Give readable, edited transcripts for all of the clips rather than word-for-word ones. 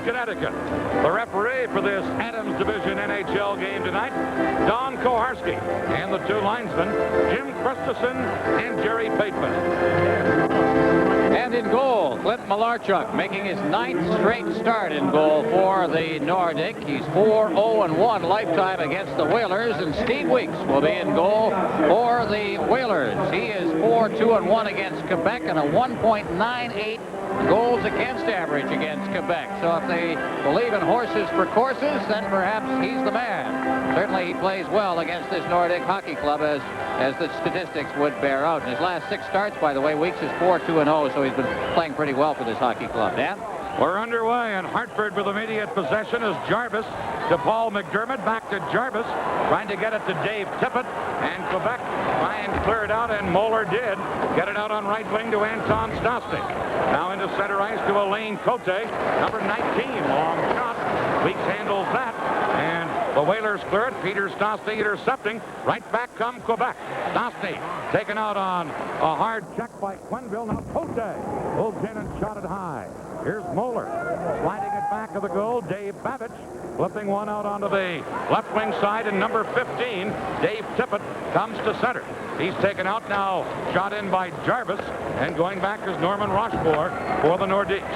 Connecticut. The referee for this Adams Division NHL game tonight, Don Koharski, and the two linesmen, Jim Christensen and Jerry Bateman. And in goal, Clint Malarchuk making his 9th straight start in goal for the Nordiques. He's 4-0-1 lifetime against the Whalers, and Steve Weeks will be in goal for the Whalers. He is 4-2-1 against Quebec and a 1.98 goals against average against Quebec. So if they believe in horses for courses, then perhaps he's the man. Certainly he plays well against this Nordic hockey club, as the statistics would bear out. In his last 6 starts, by the way, Weeks is 4-2-0, so he's been playing pretty well for this hockey club. Dan? We're underway, and Hartford with immediate possession is Jarvis to Paul McDermott. Back to Jarvis, trying to get it to Dave Tippett, and Quebec trying to clear it out, and Moeller did get it out on right wing to Anton Stostik. Now into center ice to Alain Cote, number 19, long shot. Weeks handles that, and the Whalers clear it. Peter Stosny intercepting. Right back come Quebec. Stosny taken out on a hard check by Quenneville. Now Cote pulls in and shot it high. Here's Moeller sliding it back of the goal. Dave Babich flipping one out onto the left wing side, and number 15, Dave Tippett, comes to center. He's taken out now, shot in by Jarvis, and going back is Norman Rochefort for the Nordiques.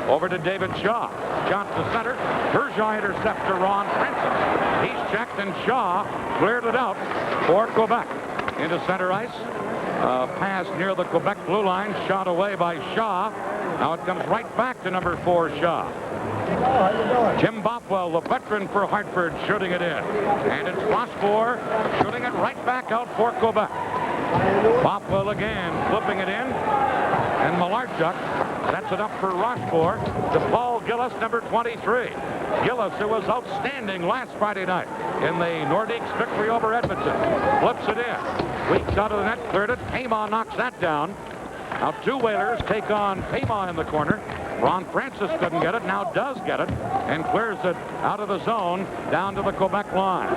Over to David Shaw. Shot to center. Bergeron intercepts to Ron Francis. He's checked, and Shaw cleared it out for Quebec. Into center ice. Pass near the Quebec blue line, shot away by Shaw. Now it comes right back to number 4, Shaw. Tim Bothwell, the veteran for Hartford, shooting it in. And it's Rochefort shooting it right back out for Quebec. Bothwell again, flipping it in. And Malarchuk sets it up for Rochefort to Paul Gillis, number 23. Gillis, who was outstanding last Friday night in the Nordiques victory over Edmonton, flips it in. Weeks out of the net, cleared it. Payma knocks that down. Now 2 Whalers take on Payma in the corner. Ron Francis couldn't get it, now does get it, and clears it out of the zone down to the Quebec line.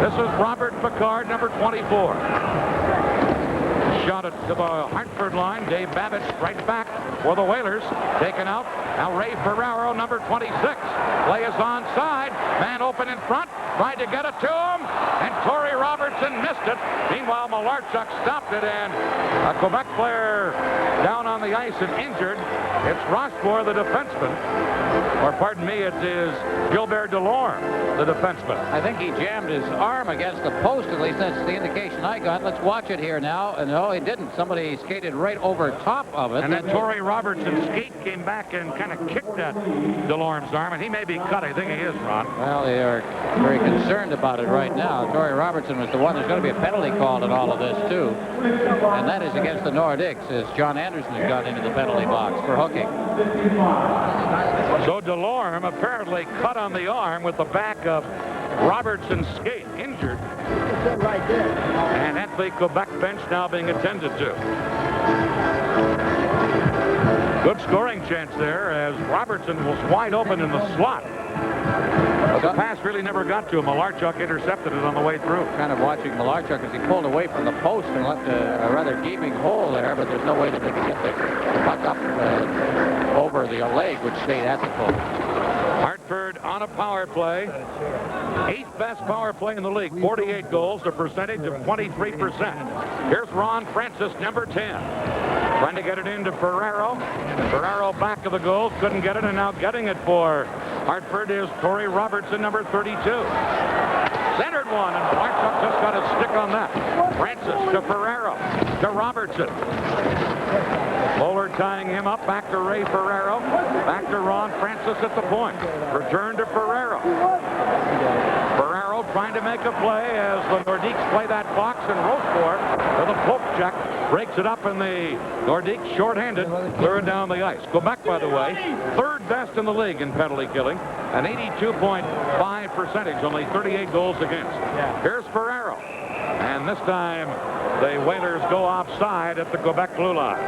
This is Robert Picard, number 24. Shot it to the Hartford line. Dave Babich right back for the Whalers. Taken out. Now Ray Ferraro, number 26. Play is onside. Man open in front. Tried to get it to him. And Torrey Robertson missed it. Meanwhile, Malarchuk stopped it, and a Quebec player down on the ice and injured. It's Rochefort, the defenseman. Or pardon me, it is Gilbert Delorme, the defenseman. I think he jammed his arm against the post, at least that's the indication I got. Let's watch it here now. No, he didn't. Somebody skated right over top of it. And then Torrey Robertson's skate came back and kind of kicked at Delorme's arm, and he may be cut. I think he is, Ron. Well, they are very concerned about it right now. Torrey Robertson was the one. There's going to be a penalty called in all of this, too. And that is against the Nordiques, as John Anderson has got into the penalty box for hooking. So Delorme apparently cut on the arm with the back of Robertson's skate, injured. And at the Quebec bench now being attended to. Good scoring chance there, as Robertson was wide open in the slot. But the pass really never got to him. Malarchuk intercepted it on the way through. Kind of watching Malarchuk as he pulled away from the post and left a rather gaping hole there, but there's no way that they could get the puck up over the leg, which stayed at the post. Hartford on a power play. 8th best power play in the league. 48 goals, a percentage of 23%. Here's Ron Francis, number 10. Trying to get it into Ferraro. Ferraro back of the goal. Couldn't get it, and now getting it for Hartford is Torrey Robertson, number 32. Centered one, and Malarchuk just got a stick on that. Francis to Ferraro to Robertson. Moeller tying him up. Back to Ray Ferraro. Back to Ron Francis at the point. Return to Ferraro. Ferraro trying to make a play as the Nordiques play that box, and Rochefort with a poke check breaks it up, and the Nordiques shorthanded clear it down the ice. Quebec, by the way, 3rd best in the league in penalty killing, an 82.5 percentage, only 38 goals against. Here's Ferraro, and this time the Whalers go offside at the Quebec blue line.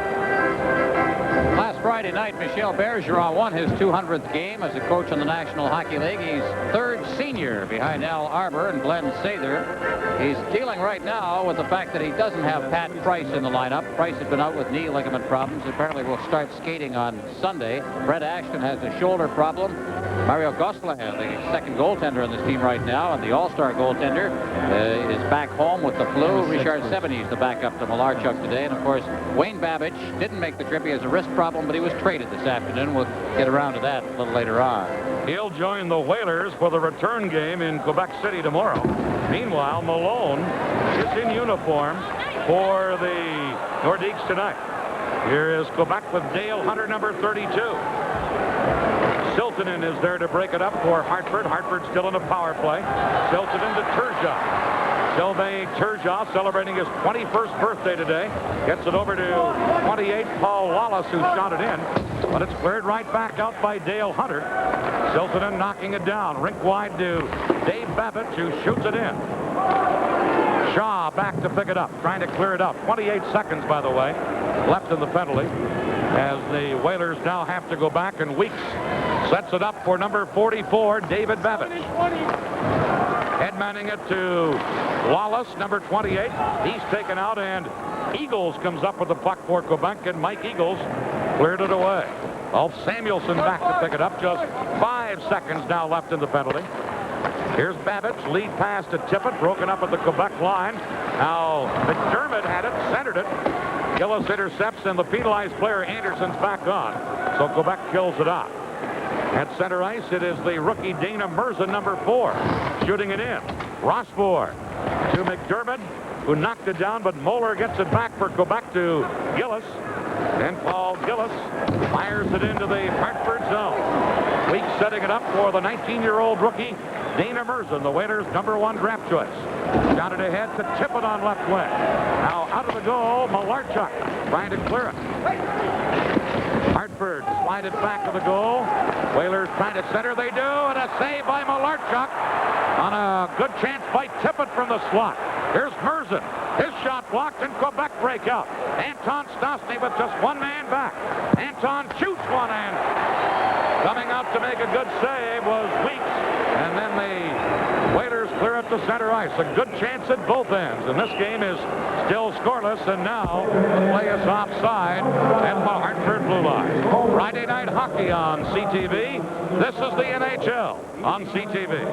Last Friday night, Michel Bergeron won his 200th game as a coach in the National Hockey League. He's third senior behind Al Arbor and Glenn Sather. He's dealing right now with the fact that he doesn't have Pat Price in the lineup. Price has been out with knee ligament problems. Apparently will start skating on Sunday. Brett Ashton has a shoulder problem. Mario Gosselin, the second goaltender on this team right now, and the all-star goaltender, is back home with the flu. Richard Sebeny, the backup to Malarchuk today. And, of course, Wayne Babbage didn't make the trip. He has a wrist problem, but he was traded this afternoon. We'll get around to that a little later on. He'll join the Whalers for the return game in Quebec City tomorrow. Meanwhile, Malone is in uniform for the Nordiques tonight. Here is Quebec with Dale Hunter, number 32. Siltanen is there to break it up for Hartford. Hartford still in a power play. Siltanen to Turgeon. Sylvain Turgeon celebrating his 21st birthday today. Gets it over to 28, Paul Wallace, who shot it in. But it's cleared right back out by Dale Hunter. Siltanen knocking it down. Rink wide to Dave Babbage, who shoots it in. Shaw back to pick it up, trying to clear it out. 28 seconds, by the way, left in the penalty, as the Whalers now have to go back, and Weeks sets it up for number 44, David Babbage. Headmanning it to Wallace, number 28. He's taken out, and Eagles comes up with the puck for Quebec, and Mike Eagles cleared it away. Ulf Samuelsson back to pick it up. Just 5 seconds now left in the penalty. Here's Babbage, lead pass to Tippett, broken up at the Quebec line. Now McDermott had it, centered it. Gillis intercepts, and the penalized player Anderson's back on. So Quebec kills it off. At center ice, it is the rookie Dana Merzen, number 4, shooting it in. Rossbourg to McDermott, who knocked it down, but Moeller gets it back for Quebec to Gillis. And Paul Gillis fires it into the Hartford zone. Weeks setting it up for the 19-year-old rookie Dana Merzen, the Whalers' number 1 draft choice. Shot it ahead to Tippett on left wing. Now out of the goal, Malarchuk trying to clear it. Hartford slide it back to the goal. Whalers trying to center. They do, and a save by Malarchuk on a good chance by Tippett from the slot. Here's Merzen. His shot blocked, and Quebec break out. Anton Stastny with just one man back. Anton shoots one, and coming out to make a good save was Weeks. And then the Whalers clear it to center ice. A good chance at both ends. And this game is still scoreless. And now the play is offside at the Hartford blue line. Friday Night Hockey on CTV. This is the NHL on CTV.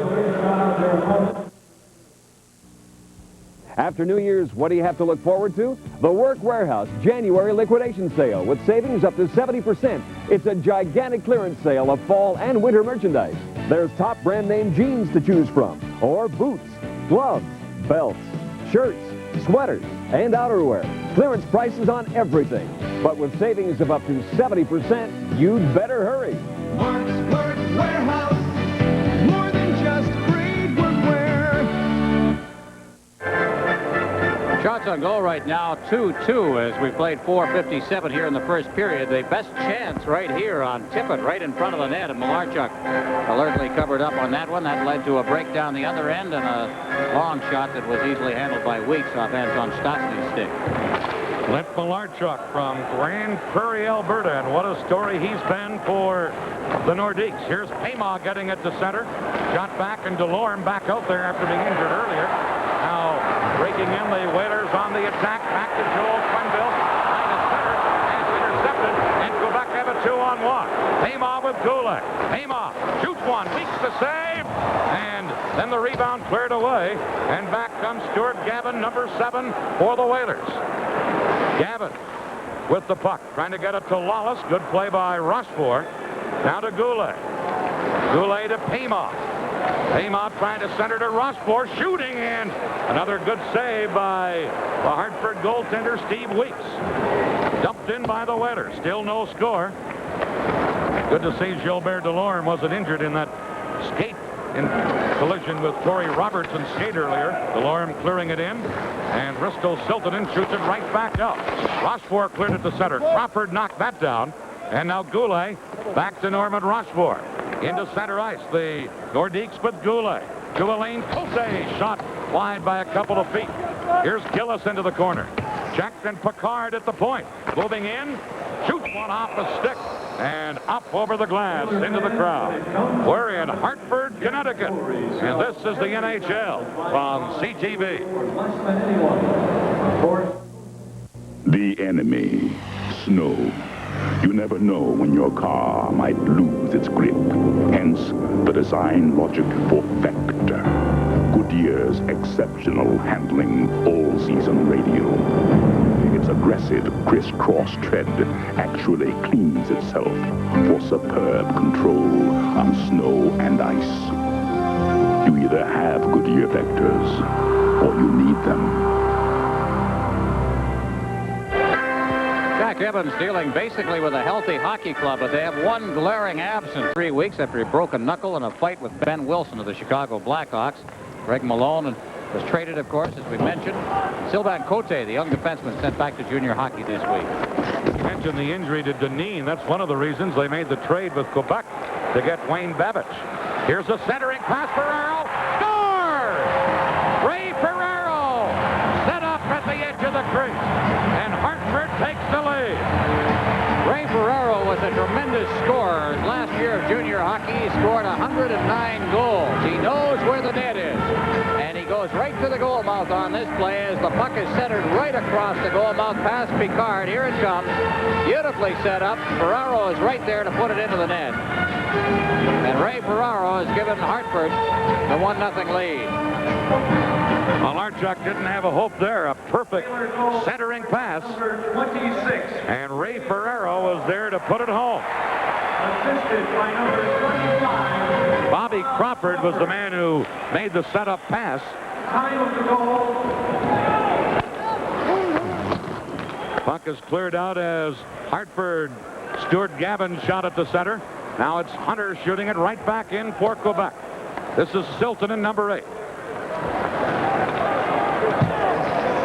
After New Year's, what do you have to look forward to? The Work Warehouse January liquidation sale with savings up to 70%. It's a gigantic clearance sale of fall and winter merchandise. There's top brand name jeans to choose from, or boots, gloves, belts, shirts, sweaters, and outerwear. Clearance prices on everything. But with savings of up to 70%, you'd better hurry. Work Warehouse, more than just great workwear. Shots on goal right now, 2-2 as we played 4:57 here in the first period. The best chance right here on Tippett, right in front of the net, and Malarchuk alertly covered up on that one. That led to a break down the other end and a long shot that was easily handled by Weeks off Anton Stastny's stick. Clint Malarchuk from Grand Prairie, Alberta, and what a story he's been for the Nordiques. Here's Payma getting it to center. Shot back, and Delorme back out there after being injured earlier. Now breaking in, the Whalers on the attack. Back to Joel Quenneville. Line to center, and it's intercepted, and Quebec have a 2-on-1. Payma with Goulet. Payma shoots one, Weeks the save, and then the rebound cleared away, and back comes Stuart Gavin, number 7, for the Whalers. Gavin with the puck, trying to get it to Lawless. Good play by Rossbourg. Now to Goulet. Goulet to Payma. Payma trying to center to Rossbourg, shooting, and another good save by the Hartford goaltender, Steve Weeks. Dumped in by the Whalers. Still no score. Good to see Gilbert Delorme wasn't injured in that skate in collision with Torrey Robertson's skate earlier. Delorme clearing it in, and Risto Siltanen shoots it right back out. Rossbourg cleared it to center. Crawford knocked that down, and now Goulet back to Norman Rossbourg. Into center ice, the Nordiques with Goulet. To Alain Cote, shot wide by a couple of feet. Here's Gillis into the corner. Checked, and Picard at the point. Moving in, shoots one off the stick and up over the glass into the crowd. We're in Hartford, Connecticut, and this is the NHL on CTV. The enemy, snow. You never know when your car might lose its grip. Hence, the design logic for Vector. Goodyear's exceptional handling all-season radial. Its aggressive crisscross tread actually cleans itself for superb control on snow and ice. You either have Goodyear Vectors or you need them. Jack Evans dealing basically with a healthy hockey club, but they have one glaring absence in 3 weeks after he broke a knuckle in a fight with Ben Wilson of the Chicago Blackhawks. Greg Malone was traded, of course, as we mentioned. Sylvain Cote, the young defenseman, sent back to junior hockey this week. You mentioned the injury to Deneen. That's one of the reasons they made the trade with Quebec to get Wayne Babbage. Here's a centering pass. Ferraro scores! Ray Ferraro set up at the edge of the crease, and Hartford takes the lead. Ray Ferraro was a tremendous scorer. Last year of junior hockey, he scored 109 goals. He knows where the net is. And he goes right to the goal mouth on this play as the puck is centered right across the goal mouth past Picard. Here it comes. Beautifully set up. Ferraro is right there to put it into the net. And Ray Ferraro has given Hartford the 1-0 lead. Malarchuk didn't have a hope there. A perfect centering pass. And Ray Ferraro was there to put it home. Assisted by number 25. Bobby Crawford was the man who made the setup pass. Time of the goal. Puck is cleared out as Hartford. Stuart Gavin shot at the center. Now it's Hunter shooting it right back in for Quebec. This is Siltanen, number 8.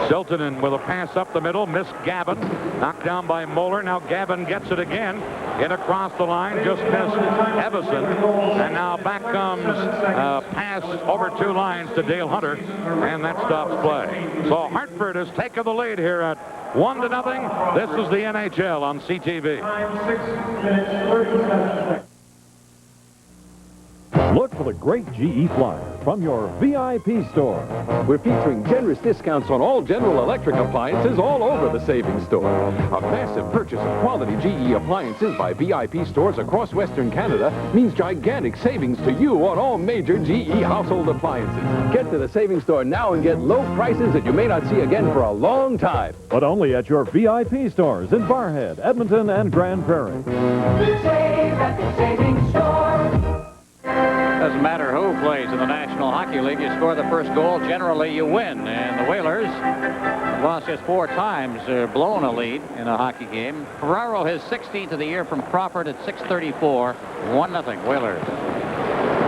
Siltanen with a pass up the middle, missed Gavin. Knocked down by Moeller. Now Gavin gets it again. In across the line, just missed Evison. And now back comes a pass over 2 lines to Dale Hunter, and that stops play. So Hartford has taken the lead here at 1-0. This is the NHL on CTV. Time 6 minutes 37 seconds. Look for the great GE flyer from your VIP store. We're featuring generous discounts on all General Electric appliances all over the savings store. A massive purchase of quality GE appliances by VIP stores across Western Canada means gigantic savings to you on all major GE household appliances. Get to the savings store now and get low prices that you may not see again for a long time. But only at your VIP stores in Barhead, Edmonton, and Grand Prairie. Save at the savings store. Doesn't matter who plays in the National Hockey League. You score the first goal, generally you win. And the Whalers have lost just 4 times, blown a lead in a hockey game. Ferraro his 16th of the year from Crawford at 6:34. 1-0 Whalers.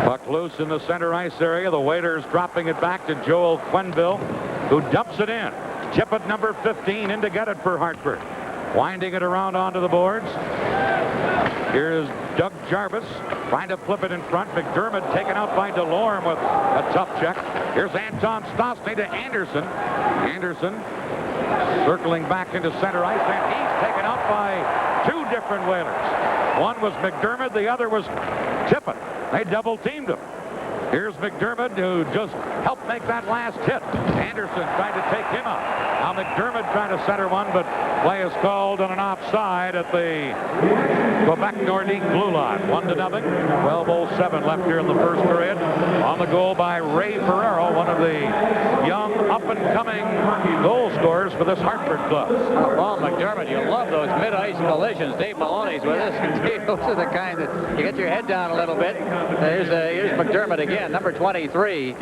Puck loose in the center ice area. The Whalers dropping it back to Joel Quenneville, who dumps it in. Tippett, number 15, in to get it for Hartford. Winding it around onto the boards. Here's Doug Jarvis trying to flip it in front. McDermott taken out by DeLorme with a tough check. Here's Anton Stastny to Anderson. Anderson circling back into center ice, and he's taken out by 2 different Whalers. One was McDermott, the other was Tippett. They double-teamed him. Here's McDermott, who just helped make that last hit. Anderson trying to take him out. Now McDermott trying to center one, but play is called on an offside at the Quebec Nordiques blue line. 1-0. 12:07 left here in the first period. On the goal by Ray Ferraro, one of the young up-and-coming goal scorers for this Hartford club. Paul McDermott, you love those mid-ice collisions. Dave Maloney's with us. Dave, those are the kind that you get your head down a little bit. Here's McDermott again, number 23.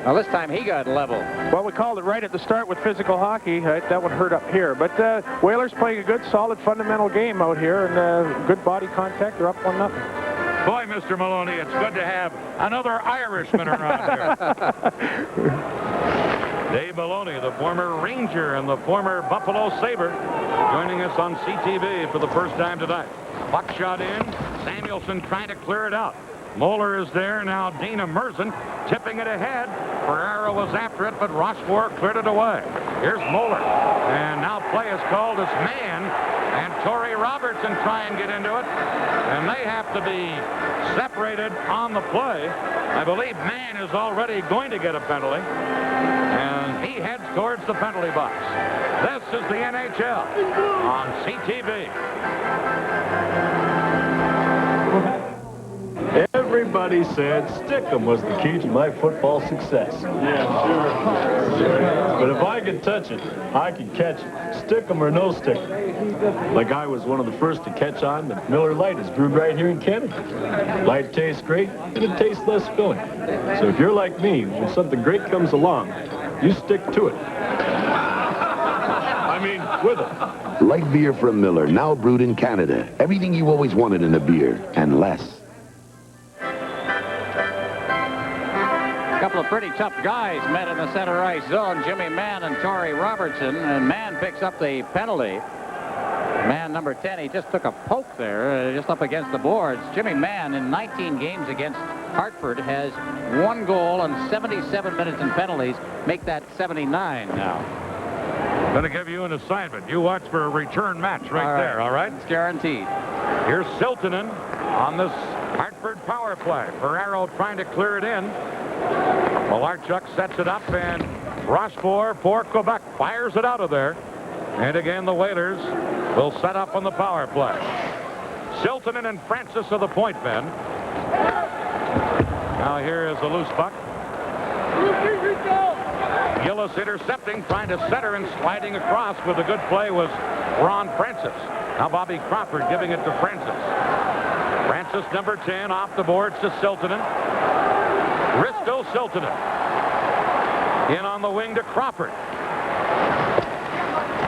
Well, this time he got level. Well, we called it right at the start with physical hockey. That would hurt up here. But Whalers playing a good, solid, fundamental game out here, and good body contact. They're up 1-0. Boy, Mr. Maloney, it's good to have another Irishman around here. Dave Maloney, the former Ranger and the former Buffalo Sabre, joining us on CTV for the first time tonight. Puck shot in. Samuelson trying to clear it out. Moeller is there. Now Dana Merzen tipping it ahead. Ferraro was after it, but Rochefort cleared it away. Here's Moeller. And now play is called as man. And Torrey Robertson try and get into it, and they have to be separated on the play. I believe Mann is already going to get a penalty, and he heads towards the penalty box. This is the NHL on CTV. Everybody said Stickum was the key to my football success. Yeah, sure. But if I could touch it, I could catch it. Stickum or no stickum. Like I was one of the first to catch on that Miller Lite is brewed right here in Canada. Light tastes great, and it tastes less filling. So if you're like me, when something great comes along, you stick to it. I mean, with it. Light beer from Miller, now brewed in Canada. Everything you always wanted in a beer, and less. A couple of pretty tough guys met in the center ice zone, Jimmy Mann and Torrey Robertson, and Mann picks up the penalty. Man number 10, he just took a poke there, just up against the boards. Jimmy Mann, in 19 games against Hartford, has 1 goal and 77 minutes in penalties. Make that 79 now. Going to give you an assignment. You watch for a return match right there, all right? It's guaranteed. Here's Siltanen on this Hartford power play. Ferraro trying to clear it in. Malarchuk sets it up, and Rochefort for Quebec fires it out of there. And again, the Whalers will set up on the power play. Siltanen and Francis are the point men. Now here is a loose puck. Gillis intercepting, trying to center and sliding across with a good play was Ron Francis. Now Bobby Crawford giving it to Francis. Francis, number 10, off the boards to Siltanen. Risto Siltanen. In on the wing to Crawford.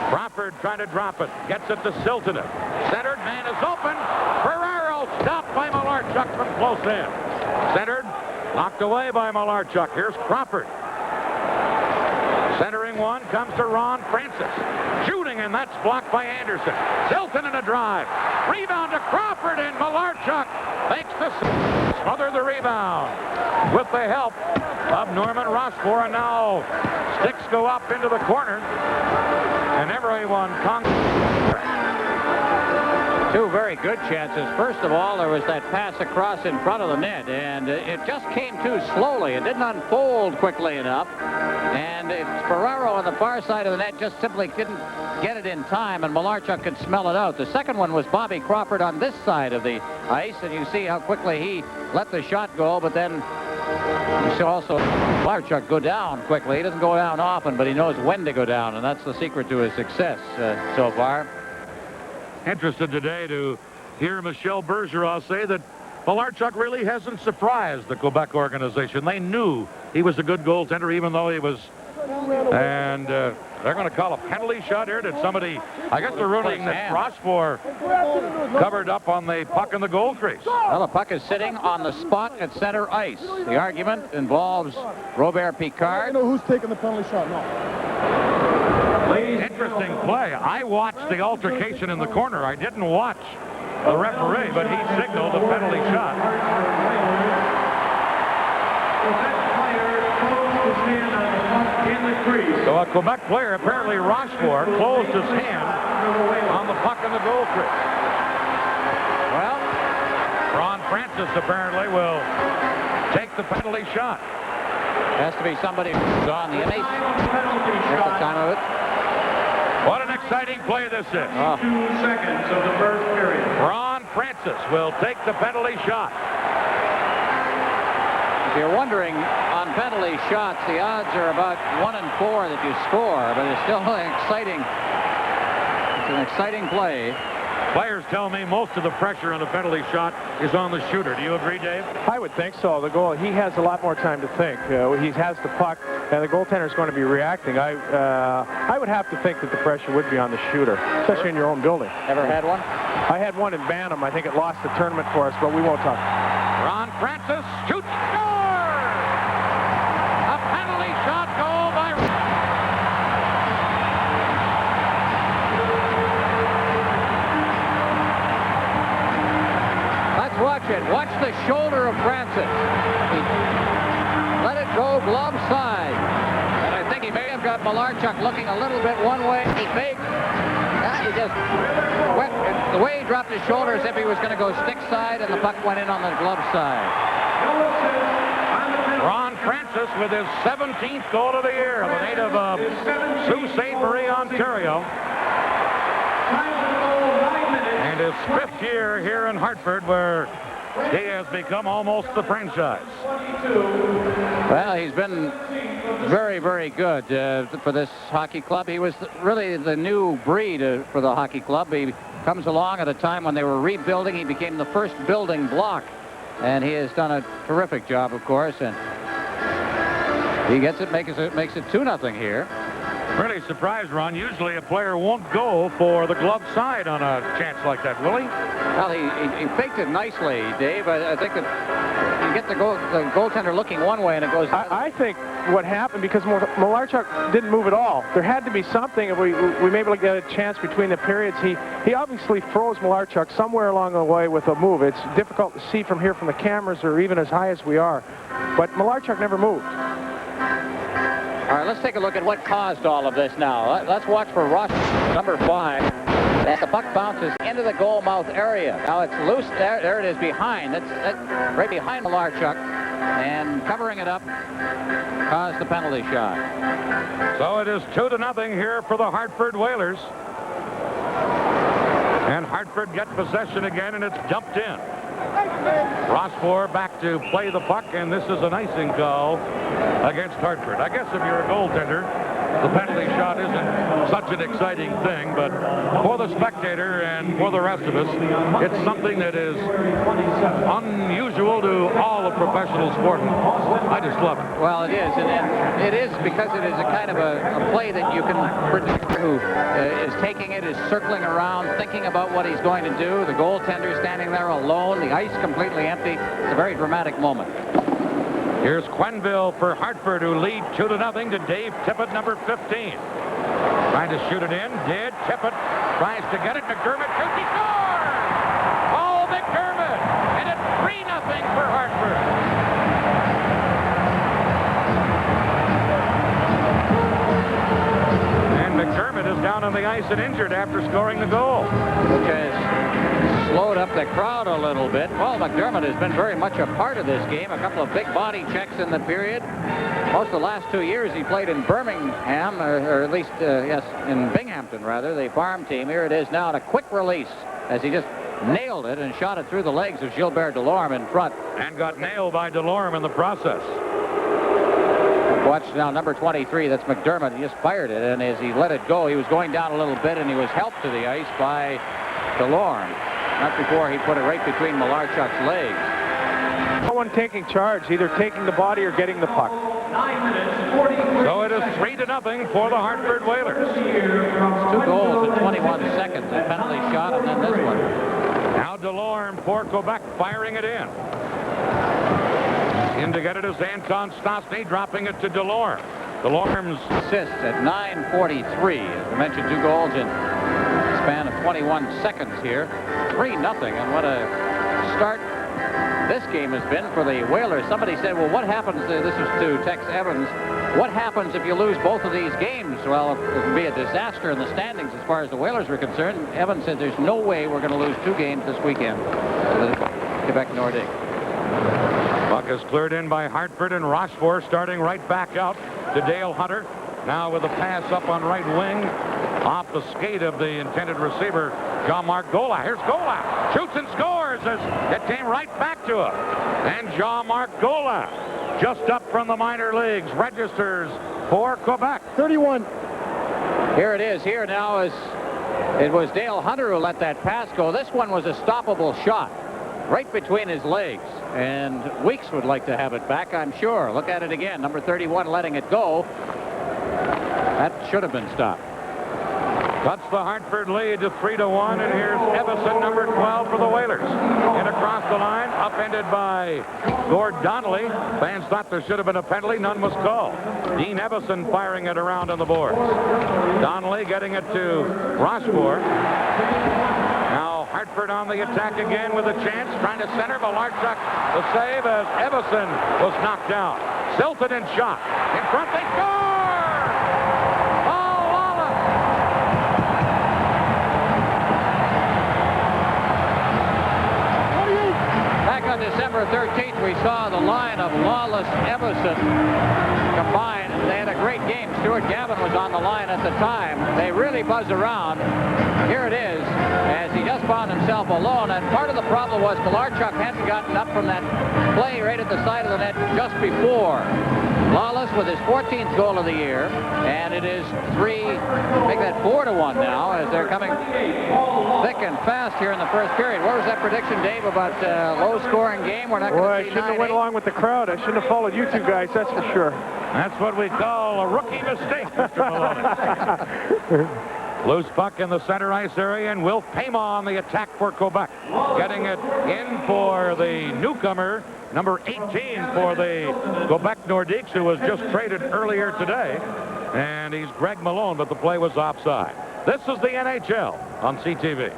Crawford trying to drop it. Gets it to Siltanen. Centered, man is open. Ferraro stopped by Malarchuk from close in. Centered, knocked away by Malarchuk. Here's Crawford. Centering one comes to Ron Francis. Shooting, and that's blocked by Anderson. Siltanen a drive. Rebound to Crawford, and Malarchuk makes the smother the rebound with the help of Norman Rochefort. And now sticks go up into the corner, and everyone Two very good chances. First of all, there was that pass across in front of the net, and it just came too slowly. It didn't unfold quickly enough, and Ferraro on the far side of the net just simply couldn't get it in time, and Malarchuk could smell it out. The second one was Bobby Crawford on this side of the ice, and you see how quickly he let the shot go, but then you see also Malarchuk go down quickly. He doesn't go down often, but he knows when to go down, and that's the secret to his success so far. Interested today to hear Michel Bergeron say that Malarchuk really hasn't surprised the Quebec organization. They knew he was a good goaltender, even though he was. And they're going to call a penalty shot here. Did somebody? I guess they're ruling that Rochefort covered up on the puck in the goal crease. Well, the puck is sitting on the spot at center ice. The argument involves Robert Picard. I know who's taking the penalty shot now. Interesting play. I watched the altercation in the corner. I didn't watch the referee, but he signaled a penalty shot. So a Quebec player, apparently Rochefort, closed his hand on the puck in the goal crease. Well, Ron Francis apparently will take the penalty shot. Has to be somebody who's on the ice at the time of it. What an exciting play this is. 2 seconds of the first period. Ron Francis will take the penalty shot. If you're wondering, on penalty shots, the odds are about 1 in 4 that you score, but it's still it's an exciting play. Players tell me most of the pressure on a penalty shot is on the shooter. Do you agree, Dave? I would think so. The goal, he has a lot more time to think. He has the puck, and the goaltender is going to be reacting. I would have to think that the pressure would be on the shooter, especially in your own building. Ever had one? I had one in Bantam. I think it lost the tournament for us, but we won't talk. Ron Francis shoots, scores! A penalty shot goal by... Watch it. Watch the shoulder of Francis. He let it go glove side. And I think he may have got Malarchuk looking a little bit one way. He may... he just went, the way he dropped his shoulder as if he was going to go stick side, and the puck went in on the glove side. Ron Francis with his 17th goal of the year, the native of Sault Ste. Marie, Ontario. And his 5th year here in Hartford, where he has become almost the franchise. Well, he's been very, very good for this hockey club. He was really the new breed for the hockey club. He comes along at a time when they were rebuilding. He became the first building block, and he has done a terrific job, of course. And he gets it, makes it 2-0 here. Really surprised, Ron. Usually a player won't go for the glove side on a chance like that, will he? Well, he faked it nicely, Dave. I think that you get the goaltender looking one way and it goes... I think what happened, because Malarchuk didn't move at all, there had to be something. If we may be able to get a chance between the periods. He obviously froze Malarchuk somewhere along the way with a move. It's difficult to see from here from the cameras or even as high as we are. But Malarchuk never moved. All right, let's take a look at what caused all of this now. Let's watch for Ross, number 5. As the puck bounces into the goal mouth area. Now it's loose. There it is behind. That's right behind Malarchuk. And covering it up caused the penalty shot. So it is 2-0 here for the Hartford Whalers. And Hartford get possession again, and it's dumped in. Rossford back to play the puck, and this is an icing call against Hartford. I guess if you're a goaltender, the penalty shot isn't such an exciting thing, but for the spectator and for the rest of us, it's something that is unusual to all of professional sport. I just love it. Well, it is, and it is because it is a kind of a play that you can predict who is taking it, is circling around, thinking about what he's going to do. The goaltender standing there alone, the ice completely empty. It's a very dramatic moment. Here's Quenneville for Hartford, who lead 2-0 to Dave Tippett, number 15. Trying to shoot it in. Did. Tippett tries to get it. McDermott shoots. He scores! Oh, McDermott! And it's 3-0 for Hartford. And McDermott is down on the ice and injured after scoring the goal. Which has slowed up the crowd a little bit. Well, McDermott has been very much a part of this game. A couple of big body checks in the period. Most of the last 2 years he played in Birmingham, or at least, yes, in Binghamton, rather, the farm team. Here it is now, and a quick release as he just nailed it and shot it through the legs of Gilbert Delorme in front. And got nailed by Delorme in the process. Watch now, number 23, that's McDermott. He just fired it, and as he let it go, he was going down a little bit, and he was helped to the ice by Delorme. Not before he put it right between Malarchuk's legs. No one taking charge, either taking the body or getting the puck. So it is 3-0 for the Hartford Whalers. It's 2 goals in 21 seconds, a penalty shot, and then this one. Now Delorme for Quebec, firing it in. In to get it is Anton Stastny, dropping it to Delorme. Delorme's assist at 9:43. As I mentioned, 2 goals in a span of 21 seconds here. 3-0, and what a start this game has been for the Whalers. Somebody said, well, what happens, this is to Tex Evans, what happens if you lose both of these games? Well, it would be a disaster in the standings as far as the Whalers were concerned. Evans said there's no way we're going to lose 2 games this weekend to the Quebec Nordiques. Puck is cleared in by Hartford, and Rochefort starting right back out to Dale Hunter. Now with a pass up on right wing off the skate of the intended receiver, Jean-Marc Gola. Here's Gola. Shoots and scores as it came right back to him. And Jean-Marc Gola, just up from the minor leagues, registers for Quebec. 31. Here it is. Here now is, it was Dale Hunter who let that pass go. This one was a stoppable shot right between his legs. And Weeks would like to have it back, I'm sure. Look at it again. Number 31 letting it go. That should have been stopped. Cuts the Hartford lead to 3-1, and here's Evison, number 12 for the Whalers. In across the line, upended by Gord Donnelly. Fans thought there should have been a penalty. None was called. Dean Evison firing it around on the boards. Donnelly getting it to Rochefort. Now Hartford on the attack again with a chance, trying to center. Malarchuk the save as Evison was knocked down. Silted and shot. In front, they score! December 13th, we saw the line of Lawless Everson combined. They had a great game. Stuart Gavin was on the line at the time. They really buzz around. Here it is, as he just found himself alone. And part of the problem was Malarchuk hadn't gotten up from that play right at the side of the net just before. Lawless with his 14th goal of the year, and it is make that 4-1 now as they're coming thick and fast here in the first period. What was that prediction, Dave, about low-scoring game? We're not going to see I shouldn't have went along with the crowd. I shouldn't have followed you two guys, that's for sure. That's what we call a rookie mistake, Mr. Maloney. Loose puck in the center ice area, and Wilf Payma on the attack for Quebec. Getting it in for the newcomer, number 18 for the Quebec Nordiques, who was just traded earlier today. And he's Greg Malone, but the play was offside. This is the NHL on CTV.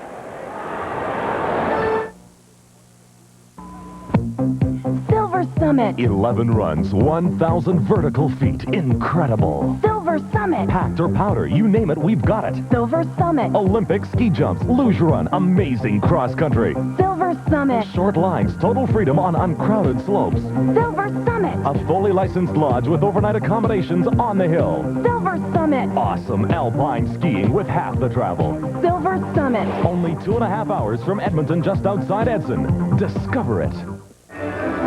Silver Summit. 11 runs, 1,000 vertical feet. Incredible. Silver Summit. Packed or powder, you name it, we've got it. Silver Summit. Olympic ski jumps, luge run, amazing cross country. Silver Summit. Short lines, total freedom on uncrowded slopes. Silver Summit. A fully licensed lodge with overnight accommodations on the hill. Silver Summit. Awesome alpine skiing with half the travel. Silver Summit. Only 2.5 hours from Edmonton, just outside Edson. Discover it.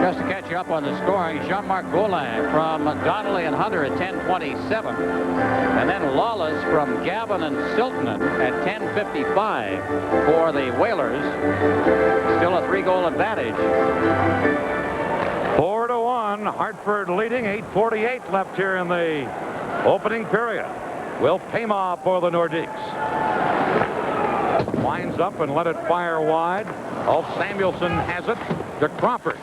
Just to catch you up on the scoring, Jean-Marc Gaulin from Donnelly and Hunter at 10:27. And then Lawless from Gavin and Siltman at 10:55 for the Whalers. Still a 3-goal advantage. 4-1, Hartford leading, 8:48 left here in the opening period. Wilf Payma for the Nordiques. Winds up and let it fire wide. Ulf Samuelsson has it to Crawford.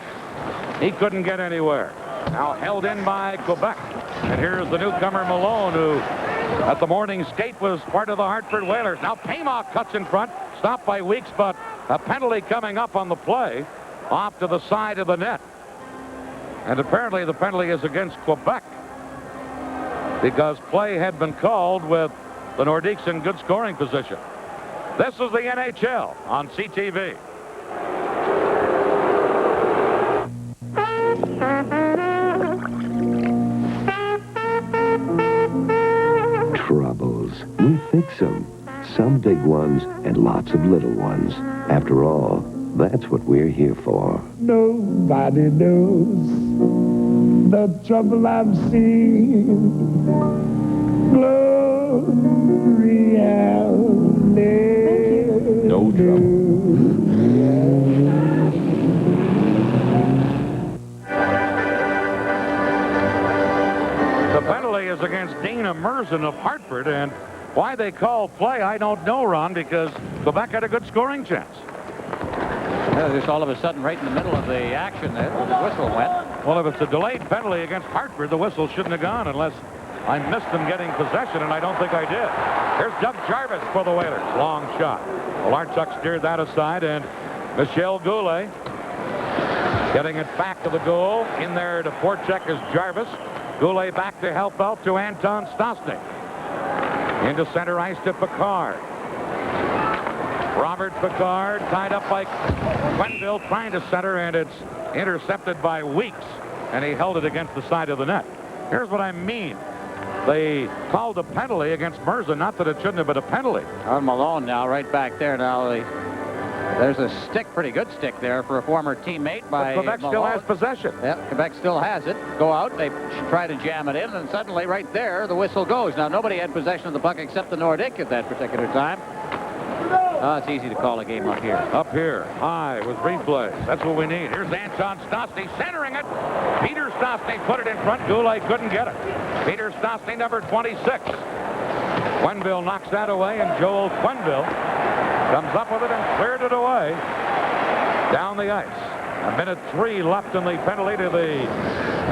He couldn't get anywhere. Now held in by Quebec. And here's the newcomer Malone, who at the morning skate was part of the Hartford Whalers. Now Payma cuts in front, stopped by Weeks, but a penalty coming up on the play off to the side of the net. And apparently the penalty is against Quebec because play had been called with the Nordiques in good scoring position. This is the NHL on CTV. Troubles. We fix them. Some big ones and lots of little ones. After all, that's what we're here for. Nobody knows the trouble I'm seeing. Gloria. No trouble. The penalty is against Dana Merzen of Hartford, and why they called play, I don't know, Ron, because Quebec had a good scoring chance. Just all of a sudden, right in the middle of the action there, the whistle went. Well, if it's a delayed penalty against Hartford, the whistle shouldn't have gone unless I missed them getting possession, and I don't think I did. Here's Doug Jarvis for the Whalers. Long shot. Malarchuk steered that aside, and Michel Goulet getting it back to the goal. In there to forecheck is Jarvis. Goulet back to help out to Anton Stastny. Into center ice to Picard. Robert Picard tied up by Quenville, trying to center, and it's intercepted by Weeks, and he held it against the side of the net. Here's what I mean. They called a penalty against Merzen, not that it shouldn't have been a penalty. On Malone now, right back there. Now there's a stick, pretty good stick there for a former teammate by Quebec Malone. still has possession. Yeah, Quebec still has it. Go out, they try to jam it in, and suddenly right there, the whistle goes. Now, nobody had possession of the puck except the Nordique at that particular time. It's easy to call a game up here. Up here, high with replays. That's what we need. Here's Anton Stastny centering it. Peter Stastny put it in front. Goulet couldn't get it. Peter Stastny, number 26. Quenville knocks that away, and Joel Quenville comes up with it and cleared it away down the ice. 1:03 left in the penalty to the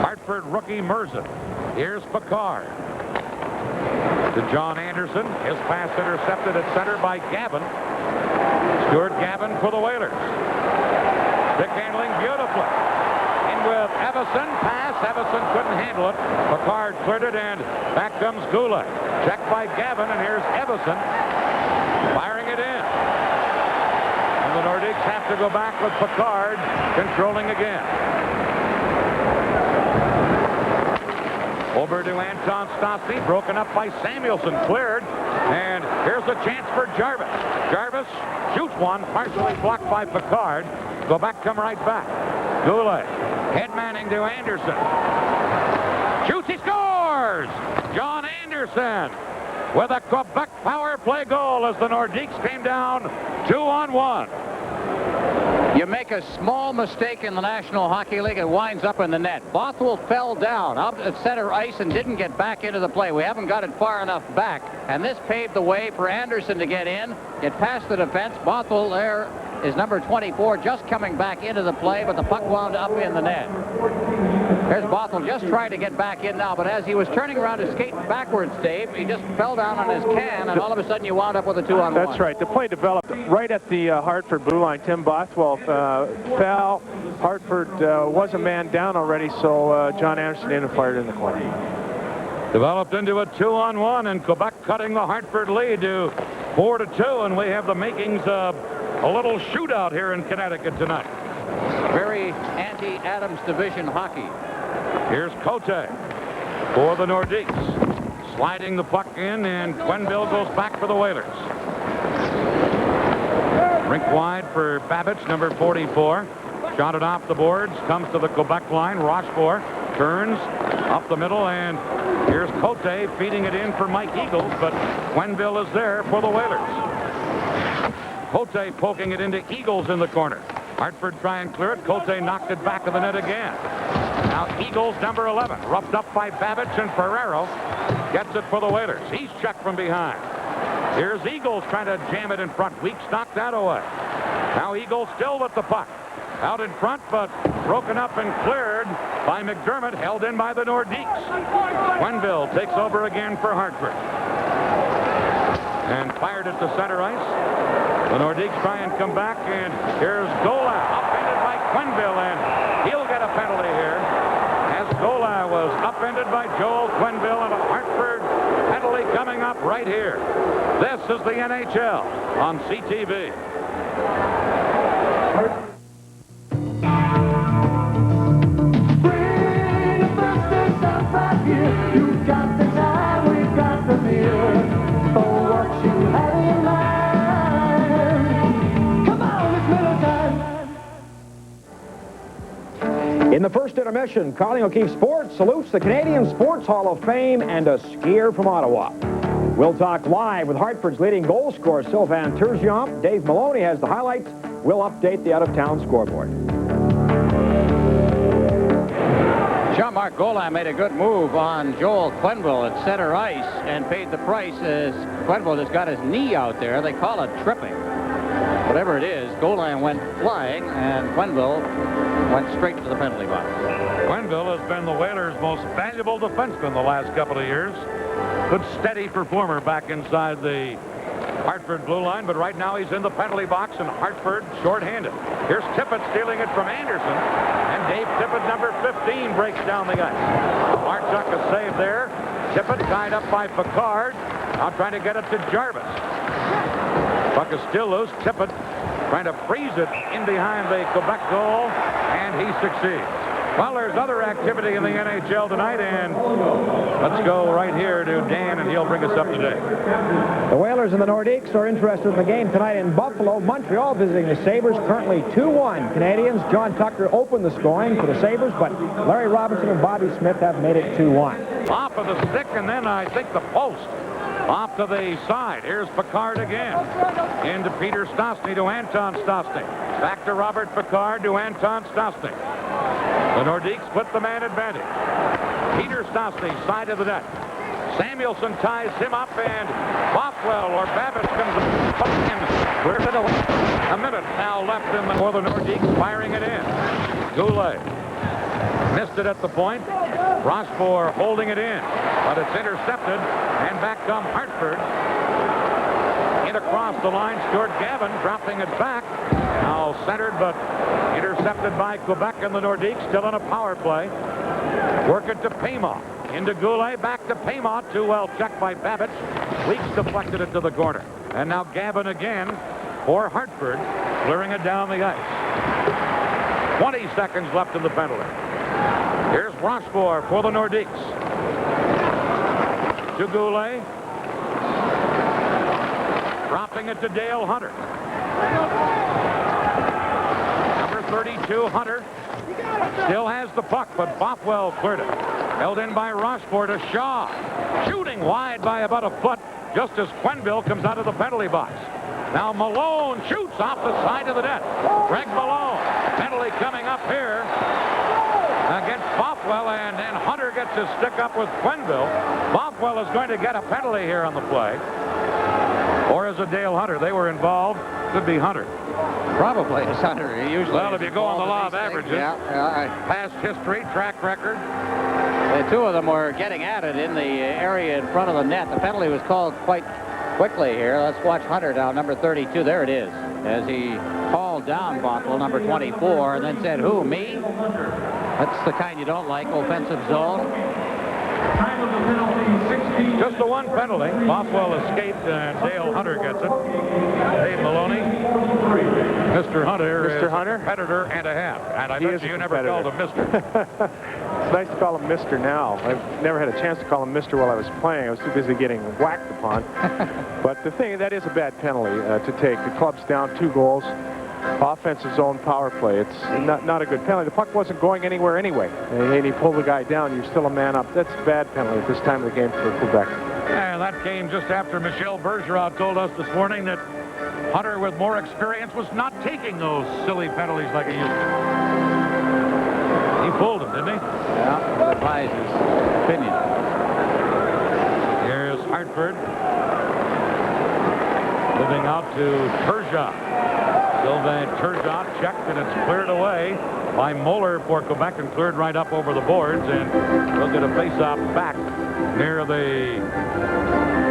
Hartford rookie Merzen. Here's Picard to John Anderson. His pass intercepted at center by Gavin. Stuart Gavin for the Whalers. Stick handling beautifully. In with Everson. Pass. Everson couldn't handle it. Picard cleared it, and back comes Goulet. Checked by Gavin, and here's Everson firing it in. And the Nordiques Nordiques have to go back with Picard controlling again. Over to Anton Stastny, broken up by Samuelson, cleared, and here's a chance for Jarvis. Jarvis shoots one, partially blocked by Picard. Quebec come right back. Goulet, head manning to Anderson. Shoots, he scores! John Anderson with a Quebec power play goal as the Nordiques came down 2-on-1. You make a small mistake in the National Hockey League, it winds up in the net. Bothwell fell down out at center ice and didn't get back into the play. We haven't got it far enough back, and this paved the way for Anderson to get in, get past the defense. Bothwell there is number 24, just coming back into the play, but the puck wound up in the net. There's Bothwell just trying to get back in now, but as he was turning around to skate backwards, Dave, he just fell down on his can, and all of a sudden you wound up with a 2-on-1. That's right. The play developed right at the Hartford blue line. Tim Bothwell fell. Hartford was a man down already, so John Anderson in and fired in the corner. Developed into a 2-on-1, and Quebec cutting the Hartford lead to 4-2, and we have the makings of a little shootout here in Connecticut tonight. Very anti-Adams division hockey. Here's Cote for the Nordiques. Sliding the puck in, and Quenneville goes back for the Whalers. Rink wide for Babbage, number 44. Shot it off the boards, comes to the Quebec line. Rochefort turns up the middle, and here's Cote feeding it in for Mike Eagles, but Quenneville is there for the Whalers. Cote poking it into Eagles in the corner. Hartford try and clear it. Cote knocked it back of the net again. Now Eagles, number 11, roughed up by Babbage, and Ferrero gets it for the Whalers. He's checked from behind. Here's Eagles trying to jam it in front. Weeks knocked that away. Now Eagles still with the puck. Out in front, but broken up and cleared by McDermott, held in by the Nordiques. Quenneville takes over again for Hartford. And fired it to center ice. The Nordiques try and come back, and here's Gola, upended by Quenneville, and he'll get a penalty here. As Gola was upended by Joel Quenneville, and a Hartford penalty coming up right here. This is the NHL on CTV. You got the time, we got the beer. For what you have in mind. Come on, it's middle time. In the first intermission, Colin O'Keefe Sports salutes the Canadian Sports Hall of Fame and a skier from Ottawa. We'll talk live with Hartford's leading goal scorer, Sylvain Turgeon. Dave Maloney has the highlights. We'll update the out-of-town scoreboard. Jean-Marc Golan made a good move on Joel Quenneville at center ice and paid the price as Quenneville has got his knee out there. They call it tripping. Whatever it is, Golan went flying, and Quenneville went straight to the penalty box. Quenneville has been the Whalers' most valuable defenseman the last couple of years. Good, steady performer back inside the Hartford blue line, but right now he's in the penalty box, and Hartford shorthanded. Here's Tippett stealing it from Anderson, and Dave Tippett, number 15, breaks down the ice. Marchuk a save there. Tippett tied up by Picard. Now trying to get it to Jarvis. Puck is still loose. Tippett trying to freeze it in behind the Quebec goal, and he succeeds. Well, there's other activity in the NHL tonight, and let's go right here to Dan, and he'll bring us up to date. The Whalers and the Nordiques are interested in the game tonight in Buffalo. Montreal visiting the Sabres, currently 2-1 Canadians. John Tucker opened the scoring for the Sabres, but Larry Robinson and Bobby Smith have made it 2-1. Off of the stick, and then I think the post. Off to the side. Here's Picard again. Into Peter Stastny to Anton Stastny. Back to Robert Picard to Anton Stastny. The Nordiques split the man advantage. Peter Stastny, side of the net. Samuelson ties him up, and Bothwell or Babbage comes up and clears it away. A minute now left for the Nordiques, firing it in. Goulet missed it at the point. Rochefort holding it in, but it's intercepted, and back come Hartford. In across the line, Stuart Gavin dropping it back. Now centered, but intercepted by Quebec, and the Nordiques still in a power play. Work it to Paymont. Into Goulet, back to Paymont. Too well checked by Babbage. Weeks deflected it to the corner. And now Gavin again for Hartford, clearing it down the ice. 20 seconds left in the penalty. Here's Rochefort for the Nordiques. To Goulet. Dropping it to Dale Hunter. Number 32, Hunter. Still has the puck, but Bothwell cleared it. Held in by Rochefort to Shaw. Shooting wide by about a foot just as Quenneville comes out of the penalty box. Now Malone shoots off the side of the net. Greg Malone. Penalty coming up here against Bothwell, and then Hunter gets his stick up with Quenneville. Bothwell is going to get a penalty here on the play. Or is it Dale Hunter? They were involved. Could be Hunter. Probably it's Hunter. He usually. Well, if you go on the law of averages, past history, track record. The two of them were getting at it in the area in front of the net. The penalty was called quite quickly here. Let's watch Hunter now, number 32. There it is. As he hauled down Bothwell, number 24, and then said, "Who, me?" That's the kind you don't like, offensive zone. Time of the penalty, 16. Just the one penalty. Bothwell escaped, and Dale Hunter gets it. Dave Maloney. Mr. Hunter is a competitor and a half. And I bet you never called him Mr. It's nice to call him Mr. now. I've never had a chance to call him Mr. while I was playing. I was too busy getting whacked upon. But the thing, that is a bad penalty to take. The club's down 2 goals. Offensive zone power play. It's not a good penalty. The puck wasn't going anywhere anyway. And he pulled the guy down. You're still a man up. That's a bad penalty at this time of the game for Quebec. And that came just after Michel Bergeron told us this morning that Hunter, with more experience, was not taking those silly penalties like he used to. He pulled them, didn't he? Yeah, advised his opinion. Here's Hartford. Moving out to Turgeon. Sylvain Turgeon checked, and it's cleared away by Moeller for Quebec and cleared right up over the boards, and we'll get a face-off back near the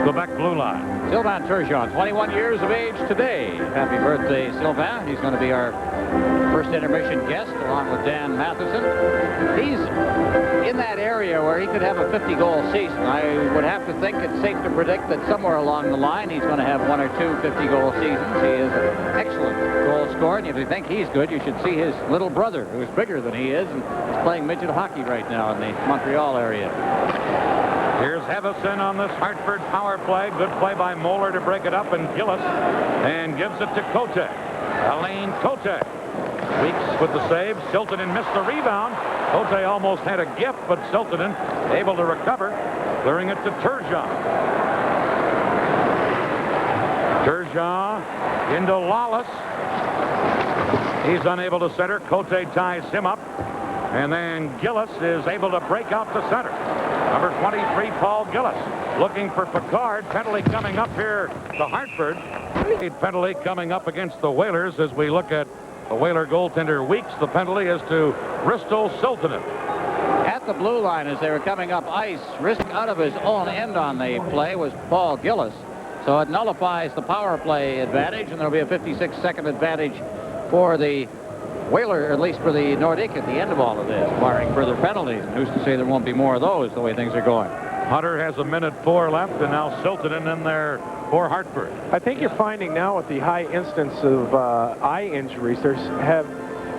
Quebec blue line. Sylvain Turgeon, 21 years of age today. Happy birthday, Sylvain. He's going to be our first intermission guest along with Dan Matheson. He's in that area where he could have a 50-goal season. I would have to think it's safe to predict that somewhere along the line he's going to have 1 or 2 50-goal seasons. He is an excellent goal scorer, and if you think he's good, you should see his little brother, who's bigger than he is, and is playing midget hockey right now in the Montreal area. Here's Hevison on this Hartford power play. Good play by Moeller to break it up, and Gillis, and gives it to Cote. Alain Cote. Weeks with the save. Siltanen missed the rebound. Cote almost had a gift, but Siltanen able to recover, clearing it to Turgeon. Turgeon into Lawless. He's unable to center. Cote ties him up. And then Gillis is able to break out to center. Number 23, Paul Gillis, looking for Picard. Penalty coming up here to Hartford. Penalty coming up against the Whalers as we look at the Whaler goaltender Weeks. The penalty is to Bristol Siltanen. At the blue line as they were coming up ice, risk out of his own end on the play was Paul Gillis. So it nullifies the power play advantage, and there'll be a 56-second advantage for the Whaler, or at least for the Nordique, at the end of all of this, barring further penalties. And who's to say there won't be more of those the way things are going? Hunter has 1:04 left, and now Siltanen in there for Hartford. I think you're finding now with the high instance of eye injuries, there's have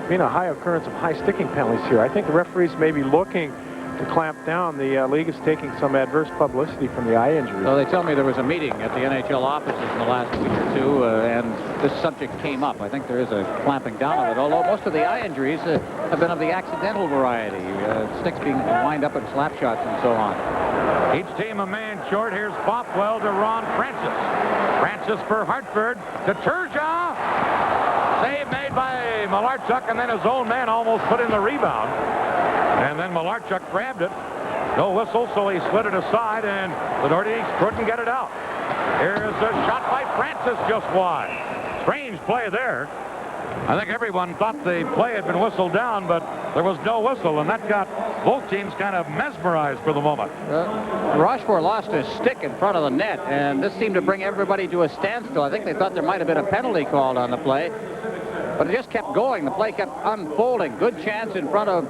been a high occurrence of high sticking penalties here. I think the referees may be looking to clamp down. The league is taking some adverse publicity from the eye injuries. So they tell me there was a meeting at the NHL offices in the last week or 2, and this subject came up. I think there is a clamping down of it, although most of the eye injuries have been of the accidental variety, sticks being wind up in slap shots and so on. Each team a man short. Here's Bothwell to Ron Francis. Francis for Hartford to Turgeon. Save made by Malarchuk, and then his own man almost put in the rebound. And then Malarchuk grabbed it. No whistle, so he slid it aside, and the Nordiques couldn't get it out. Here's a shot by Francis just wide. Strange play there. I think everyone thought the play had been whistled down, but there was no whistle, and that got both teams kind of mesmerized for the moment. Rochefort lost his stick in front of the net, and this seemed to bring everybody to a standstill. I think they thought there might have been a penalty called on the play, but it just kept going. The play kept unfolding. Good chance in front of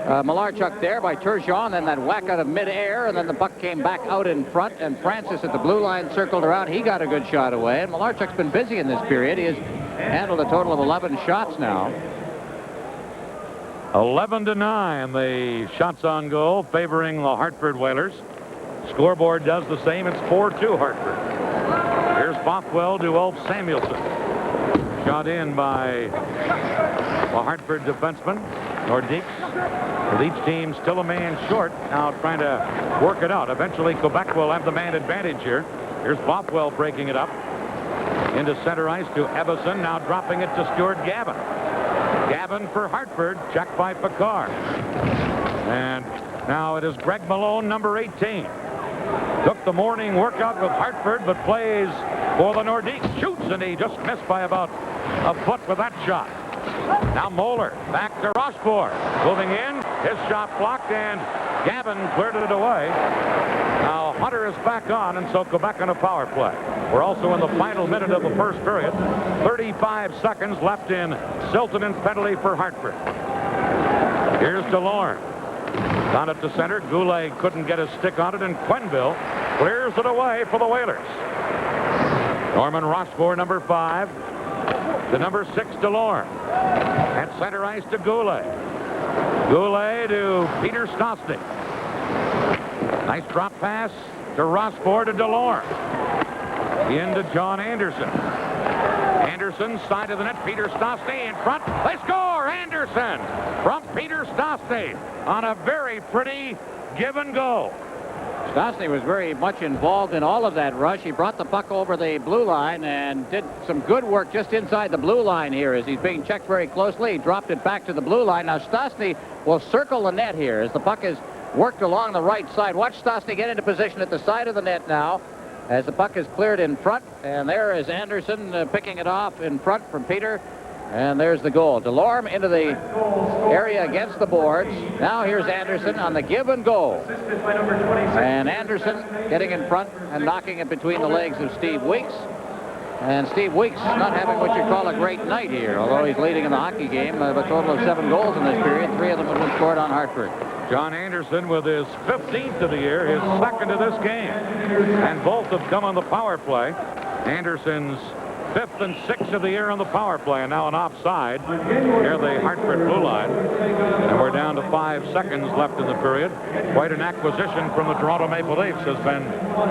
Malarchuk there by Turgeon, then that whack out of midair, and then the puck came back out in front, and Francis at the blue line circled around. He got a good shot away, and Malarchuk's been busy in this period. He has handled a total of 11 shots now. 11-9, the shots on goal favoring the Hartford Whalers. Scoreboard does the same. It's 4-2 Hartford. Here's Bothwell to Ulf Samuelson. Shot in by the Hartford defenseman, Nordiques. With each team still a man short, now trying to work it out. Eventually, Quebec will have the man advantage here. Here's Bothwell breaking it up. Into center ice to Ebbison, now dropping it to Stuart Gavin. Gavin for Hartford, checked by Picard. And now it is Greg Malone, number 18. Took the morning workout with Hartford, but plays for the Nordiques. Shoots, and he just missed by about a foot with that shot. Now Moeller back to Rochefort. Moving in, his shot blocked, and Gavin cleared it away. Now Hunter is back on, and so Quebec on a power play. We're also in the final minute of the first period. 35 seconds left in Siltonen's penalty for Hartford. Here's DeLorme. Down it to center. Goulet couldn't get his stick on it, and Quenneville clears it away for the Whalers. Norman Rochefort, number 5. To number 6, DeLorme. At center ice to Goulet. Goulet to Peter Stosny. Nice drop pass to Rochefort to DeLorme. Into John Anderson. Anderson, side of the net. Peter Stosny in front. They score! Anderson from Peter Stosny on a very pretty give and go. Stosny was very much involved in all of that rush. He brought the puck over the blue line and did some good work just inside the blue line here as he's being checked very closely. He dropped it back to the blue line. Now Stosny will circle the net here as the puck is worked along the right side. Watch Stosny get into position at the side of the net now as the puck is cleared in front. And there is Anderson picking it off in front from Peter. And there's the goal. DeLorme into the area against the boards. Now here's Anderson on the give and go. And Anderson getting in front and knocking it between the legs of Steve Weeks. And Steve Weeks not having what you call a great night here, although he's leading in the hockey game. A total of 7 goals in this period. 3 of them have been scored on Hartford. John Anderson with his 15th of the year, his second of this game. And both have come on the power play. Anderson's 5th and 6th of the year on the power play, and now an offside near the Hartford blue line. And we're down to 5 seconds left in the period. Quite an acquisition from the Toronto Maple Leafs has been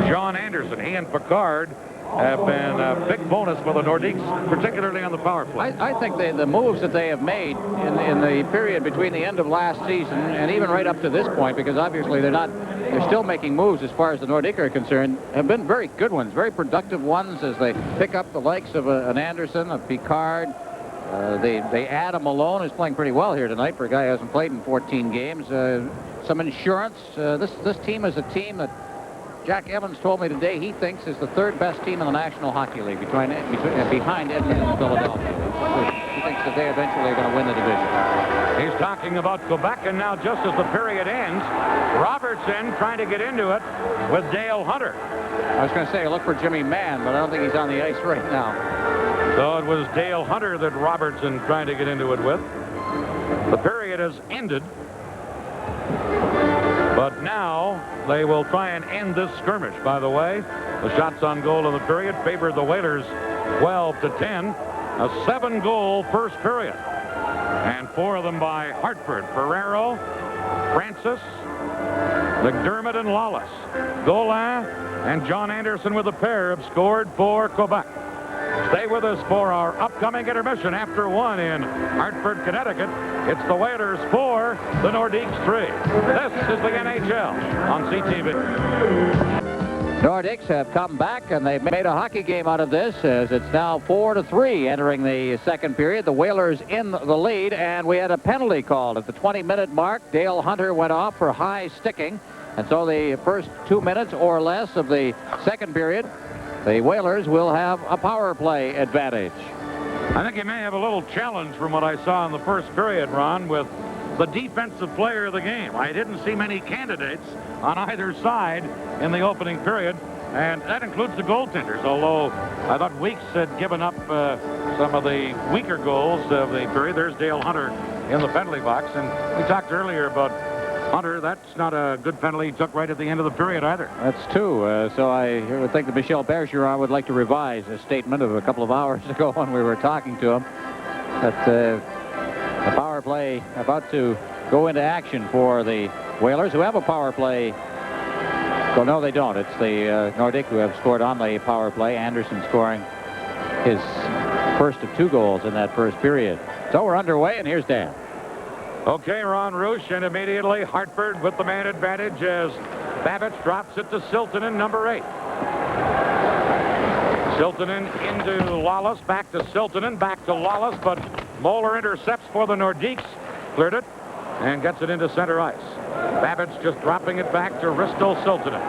John Anderson. He and Picard have been a big bonus for the Nordiques, particularly on the power play. I think the moves that they have made in the period between the end of last season and even right up to this point, because obviously they're still making moves as far as the Nordiques are concerned, have been very good ones, very productive ones as they pick up the likes of an Anderson, a Picard. They add a Malone, who's playing pretty well here tonight for a guy who hasn't played in 14 games. Some insurance. This team is a team that Jack Evans told me today he thinks is the 3rd best team in the National Hockey League behind Edmonton and Philadelphia. He thinks that they eventually are going to win the division. He's talking about Quebec, and now just as the period ends, Robertson trying to get into it with Dale Hunter. I was going to say look for Jimmy Mann, but I don't think he's on the ice right now. So it was Dale Hunter that Robertson trying to get into it with. The period has ended. But now they will try and end this skirmish. By the way, the shots on goal in the period favored the Whalers 12-10. A 7-goal first period. And 4 of them by Hartford. Ferrero, Francis, McDermott, and Lawless. Golin and John Anderson with a pair have scored for Quebec. Stay with us for our upcoming intermission after 1 in Hartford, Connecticut. It's the Whalers 4, the Nordiques 3. This is the NHL on CTV. Nordiques have come back, and they've made a hockey game out of this as it's now 4-3 entering the second period. The Whalers in the lead, and we had a penalty called at the 20-minute mark. Dale Hunter went off for high sticking, and so the first 2 minutes or less of the second period, the Whalers will have a power play advantage. I think you may have a little challenge from what I saw in the first period, Ron, with the defensive player of the game. I didn't see many candidates on either side in the opening period, and that includes the goaltenders, although I thought Weeks had given up some of the weaker goals of the period. There's Dale Hunter in the penalty box. And we talked earlier about Hunter. That's not a good penalty he took right at the end of the period either. That's two. So I would think that Michel Bergeron would like to revise a statement of a couple of hours ago when we were talking to him. That the power play about to go into action for the Whalers, who have a power play. Well, no, they don't. It's the Nordiques who have scored on the power play. Anderson scoring his first of 2 goals in that first period. So we're underway, and here's Dan. Okay, Ron Roosh, and immediately Hartford with the man advantage as Babbage drops it to Siltanen, number 8. Siltanen into Lawless, back to Siltanen, back to Lawless, but Moeller intercepts for the Nordiques, cleared it, and gets it into center ice. Babbage just dropping it back to Risto Siltanen.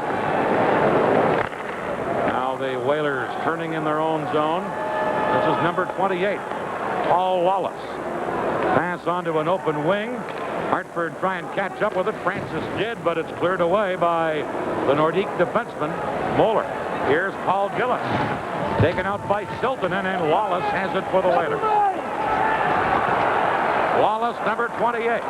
Now the Whalers turning in their own zone. This is number 28, Paul Lawless. Pass onto an open wing. Hartford try and catch up with it. Francis did, but it's cleared away by the Nordique defenseman, Moeller. Here's Paul Gillis. Taken out by Siltanen, and Lawless has it for the Whalers. Lawless, number 28.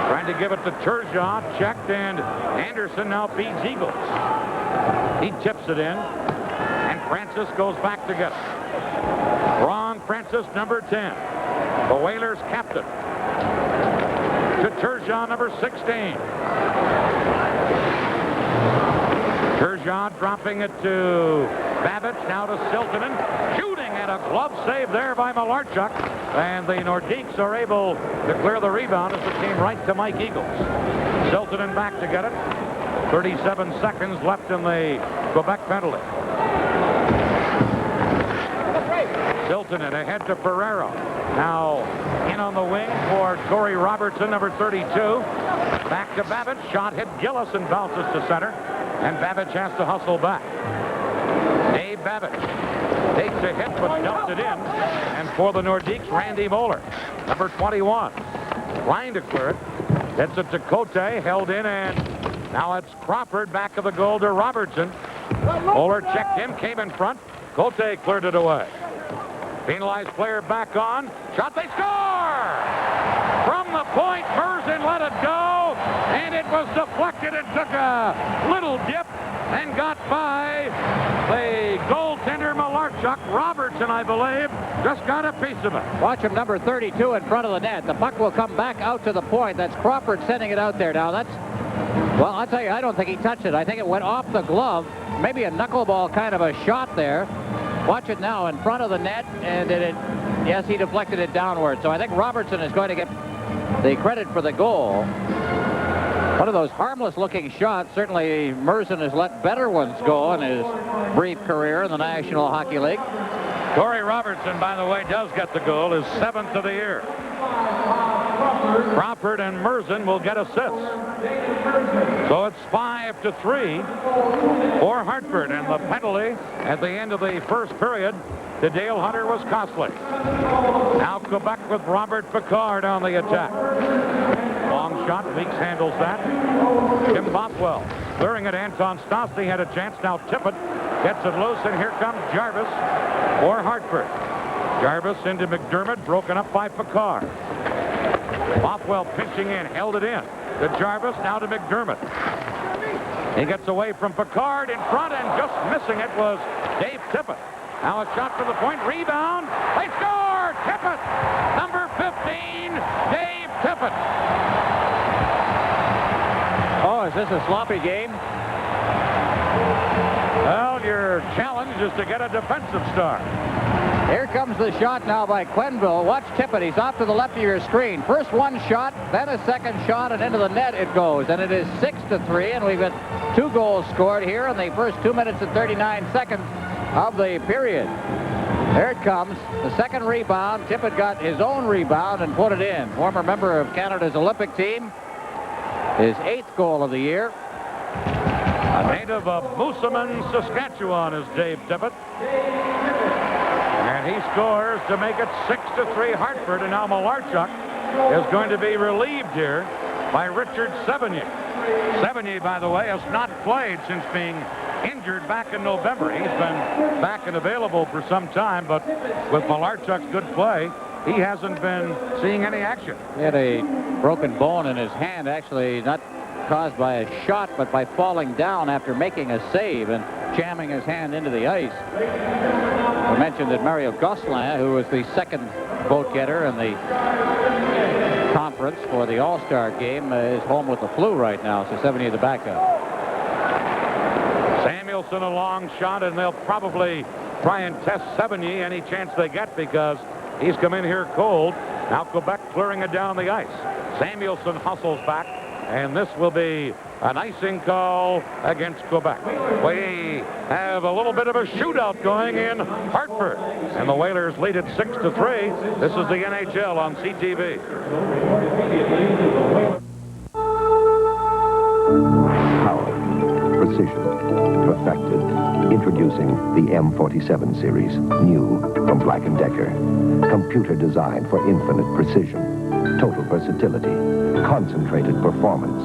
Trying to give it to Turgeon. Checked, and Anderson now beats Eagles. He tips it in, and Francis goes back to get it. Ron Francis, number 10. The Whalers captain. To Turgeon, number 16. Turgeon dropping it to Babbage, now to Siltanen. Shooting, and a glove save there by Malarchuk. And the Nordiques are able to clear the rebound as it came right to Mike Eagles. Siltanen back to get it. 37 seconds left in the Quebec penalty. Siltanen ahead to Ferrero. Now in on the wing for Corey Robertson, number 32. Back to Babbage. Shot hit Gillis and bounces to center. And Babbage has to hustle back. Dave Babbage takes a hit but dumped it in. And for the Nordiques, Randy Moeller, number 21. Trying to clear it. Hits it to Cote, held in, and now it's Crawford back of the goal to Robertson. Moeller checked him, came in front. Cote cleared it away. Penalized player back on. Shot, they score! From the point, Merzen let it go, and it was deflected and took a little dip and got by the goaltender Malarchuk. Robertson, I believe, just got a piece of it. Watch him, number 32 in front of the net. The puck will come back out to the point. That's Crawford sending it out there. Now, well, I'll tell you, I don't think he touched it. I think it went off the glove. Maybe a knuckleball kind of a shot there. Watch it now in front of the net, and yes, he deflected it downward. So I think Robertson is going to get the credit for the goal. One of those harmless-looking shots. Certainly, Merzen has let better ones go in his brief career in the National Hockey League. Corey Robertson, by the way, does get the goal, his 7th of the year. Crawford and Merzen will get assists. So it's 5-3 for Hartford, and the penalty at the end of the first period to Dale Hunter was costly. Now Quebec with Robert Picard on the attack. Long shot, Weeks handles that. Tim Bothwell clearing it. Anton Stosny had a chance. Now Tippett gets it loose, and here comes Jarvis for Hartford. Jarvis into McDermott, broken up by Picard. Bothwell pinching in, held it in. To Jarvis, now to McDermott. He gets away from Picard in front, and just missing it was Dave Tippett. Now a shot from the point, rebound. They score! Tippett! Number 15, Dave Tippett. Oh, is this a sloppy game? Well, your challenge is to get a defensive star. Here comes the shot now by Quenneville. Watch Tippett. He's off to the left of your screen. First one shot, then a second shot, and into the net it goes. And it is 6-3, and we've got 2 goals scored here in the first 2 minutes and 39 seconds of the period. There it comes. The second rebound. Tippett got his own rebound and put it in. Former member of Canada's Olympic team. His 8th goal of the year. A native of Moosomin, Saskatchewan is Dave Tippett. And he scores to make it 6-3 Hartford, and now Malarchuk is going to be relieved here by Richard Sevigny. Sevigny, by the way, has not played since being injured back in November. He's been back and available for some time, but with Malarchuk's good play, he hasn't been seeing any action. He had a broken bone in his hand, actually not caused by a shot, but by falling down after making a save and jamming his hand into the ice. I mentioned that Mario Gosselin, who was the second vote getter in the conference for the All-Star game, is home with the flu right now, so 70 the backup. Samuelson, a long shot, and they'll probably try and test Sevigny any chance they get because he's come in here cold. Now Quebec clearing it down the ice. Samuelson hustles back, and this will be an icing call against Quebec. We have a little bit of a shootout going in Hartford, and the Whalers lead it 6-3. This is the NHL on CTV. Power, precision, perfected. Introducing the M47 series, new from Black & Decker. Computer designed for infinite precision, total versatility, concentrated performance.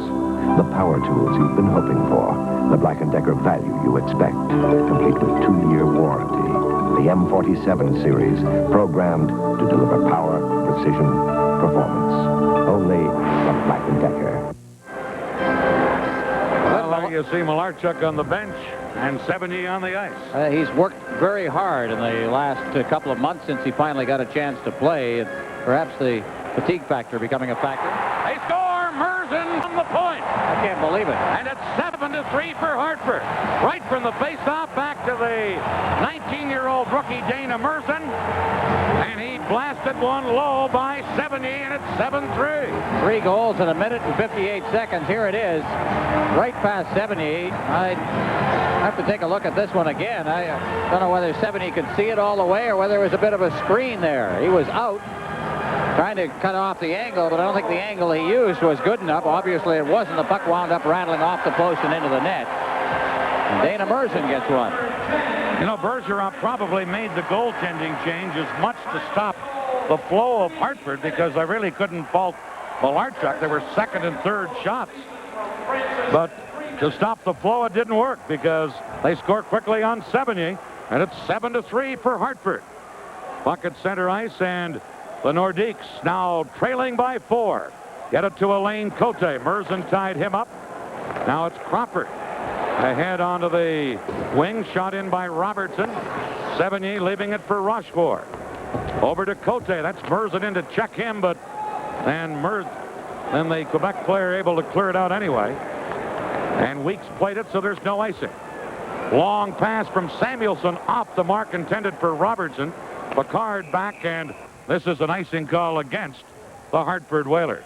The power tools you've been hoping for. The Black & Decker value you expect, complete with 2-year warranty. The M47 series, programmed to deliver power, precision, performance. Only from Black & Decker. Well, you see Malarchuk on the bench and Sevigny on the ice. He's worked very hard in the last couple of months since he finally got a chance to play. And perhaps the fatigue factor becoming a factor. They score! Merzen on the point. I can't believe it. And it's 7-3 for Hartford. Right from the face-off back to the 19-year-old rookie Dana Merzen. And he blasted one low by Sevigny, and it's 7-3. 3 goals in a minute and 58 seconds. Here it is. Right past Sevigny. I have to take a look at this one again. I don't know whether Sevigny could see it all the way or whether there was a bit of a screen there. He was out trying to cut off the angle, but I don't think the angle he used was good enough. Obviously, it wasn't. The puck wound up rattling off the post and into the net. And Dana Merzen gets one. You know, Bergeron probably made the goaltending change as much to stop the flow of Hartford because I really couldn't fault Malarchuk. There were second and third shots. But to stop the flow, it didn't work because they score quickly on Sevigny, and it's 7-3 for Hartford. Puck at center ice, and the Nordiques now trailing by 4. Get it to Alain Cote. Merzen tied him up. Now it's Crawford. Ahead onto the wing, shot in by Robertson. Sevigny leaving it for Rochefort. Over to Cote. That's Merzen in to check him, but then the Quebec player able to clear it out anyway. And Weeks played it, so there's no icing. Long pass from Samuelson off the mark intended for Robertson. Picard back, and this is an icing call against the Hartford Whalers.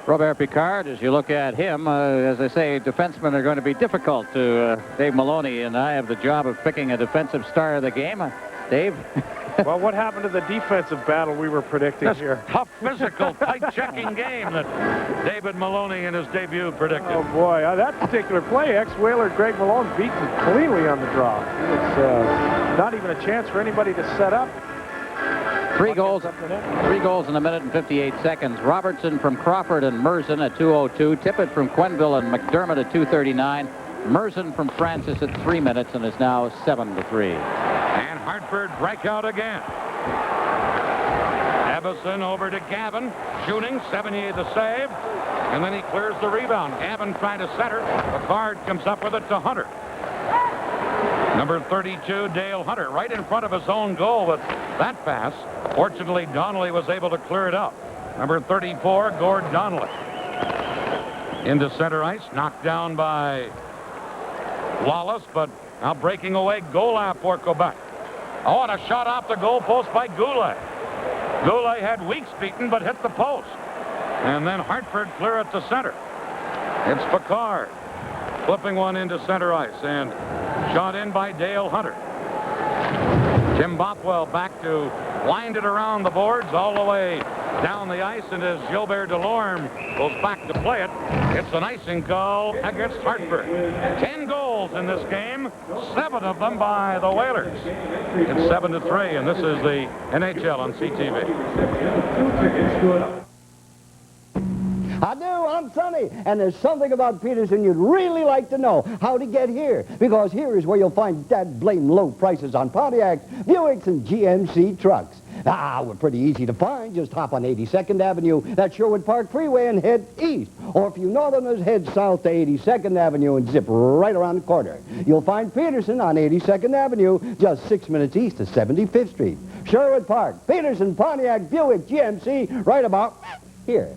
Robert Picard, as you look at him, as I say, defensemen are going to be difficult to Dave Maloney, and I have the job of picking a defensive star of the game. Dave? Well, what happened to the defensive battle we were predicting this here? Tough, physical, tight-checking game that David Maloney in his debut predicted. Oh, boy. That particular play, ex-Whaler Greg Malone beaten cleanly on the draw. It was not even a chance for anybody to set up. 3 goals in a minute and 58 seconds. Robertson from Crawford and Merzen at 2:02. Tippett from Quenneville and McDermott at 2:39. Merzen from Francis at 3 minutes, and is now 7-3. And Hartford break out again. Evison over to Gavin, shooting, 78 the save, and then he clears the rebound. Gavin trying to center. Picard comes up with it to Hunter. Number 32, Dale Hunter, right in front of his own goal with that pass. Fortunately, Donnelly was able to clear it out. Number 34, Gord Donnelly. Into center ice, knocked down by Wallace, but now breaking away Golap for Quebec. Oh, and a shot off the goal post by Goulet. Goulet had Weeks beaten, but hit the post. And then Hartford clear it to center. It's Picard flipping one into center ice, and shot in by Dale Hunter. Jim Bothwell back to wind it around the boards all the way down the ice, and as Gilbert Delorme goes back to play it, it's an icing call against Hartford. 10 goals in this game, 7 of them by the Whalers. It's 7-3, and this is the NHL on CTV. I do, I'm Sonny, and there's something about Peterson you'd really like to know, how to get here, because here is where you'll find that blame low prices on Pontiacs, Buicks, and GMC trucks. We're pretty easy to find. Just hop on 82nd Avenue, that's Sherwood Park Freeway, and head east. Or if you northerners, head south to 82nd Avenue and zip right around the corner. You'll find Peterson on 82nd Avenue, just 6 minutes east of 75th Street. Sherwood Park, Peterson, Pontiac, Buick, GMC, right about here.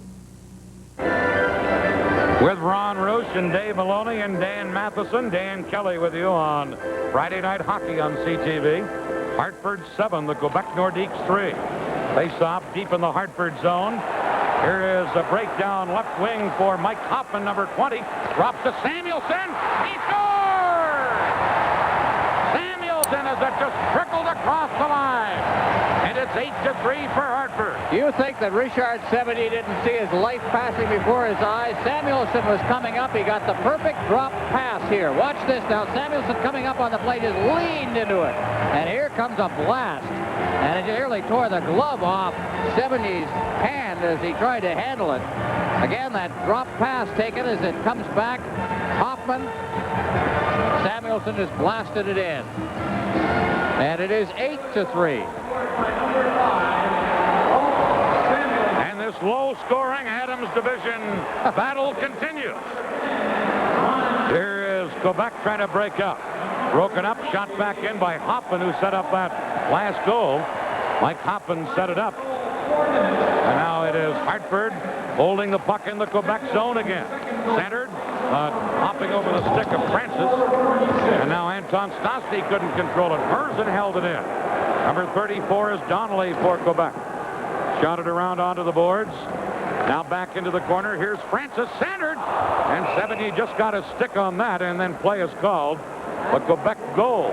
With Ron Roosh and Dave Maloney and Dan Matheson, Dan Kelly with you on Friday Night Hockey on CTV. Hartford 7, the Quebec Nordiques 3. Face-off deep in the Hartford zone. Here is a breakdown left wing for Mike Hoffman, number 20. Drops to Samuelson. He scores! Samuelson as it just trickled across the line. And it's 8-3 for Hartford. You think that Richard-17 didn't see his life passing before his eyes? Samuelson was coming up. He got the perfect drop pass here. Watch this now. Samuelson coming up on the plate is leaned into it. And here comes a blast. And it nearly tore the glove off 70's hand as he tried to handle it. Again, that drop pass taken as it comes back. Hoffman. Samuelson has blasted it in. And it is 8-3. And this low-scoring Adams Division battle continues. Here is Quebec trying to break up. Broken up, shot back in by Hoffman, who set up that last goal. Mike Hoffman set it up. And now it is Hartford holding the puck in the Quebec zone again. Centered, hopping over the stick of Francis. And now Anton Stastny couldn't control it. Merzen held it in. Number 34 is Donnelly for Quebec. Shot it around onto the boards. Now back into the corner. Here's Francis, centered. And 70 just got a stick on that, and then play is called. The Quebec goal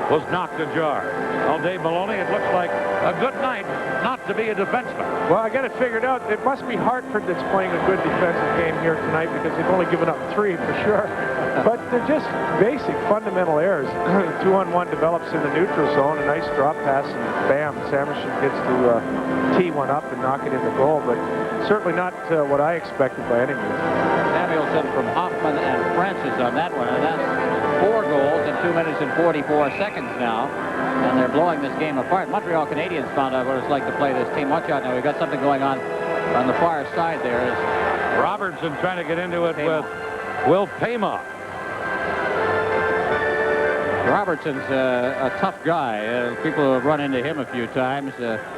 was knocked ajar. Well, Dave Maloney, it looks like a good night not to be a defenseman. Well, I got it figured out. It must be Hartford that's playing a good defensive game here tonight because they've only given up 3 for sure. But they're just basic, fundamental errors. 2-on-1 develops in the neutral zone, a nice drop pass, and bam, Samuelson gets to tee one up and knock it in the goal. But certainly not what I expected by any means. Samuelson from Hoffman and Francis on that one, and that's 4 goals in 2 minutes and 44 seconds now, and they're blowing this game apart. Montreal Canadiens found out what it's like to play this team. Watch out now, we've got something going on the far side there. Robertson trying to get into it with Will Payma. Robertson's a tough guy. People who have run into him a few times.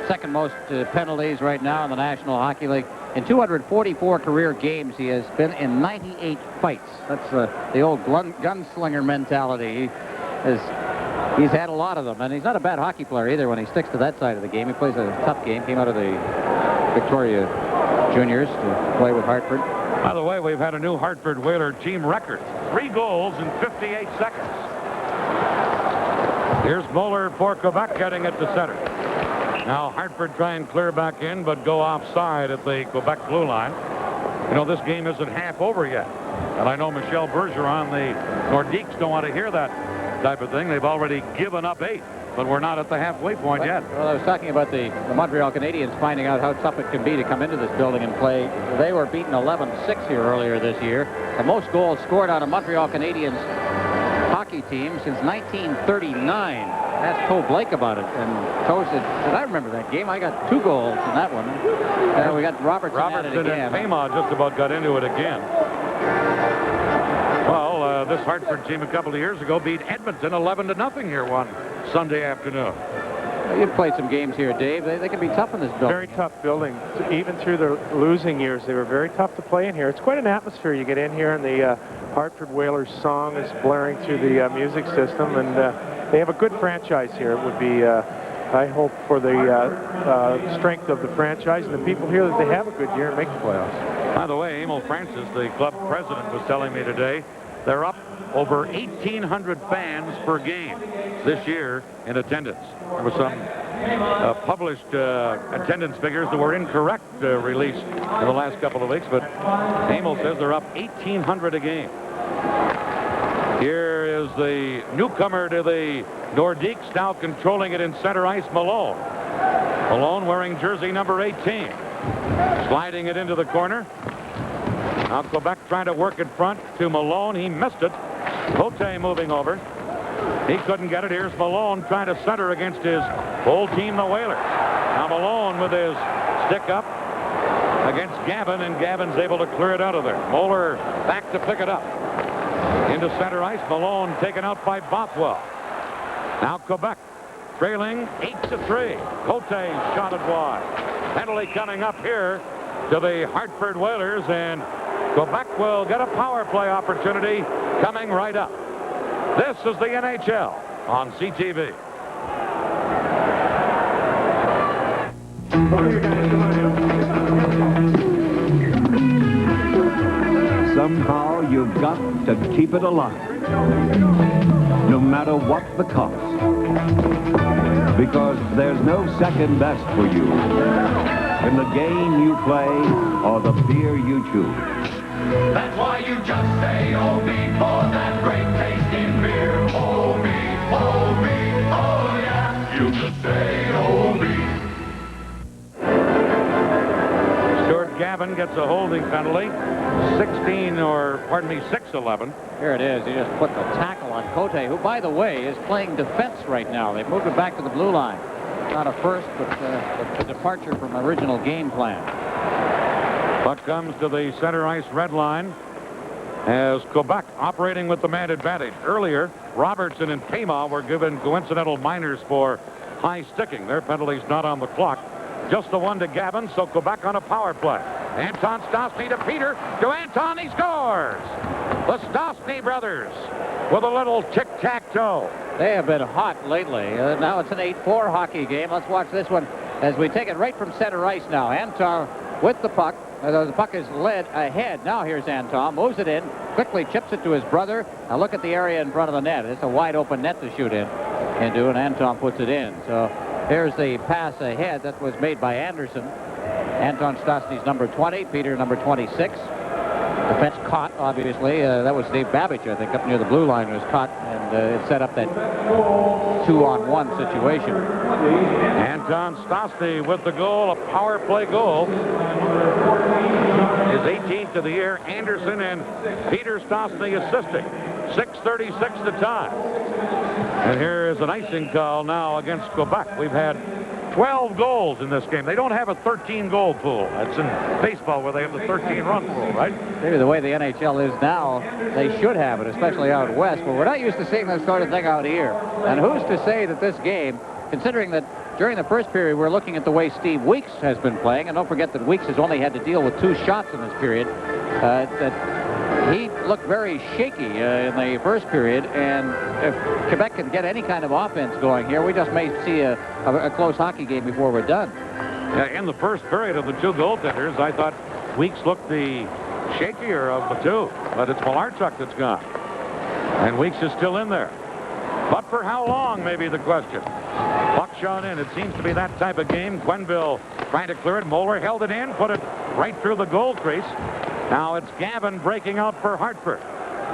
Second most penalties right now in the National Hockey League. In 244 career games, he has been in 98 fights. That's the old gunslinger mentality. He's had a lot of them, and he's not a bad hockey player either when he sticks to that side of the game. He plays a tough game. Came out of the Victoria Juniors to play with Hartford. By the way, we've had a new Hartford Whaler team record. 3 goals in 58 seconds. Here's Moeller for Quebec, heading it to center. Now Hartford try and clear back in, but go offside at the Quebec blue line. You know, this game isn't half over yet. And I know Michel Bergeron, the Nordiques, don't want to hear that type of thing. They've already given up 8, but we're not at the halfway point yet. Well, I was talking about the Montreal Canadiens finding out how tough it can be to come into this building and play. They were beaten 11-6 here earlier this year. The most goals scored on a Montreal Canadiens hockey team since 1939. Asked Toe Blake about it, and Toe said, I remember that game. I got 2 goals in that one. We got Robertson at it again. And Payma just about got into it again. Well, this Hartford team a couple of years ago beat Edmonton 11-0 here one Sunday afternoon. You've played some games here, Dave. They can be tough in this building. Very tough building. Even through the losing years, they were very tough to play in here. It's quite an atmosphere. You get in here, and the Hartford Whalers song is blaring through the music system, and they have a good franchise here. It would be, I hope, for the strength of the franchise and the people here that they have a good year and make the playoffs. By the way, Emil Francis, the club president, was telling me today they're up over 1,800 fans per game this year in attendance. There were some published attendance figures that were incorrect released in the last couple of weeks, but Emil says they're up 1,800 a game. Here is the newcomer to the Nordiques, now controlling it in center ice, Malone. Malone wearing jersey number 18. Sliding it into the corner. Now Quebec trying to work in front to Malone. He missed it. Cote moving over. He couldn't get it. Here's Malone trying to center against his old team, the Whalers. Now Malone with his stick up against Gavin, and Gavin's able to clear it out of there. Moeller back to pick it up. Into center ice. Malone taken out by Bothwell. Now Quebec trailing 8-3. Cote shot it wide. Penalty coming up here to the Hartford Whalers, and Quebec will get a power play opportunity coming right up. This is the NHL on CTV. Somehow you've got to keep it alive, no matter what the cost. Because there's no second best for you in the game you play or the beer you choose. That's why you just say, oh, me, for that great taste in beer. Oh, me, oh, yeah. You just say, oh, me. Stuart Gavin gets a holding penalty. 6-11. Here it is. He just put the tackle on Cote, who, by the way, is playing defense right now. They've moved him back to the blue line. Not a first, but a departure from original game plan. Puck comes to the center ice red line as Quebec operating with the man advantage. Earlier, Robertson and Pema were given coincidental minors for high sticking. Their penalties not on the clock. Just the one to Gavin, so Quebec on a power play. Anton Stastny to Peter. To Anton, he scores! The Stastny brothers with a little tic-tac-toe. They have been hot lately. Now it's an 8-4 hockey game. Let's watch this one as we take it right from center ice now. Anton with the puck. The puck is led ahead. Now here's Anton. Moves it in. Quickly chips it to his brother. Now look at the area in front of the net. It's a wide open net to shoot into, and Anton puts it in. So here's the pass ahead that was made by Anderson. Anton Stastny's number 20. Peter number 26. Defense caught, obviously. That was Dave Babbage, I think, up near the blue line was caught, and it set up that 2-on-1 situation. Anton Stastny with the goal, a power play goal. His 18th of the year. Anderson and Peter Stastny assisting. 6:36 to time. And here is an icing call now against Quebec. We've had 12 goals in this game. They don't have a 13-goal pool. That's in baseball where they have the 13-run pool, right? Maybe the way the NHL is now, they should have it, especially out west. But we're not used to seeing this sort of thing out here. And who's to say that this game, considering that during the first period, we're looking at the way Steve Weeks has been playing, and don't forget that Weeks has only had to deal with 2 shots in this period, that he looked very shaky in the first period, and if Quebec can get any kind of offense going here, we just may see a close hockey game before we're done. In the first period of the 2 goaltenders, I thought Weeks looked the shakier of the 2, but it's Malarchuk that's gone. And Weeks is still in there. But for how long, may be the question. Puck shot in. It seems to be that type of game. Quenneville trying to clear it. Moeller held it in, put it right through the goal crease. Now it's Gavin breaking out for Hartford.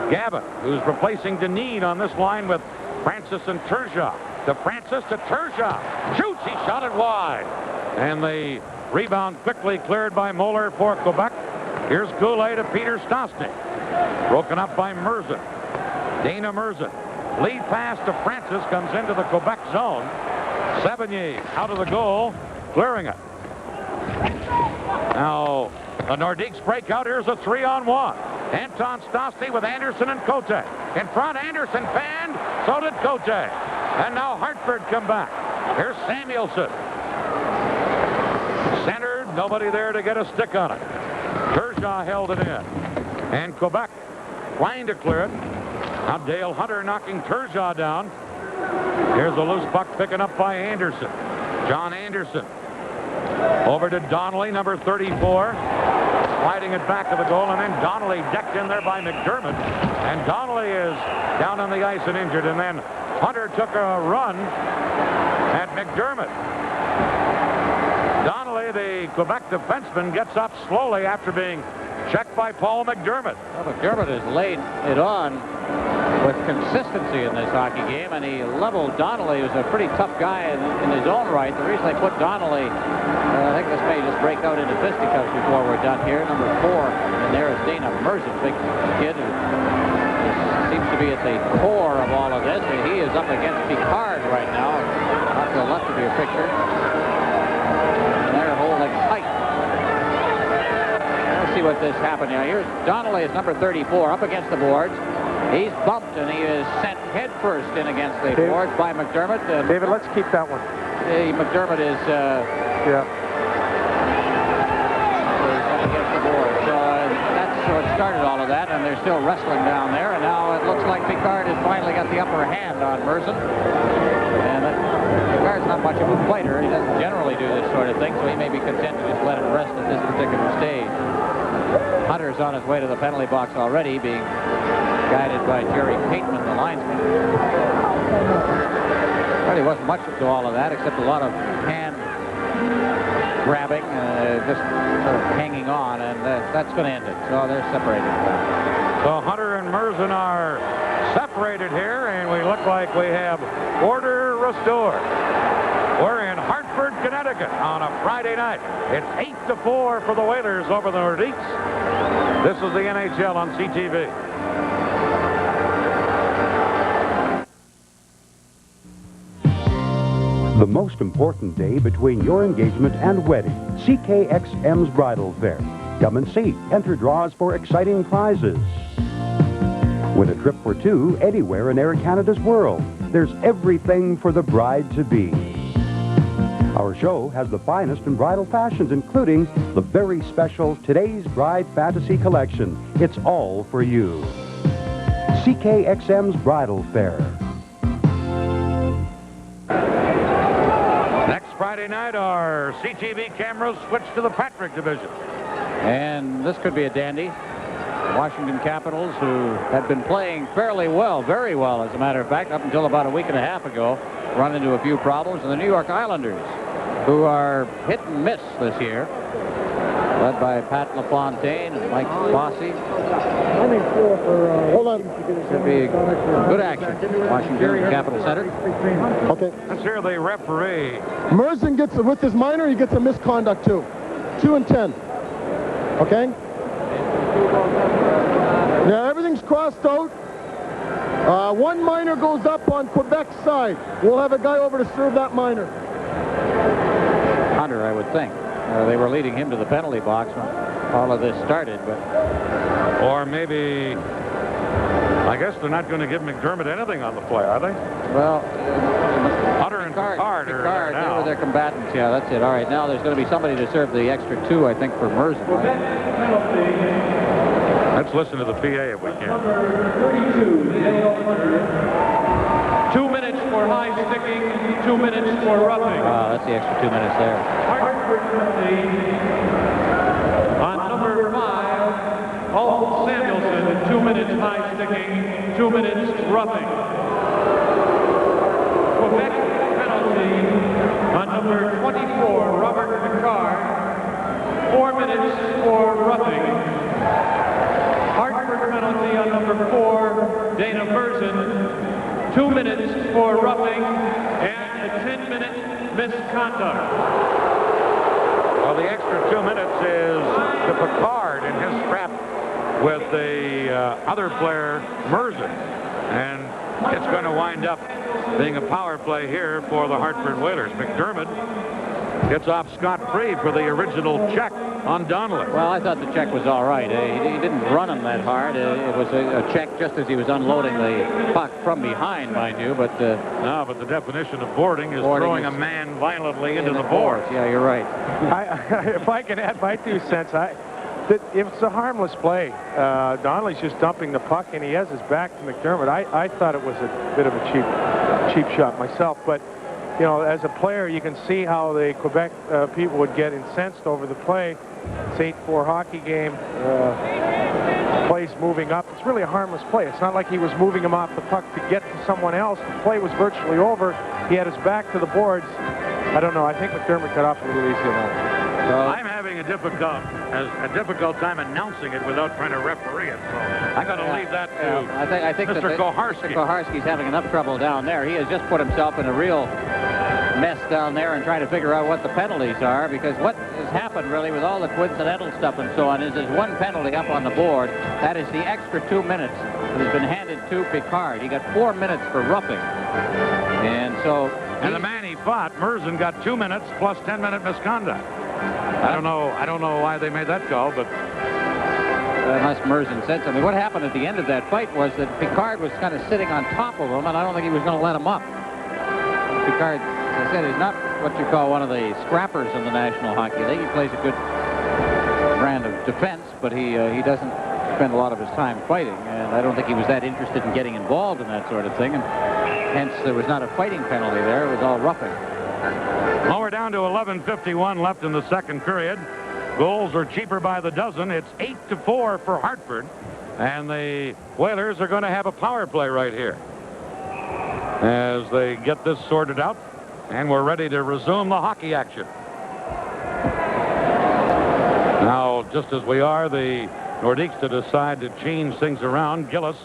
Gavin, who's replacing Deneen on this line with Francis and Turgeon. To Francis, to Turgeon. Shoots, he shot it wide. And the rebound quickly cleared by Moeller for Quebec. Here's Goulet to Peter Stastny. Broken up by Merzin. Dana Merzin. Lead pass to Francis comes into the Quebec zone. Sevigny out of the goal, clearing it. Now the Nordiques break out. Here's a 3-on-1. Anton Stastny with Anderson and Cote. In front, Anderson fanned, so did Cote. And now Hartford come back. Here's Samuelson. Centered, nobody there to get a stick on it. Turgeon held it in. And Quebec trying to clear it. Now Dale Hunter knocking Turgeon down. Here's a loose puck picking up by Anderson. John Anderson. Over to Donnelly, number 34. Sliding it back to the goal, and then Donnelly decked in there by McDermott. And Donnelly is down on the ice and injured. And then Hunter took a run at McDermott. Donnelly, the Quebec defenseman, gets up slowly after being checked by Paul McDermott. Well, McDermott has laid it on with consistency in this hockey game, and he leveled Donnelly, who's a pretty tough guy in his own right. The reason they put Donnelly, I think this may just break out into fisticuffs before we're done here. Number 4, and there is Dana Merzin, big kid who seems to be at the core of all of this. And he is up against Picard right now, off to the left of your picture. see what this happened now. Here's Donnelly is number 34 up against the boards. He's bumped and he is sent head first in against the boards by McDermott. David, let's keep that one. McDermott is against the board. So that's what started all of that, and they're still wrestling down there. And now it looks like Picard has finally got the upper hand on Merson. And Picard's not much of a fighter. He doesn't generally do this sort of thing, so he may be content to just let it rest at this particular stage. Hunter's on his way to the penalty box already, being guided by Jerry Pateman, the linesman. Really wasn't much to all of that, except a lot of hand grabbing, just sort of hanging on, and that's going to end it. So they're separated now. So Hunter and Merson are separated here, and we look like we have order restored. We're in Hartford, Connecticut on a Friday night. It's 8-4 for the Whalers over the Nordiques. This is the NHL on CTV. The most important day between your engagement and wedding, CKXM's Bridal Fair. Come and see. Enter draws for exciting prizes. With a trip for two anywhere in Air Canada's world, there's everything for the bride-to-be. Our show has the finest in bridal fashions, including the very special Today's Bride Fantasy Collection. It's all for you. CKXM's Bridal Fair. Next Friday night, our CTV cameras switch to the Patrick division. And this could be a dandy. Washington Capitals, who had been playing fairly well, very well, as a matter of fact, up until about a week and a half ago, run into a few problems. And the New York Islanders, who are hit and miss this year, led by Pat LaFontaine and Mike Fossey. Hold on. Could be good action. Washington Capitol Center. Okay. Let's hear the referee. Merson gets, with his minor, he gets a misconduct too. 2 and 10. Okay? Now everything's crossed out. One minor goes up on Quebec's side. We'll have a guy over to serve that minor. Hunter, I would think. They were leading him to the penalty box when all of this started, but... Or maybe... I guess they're not going to give McDermott anything on the play, are they? Well... Hunter and Picard are there now. They were their combatants. Yeah, that's it. All right, now there's going to be somebody to serve the extra 2, I think, for Merson. Right? Let's listen to the PA if we can. 2 minutes for high sticking, 2 minutes for roughing. That's the extra 2 minutes there. Hartford on number 5, Paul Samuelson, 2 minutes high sticking, 2 minutes roughing. Quebec penalty on number 24, Robert Picard, 4 minutes for roughing. Hartford penalty on number 4, Dana Merson, 2 minutes for roughing and a 10-minute misconduct. Well, the extra 2 minutes is to Picard in his scrap with the other player, Merson. And it's going to wind up being a power play here for the Hartford Whalers. McDermott gets off scot-free for the original check on Donnelly. Well, I thought the check was all right. He didn't run him that hard. It was a check just as he was unloading the puck from behind, mind you. But no, but the definition of boarding is throwing a man violently into the board. Yeah, you're right. If I can add my 2 cents, it's a harmless play. Donnelly's just dumping the puck, and he has his back to McDermott. I thought it was a bit of a cheap shot myself, but you know, as a player, you can see how the Quebec people would get incensed over the play. It's 8-4 hockey game. Play's moving up. It's really a harmless play. It's not like he was moving him off the puck to get to someone else. The play was virtually over. He had his back to the boards. I don't know. I think McDermott got off a little easy on that. I'm having a difficult time announcing it without trying to referee it. So I'm going to leave that to I think Mr. Koharski. Mr. Koharski's having enough trouble down there. He has just put himself in a real mess down there and trying to figure out what the penalties are, because what has happened really with all the coincidental stuff and so on is there's one penalty up on the board. That is the extra 2 minutes that has been handed to Picard. He got 4 minutes for roughing. And so... And the man he fought, Merson, got 2 minutes plus 10-minute misconduct. I don't know why they made that call, but unless Merzen said something. What happened at the end of that fight was that Picard was kind of sitting on top of him, and I don't think he was going to let him up. Picard, as I said, is not what you call one of the scrappers in the National Hockey League. He plays a good brand of defense, but he doesn't spend a lot of his time fighting, and I don't think he was that interested in getting involved in that sort of thing, and hence there was not a fighting penalty there. It was all roughing. Well, we're down to 11:51 left in the second period. Goals are cheaper by the dozen. It's 8-4 for Hartford, and the Whalers are going to have a power play right here as they get this sorted out, and we're ready to resume the hockey action. Now, just as we are, the Nordiques to decide to change things around. Gillis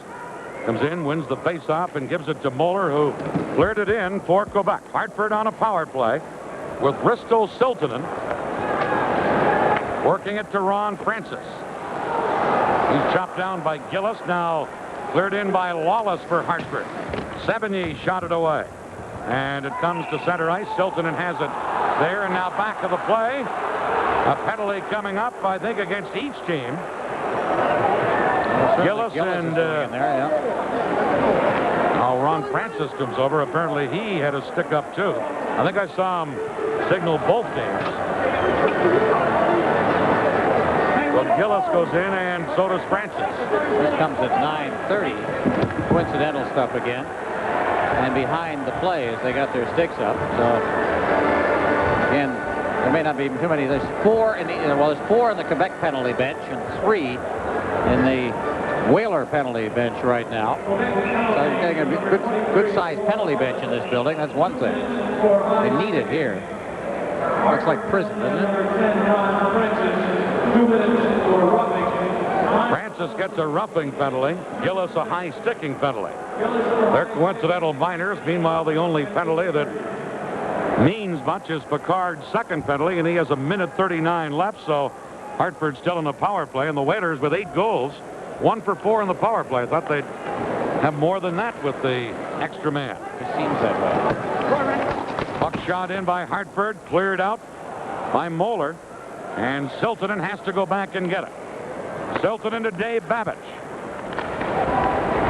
comes in, wins the face-off, and gives it to Moeller, who cleared it in for Quebec. Hartford on a power play with Risto Siltanen working it to Ron Francis. He's chopped down by Gillis, now cleared in by Lawless for Hartford. Sevigny shot it away, and it comes to center ice. Siltanen has it there, and now back of the play. A penalty coming up, I think, against each team. Gillis and now Ron Francis comes over. Apparently he had a stick up too. I think I saw him signal both games. So Gillis goes in, and so does Francis. This comes at 9:30. Coincidental stuff again. And behind the play as they got their sticks up. So again, there may not be too many. There's 4 in the there's 4 in the Quebec penalty bench and 3 in the Whaler penalty bench right now. So you're getting a good sized penalty bench in this building. That's one thing. They need it here. Looks like prison, doesn't it? Francis gets a roughing penalty. Gillis a high sticking penalty. They're coincidental minors. Meanwhile, the only penalty that means much is Picard's second penalty, and he has 1:39 left, so Hartford's still in the power play, and the Whalers with 8 goals, 1 for 4 in the power play. I thought they'd have more than that with the extra man. It seems that way. Puck shot in by Hartford, cleared out by Moeller, and Siltanen has to go back and get it. Siltanen to Dave Babbage.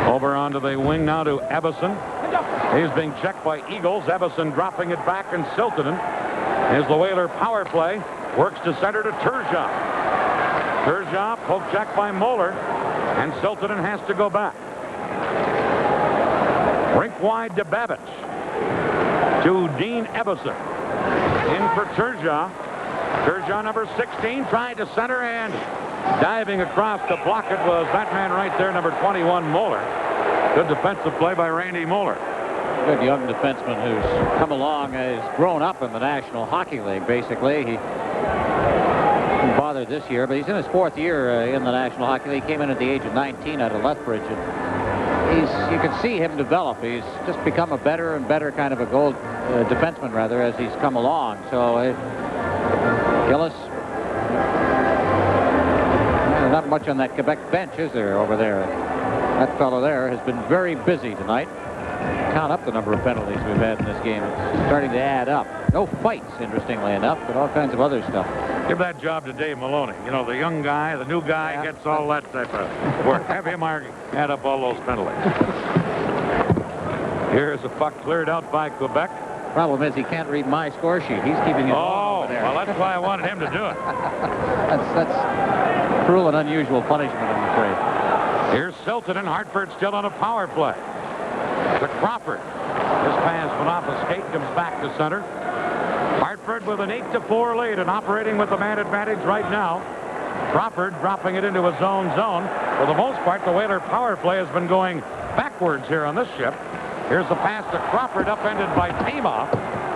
Over onto the wing now to Ebbison. He's being checked by Eagles. Ebbison dropping it back, and Siltanen, as the Whaler power play, works to center to Turgeon. Turgeon poke check by Moeller, and Siltanen has to go back. Rink wide to Babbage. To Dean Ebbison. In for Turgeon. Turgeon, number 16, trying to center, and diving across to block it was that man right there, number 21, Moeller. Good defensive play by Randy Moeller. Good young defenseman who's come along, has grown up in the National Hockey League, basically. He didn't bother this year, but he's in his 4th year in the National Hockey League. He came in at the age of 19 out of Lethbridge, and you can see him develop. He's just become a better and better kind of a goal defenseman, rather, as he's come along. So Gillis, not much on that Quebec bench, is there, over there? That fellow there has been very busy tonight. Count up the number of penalties we've had in this game. It's starting to add up. No fights, interestingly enough, but all kinds of other stuff. Give that job to Dave Maloney. You know, the young guy, the new guy, gets all that type of work. Have him add up all those penalties. Here's a puck cleared out by Quebec. Problem is he can't read my score sheet. He's keeping it all over there. Well, that's why I wanted him to do it. That's cruel and unusual punishment, I'm afraid. Here's Siltanen. Hartford still on a power play. To Crawford. This pass went off a skate, comes back to center. Hartford with an 8-4 lead and operating with the man advantage right now. Crawford dropping it into his own zone. For the most part, the Whaler power play has been going backwards here on this ship. Here's the pass to Crawford, upended by Tama.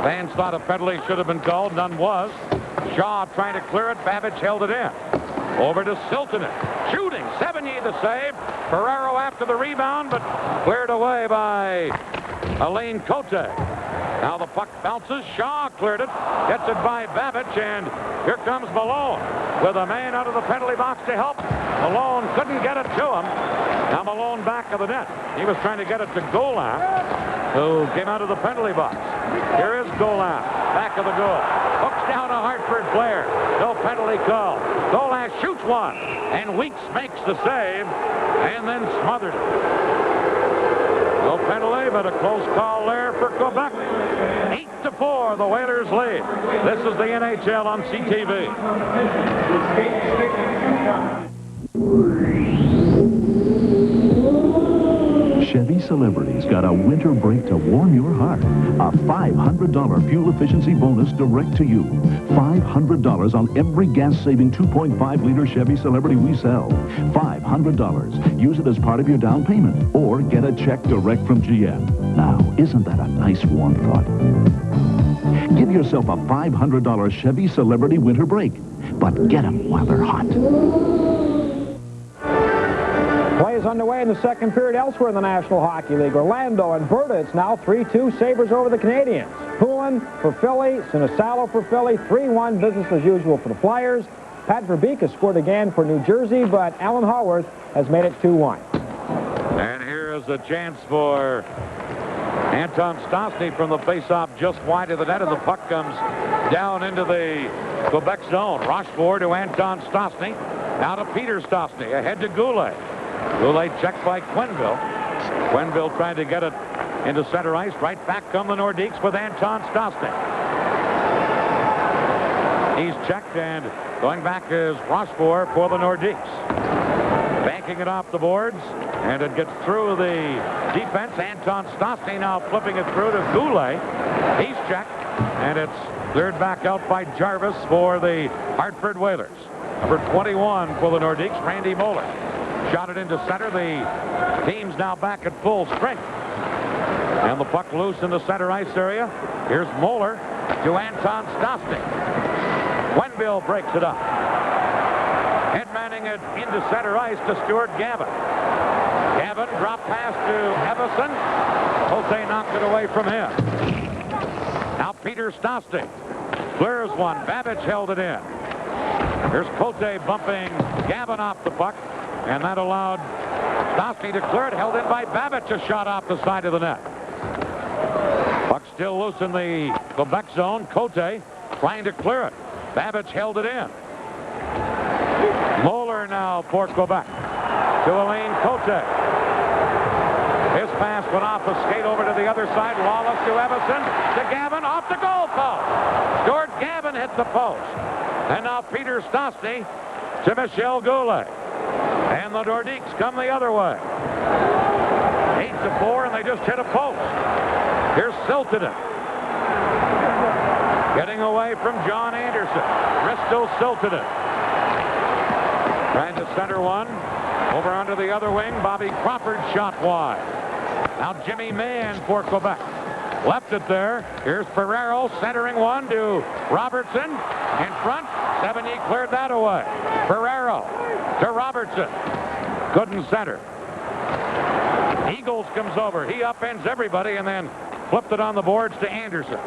Fans thought a penalty should have been called. None was. Shaw trying to clear it. Babbage held it in. Over to Siltanen. Shooting. Sevigny the save. Ferraro after the rebound, but cleared away by Alain Cote. Now the puck bounces. Shaw cleared it. Gets it by Babbage, and here comes Malone with a man out of the penalty box to help. Malone couldn't get it to him. Now Malone back of the net. He was trying to get it to Golan, who came out of the penalty box. Here is Golan, back of the goal. Hooks down a Hartford player. No penalty call. Golan pass, shoots one. And Weeks makes the save and then smothered it. No penalty, but a close call there for Quebec. 8-4, the Whalers lead. This is the NHL on CTV. Chevy Celebrity's got a winter break to warm your heart. A $500 fuel efficiency bonus direct to you. $500 on every gas-saving 2.5-liter Chevy Celebrity we sell. $500. Use it as part of your down payment or get a check direct from GM. Now, isn't that a nice warm thought? Give yourself a $500 Chevy Celebrity winter break, but get them while they're hot. Play is underway in the second period elsewhere in the National Hockey League. Orlando and Berta, it's now 3-2 Sabres over the Canadians. Poulin for Philly, Sinisalo for Philly, 3-1 business as usual for the Flyers. Pat Verbeke scored again for New Jersey, but Alan Haworth has made it 2-1. And here is a chance for Anton Stastny from the faceoff just wide of the net, and the puck comes down into the Quebec zone. Rochefort to Anton Stastny. Now to Peter Stastny, ahead to Goulet. Goulet checked by Quenneville. Quenneville trying to get it into center ice. Right back come the Nordiques with Anton Stastny. He's checked, and going back is Rochefort for the Nordiques. Banking it off the boards, and it gets through the defense. Anton Stastny now flipping it through to Goulet. He's checked, and it's cleared back out by Jarvis for the Hartford Whalers. Number 21 for the Nordiques, Randy Moeller. Shot it into center. The team's now back at full strength. And the puck loose in the center ice area. Here's Moeller to Anton Stastny. Quenneville breaks it up. Headmanning it into center ice to Stuart Gavin. Gavin drop pass to Everson. Jose knocked it away from him. Now Peter Stastny clears one. Babbage held it in. Here's Cote bumping Gavin off the puck. And that allowed Stastny to clear it, held in by Babbage, a shot off the side of the net. Puck still loose in the Quebec zone. Cote trying to clear it. Babbage held it in. Moeller now for Quebec. To Alain Cote. His pass went off a skate over to the other side. Wallace to Everson. To Gavin, off the goal post. Stuart Gavin hit the post. And now Peter Stastny to Michel Goulet. And the Nordiques come the other way. 8-4, and they just hit a post. Here's Siltanen. Getting away from John Anderson. Risto Siltanen. Trying to center one. Over onto the other wing. Bobby Crawford shot wide. Now Jimmy Mann for Quebec. Left it there. Here's Ferraro centering one to Robertson. In front. Sevigny cleared that away. Ferraro to Robertson. Couldn't center. Eagles comes over. He upends everybody and then flipped it on the boards to Anderson.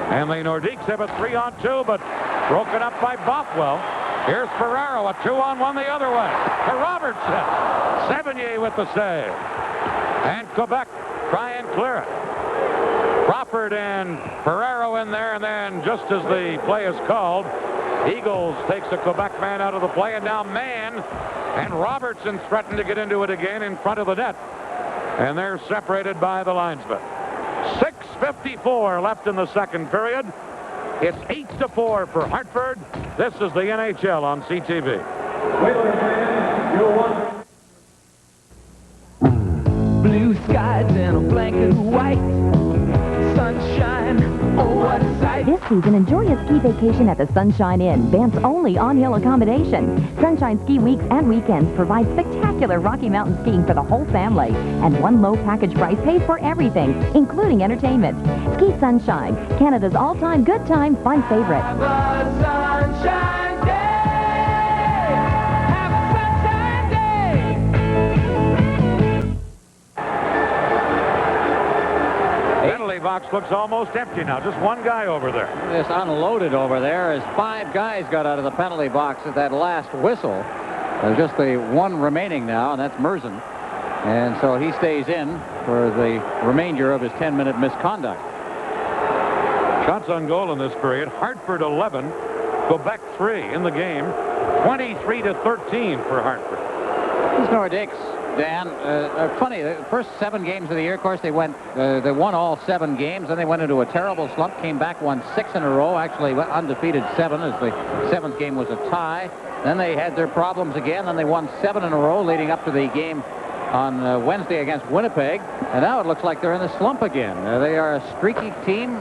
And the Nordiques have a 3-on-2, but broken up by Bothwell. Here's Ferraro, a 2-on-1 the other way. To Robertson. Sevigny with the save. And Quebec try and clear it. Crawford and Ferraro in there, and then just as the play is called, Eagles takes the Quebec man out of the play, and now Mann and Robertson threaten to get into it again in front of the net. And they're separated by the linesman. 6:54 left in the second period. It's 8-4 for Hartford. This is the NHL on CTV. Blue skies and a blanket white. Sunshine, oh what a sight. This season, enjoy a ski vacation at the Sunshine Inn, Banff's only on-hill accommodation. Sunshine Ski Weeks and Weekends provide spectacular Rocky Mountain skiing for the whole family. And one low package price pays for everything, including entertainment. Ski Sunshine, Canada's all-time good time fun favorite. Have a sunshine day. Have a sunshine day. Penalty box looks almost empty now. Just one guy over there. This unloaded over there as 5 guys got out of the penalty box at that last whistle. There's just the one remaining now, and that's Merzen. And so he stays in for the remainder of his 10-minute misconduct. Shots on goal in this period. Hartford 11, Quebec 3 in the game. 23-13 for Hartford. These Nordiques, Dan, are funny. The first 7 games of the year, of course, they won all 7 games. Then they went into a terrible slump, came back, won 6 in a row, actually undefeated 7, as the 7th game was a tie. Then they had their problems again. Then they won 7 in a row leading up to the game on Wednesday against Winnipeg. And now it looks like they're in the slump again. They are a streaky team.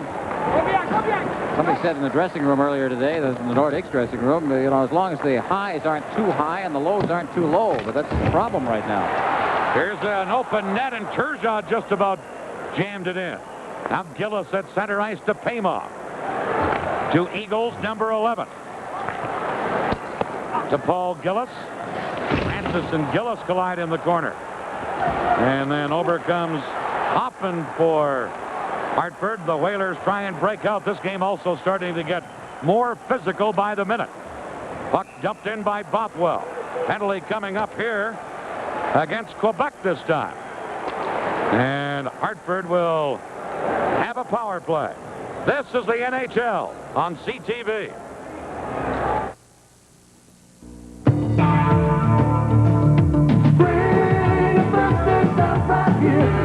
Somebody said in the dressing room earlier today, in the Nordiques dressing room, you know, as long as the highs aren't too high and the lows aren't too low. But that's the problem right now. Here's an open net, and Turgeon just about jammed it in. Now Gillis at center ice to Paymov. To Eagles, number 11. To Paul Gillis. Francis and Gillis collide in the corner. And then over comes Hoffman for Hartford. The Whalers try and break out. This game also starting to get more physical by the minute. Puck dumped in by Bothwell. Penalty coming up here against Quebec this time. And Hartford will have a power play. This is the NHL on CTV.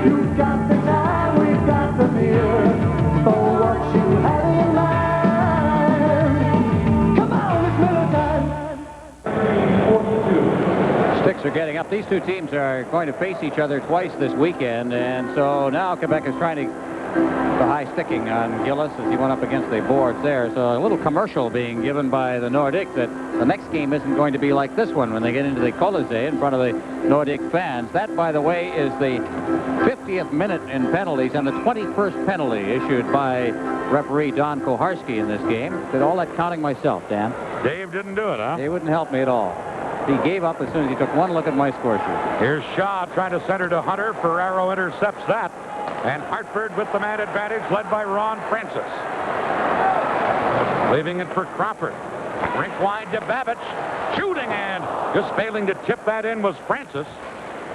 You've got the time, we've got the beer. For what you had in mind. Come on, it's Miller time. Sticks are getting up. These two teams are going to face each other twice this weekend, and so now Quebec is trying to the high sticking on Gillis as he went up against the boards there. So a little commercial being given by the Nordiques that the next game isn't going to be like this one when they get into the Colisée in front of the Nordique fans. That, by the way, is the 50th minute in penalties and the 21st penalty issued by referee Don Koharski in this game. Did all that counting myself, Dan. Dave didn't do it, huh? He wouldn't help me at all. He gave up as soon as he took one look at my score sheet. Here's Shaw trying to center to Hunter. Ferraro intercepts that. And Hartford with the man advantage led by Ron Francis. Leaving it for Crawford. Rink wide to Babbage. Shooting, and just failing to tip that in was Francis.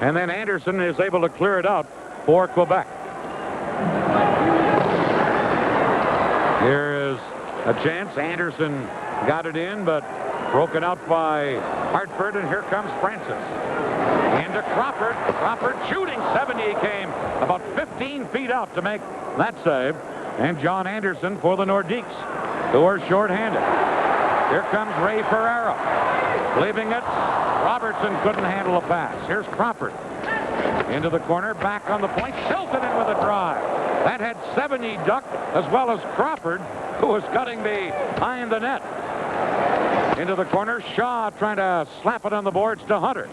And then Anderson is able to clear it out for Quebec. Here is a chance. Anderson got it in, but broken out by Hartford, and here comes Francis. Into Crawford. Crawford shooting 70. He came about 15 feet out to make that save. And John Anderson for the Nordiques, who are shorthanded. Here comes Ray Ferraro. Leaving it. Robertson couldn't handle a pass. Here's Crawford. Into the corner. Back on the point. Silton in with a drive. That had 70 ducked, as well as Crawford, who was cutting behind the net. Into the corner. Shaw trying to slap it on the boards to Hunter.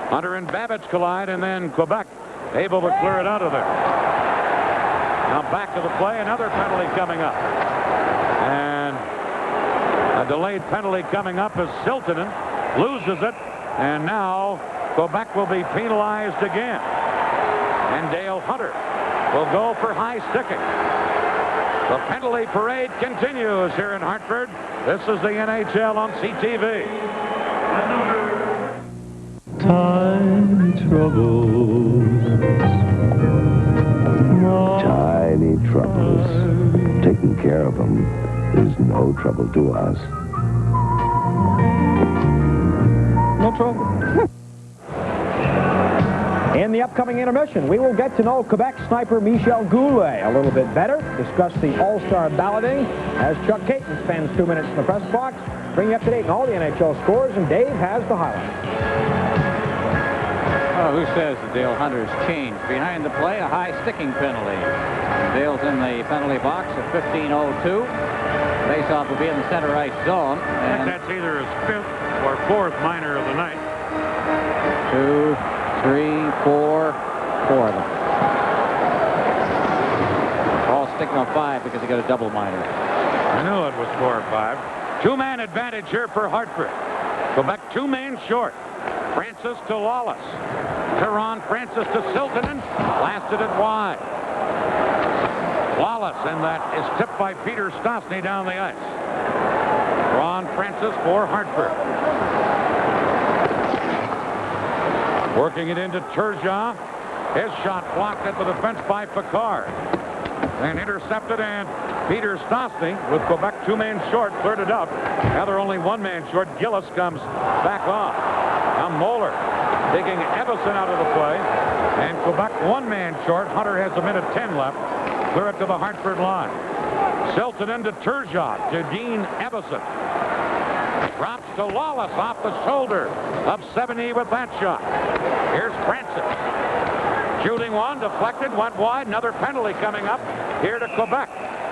Hunter and Babbage collide, and then Quebec able to clear it out of there. Now back to the play. Another penalty coming up. And a delayed penalty coming up as Siltonen loses it. And now Quebec will be penalized again. And Dale Hunter will go for high sticking. The penalty parade continues here in Hartford. This is the NHL on CTV. Tiny troubles. Tiny troubles. Taking care of them is no trouble to us. No trouble. In the upcoming intermission, we will get to know Quebec sniper Michel Goulet a little bit better, discuss the All-Star balloting as Chuck Caton spends 2 minutes in the press box, bring you up to date on all the NHL scores, and Dave has the highlights. Oh, who says that Dale Hunter's changed? Behind the play, a high sticking penalty. Dale's in the penalty box at 15:02. Faceoff will be in the center ice zone. I think that's either his 5th or 4th minor of the night. 2, 3, 4 of them. All sticking on 5 because he got a double minor. I knew it was 4 or 5. 2-man advantage here for Hartford. Quebec 2 men short. Francis to Lawless. Ron Francis to Siltonen. Blasted it wide. Lawless, and that is tipped by Peter Stastny down the ice. Ron Francis for Hartford. Working it into Turgeon. His shot blocked at the defense by Picard. And intercepted and Peter Stostny with Quebec 2 men short cleared it up. Now they're only 1 man short. Gillis comes back off. Now Moeller taking Ebbison out of the play. And Quebec 1 man short. Hunter has a minute 10 left. Clear it to the Hartford line. Silton into Turgeon to Dean Ebbison. Drops to Lawless off the shoulder of 70 with that shot. Here's Francis. Shooting one, deflected, went wide. Another penalty coming up here to Quebec.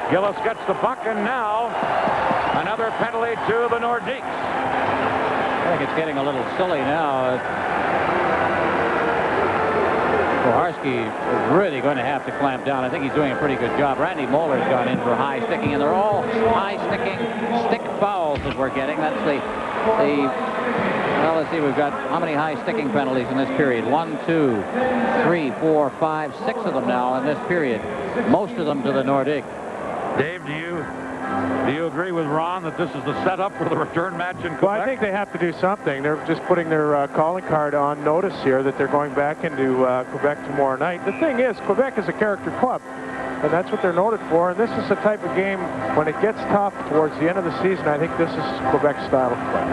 Gillis gets the puck, and now another penalty to the Nordiques. I think it's getting a little silly now. Koharski is really going to have to clamp down. I think he's doing a pretty good job. Randy Moeller's gone in for high sticking, and they're all high sticking stick fouls that we're getting. That's well, let's see, we've got how many high sticking penalties in this period? 1, 2, 3, 4, 5, 6 of them now in this period. Most of them to the Nordiques. Dave, do you agree with Ron that this is the setup for the return match in Quebec? Well, I think they have to do something. They're just putting their calling card on notice here that they're going back into Quebec tomorrow night. The thing is, Quebec is a character club, and that's what they're noted for. And this is the type of game, when it gets tough towards the end of the season, I think this is Quebec's style of play.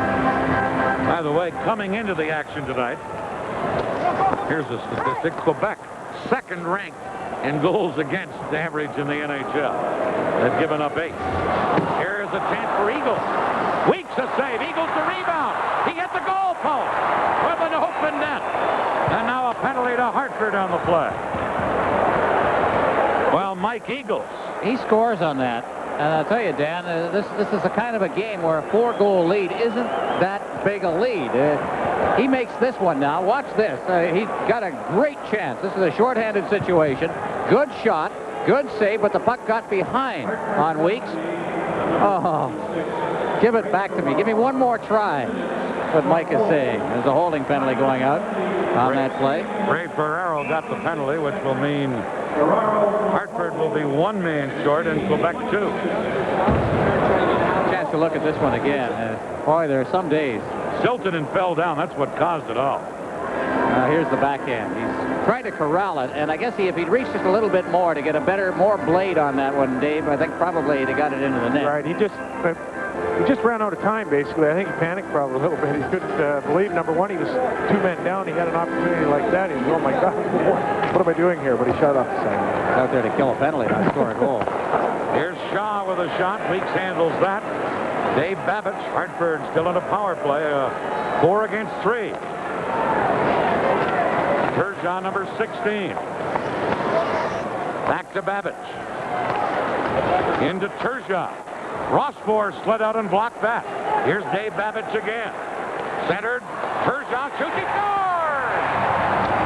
By the way, coming into the action tonight, here's a statistic. Quebec, second ranked in goals against average in the NHL. They've given up 8. Here's a chance for Eagles. Weeks a save. Eagles the rebound. He hit the goal post with an open net. And now a penalty to Hartford on the play. Well, Mike Eagles. He scores on that. And I'll tell you, Dan, this is a kind of a game where a 4-goal lead isn't that big a lead. He makes this one now. Watch this. He's got a great chance. This is a shorthanded situation. Good shot. Good save, but the puck got behind on Weeks. Oh, give it back to me. Give me one more try. That's what Mike is saying. There's a holding penalty going out on that play. Ray Ferraro got the penalty, which will mean Hartford will be 1 man short and Quebec 2. Chance to look at this one again. Boy, there are some days. Silton and fell down. That's what caused it all. Here's the backhand. He's trying to corral it, and I guess if he'd reached just a little bit more to get a more blade on that one, Dave, I think probably they got it into the net. Right. He just ran out of time, basically. I think he panicked probably a little bit. He couldn't believe, number one, he was 2 men down. He had an opportunity like that. He was, oh, my God, what am I doing here? But he shot off the side. Out there to kill a penalty, not score a goal. Here's Shaw with a shot. Weeks handles that. Dave Babbage, Hartford still in a power play. 4 against 3. Turgeon, number 16. Back to Babbage. Into Turgeon. Rossbourg slid out and blocked that. Here's Dave Babbage again. Centered. Turgeon shoots. He scores!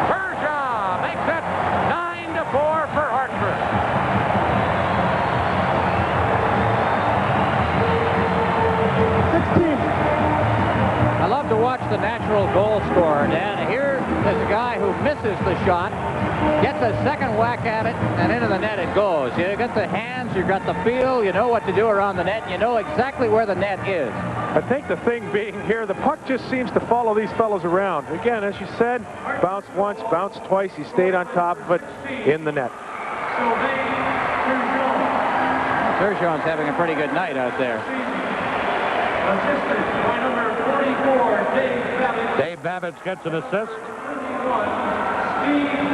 Turgeon makes it 9-4 for Hartford. I love to watch the natural goal scorer, Dan. Here is a guy who misses the shot, gets a second whack at it, and into the net it goes. You got the hands, you got the feel, you know what to do around the net, and you know exactly where the net is. I think the thing being here, the puck just seems to follow these fellows around. Again, as you said, bounced once, bounced twice. He stayed on top of it in the net. Turgeon's having a pretty good night out there. Assisted by number 44, Dave Babbage. Dave Babbage gets an assist,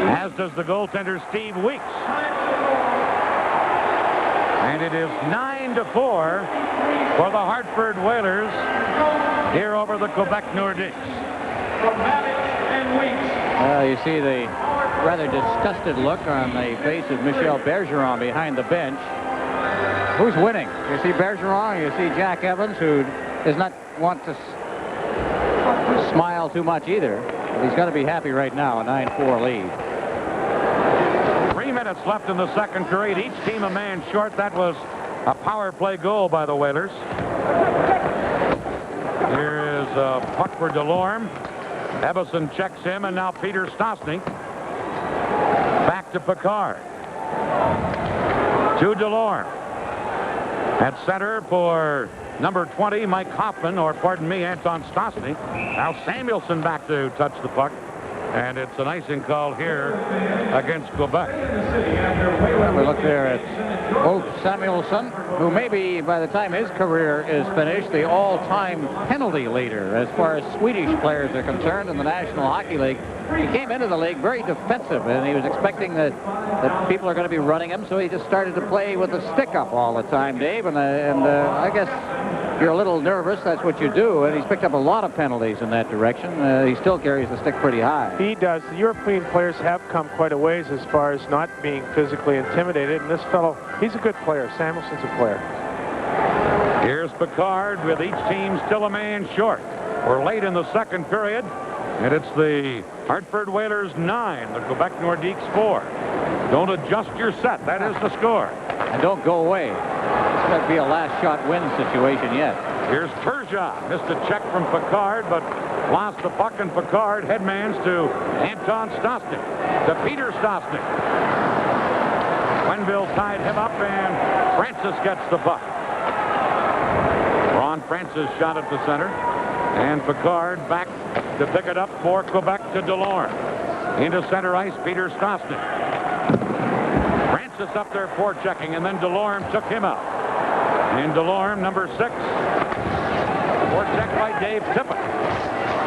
as does the goaltender Steve Weeks. And it is 9-4 for the Hartford Whalers here over the Quebec Nordiques. From Babbage and Weeks. You see the rather disgusted look on the face of Michel Bergeron behind the bench. Who's winning? You see Bergeron, you see Jack Evans, who does not want to smile too much either. But he's got to be happy right now, a 9-4 lead. 3 minutes left in the second period. Each team a man short. That was a power play goal by the Whalers. Here is a puck for Delorme. Ebbison checks him, and now Peter Stostny. Back to Picard. To Delorme. At center for number 20, Mike Hoffman, or pardon me, Anton Stostny. Now Samuelson back to touch the puck. And it's an icing call here against Quebec. We look there at Ulf Samuelsson, who maybe by the time his career is finished, the all-time penalty leader as far as Swedish players are concerned in the National Hockey League. He came into the league very defensive, and he was expecting that people are going to be running him, so he just started to play with a stick up all the time, Dave. And I guess if you're a little nervous, that's what you do. And he's picked up a lot of penalties in that direction. He still carries the stick pretty high. He does. The European players have come quite a ways as far as not being physically intimidated. And this fellow, he's a good player. Samuelson's a player. Here's Picard with each team still a man short. We're late in the second period, and it's the Hartford Whalers 9, the Quebec Nordiques 4. Don't adjust your set. That is the score. And don't go away. This might be a last shot win situation yet. Here's Turgeon. Missed a check from Picard, but lost the puck, and Picard headmans to Anton Stosnik. To Peter Stosnik. Quenneville tied him up, and Francis gets the puck. Ron Francis shot at the center, and Picard back to pick it up for Quebec to Delorme. Into center ice, Peter Stosnik. Francis up there forechecking, and then Delorme took him out. And Delorme, number 6. Forecheck by Dave Tippett.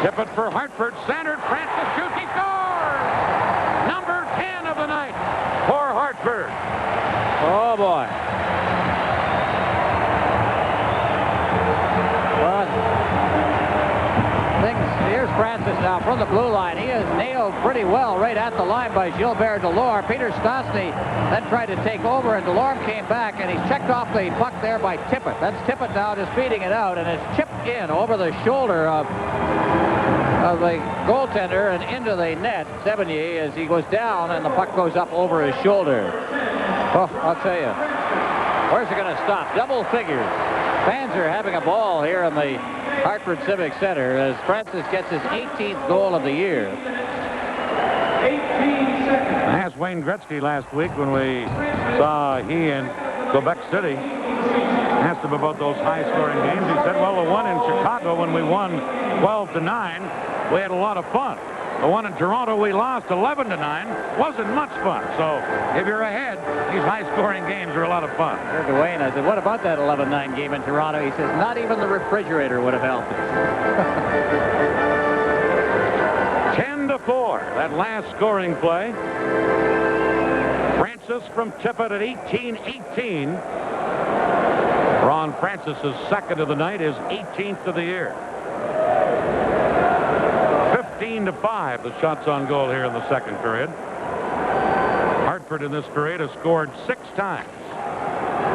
Tippett for Hartford, centered. Francis shoots, he scores! Number 10 of the night for Hartford. Oh, boy. Well, here's Francis now from the blue line. He is nailed pretty well right at the line by Gilbert Delorme. Peter Stosny then tried to take over, and Delorme came back, and he's checked off the puck there by Tippett. That's Tippett now just feeding it out, and it's chipped in over the shoulder of the goaltender and into the net. Sevigny, as he goes down, and the puck goes up over his shoulder. Oh, I'll tell you. Where's it going to stop? Double figures. Fans are having a ball here in the Hartford Civic Center as Francis gets his 18th goal of the year. 18 seconds. I asked Wayne Gretzky last week when we saw he in Quebec City. Asked him about those high-scoring games. He said, well, the one in Chicago when we won 12-9, we had a lot of fun. The one in Toronto we lost 11-9 wasn't much fun. So if you're ahead, these high-scoring games are a lot of fun. Here's Dwayne. I said, what about that 11-9 game in Toronto? He says, not even the refrigerator would have helped us. 10-4, that last scoring play. Francis from Tippett at 18-18. Ron Francis's second of the night, his 18th of the year. 15-5, the shots on goal here in the second period. Hartford in this period has scored 6 times.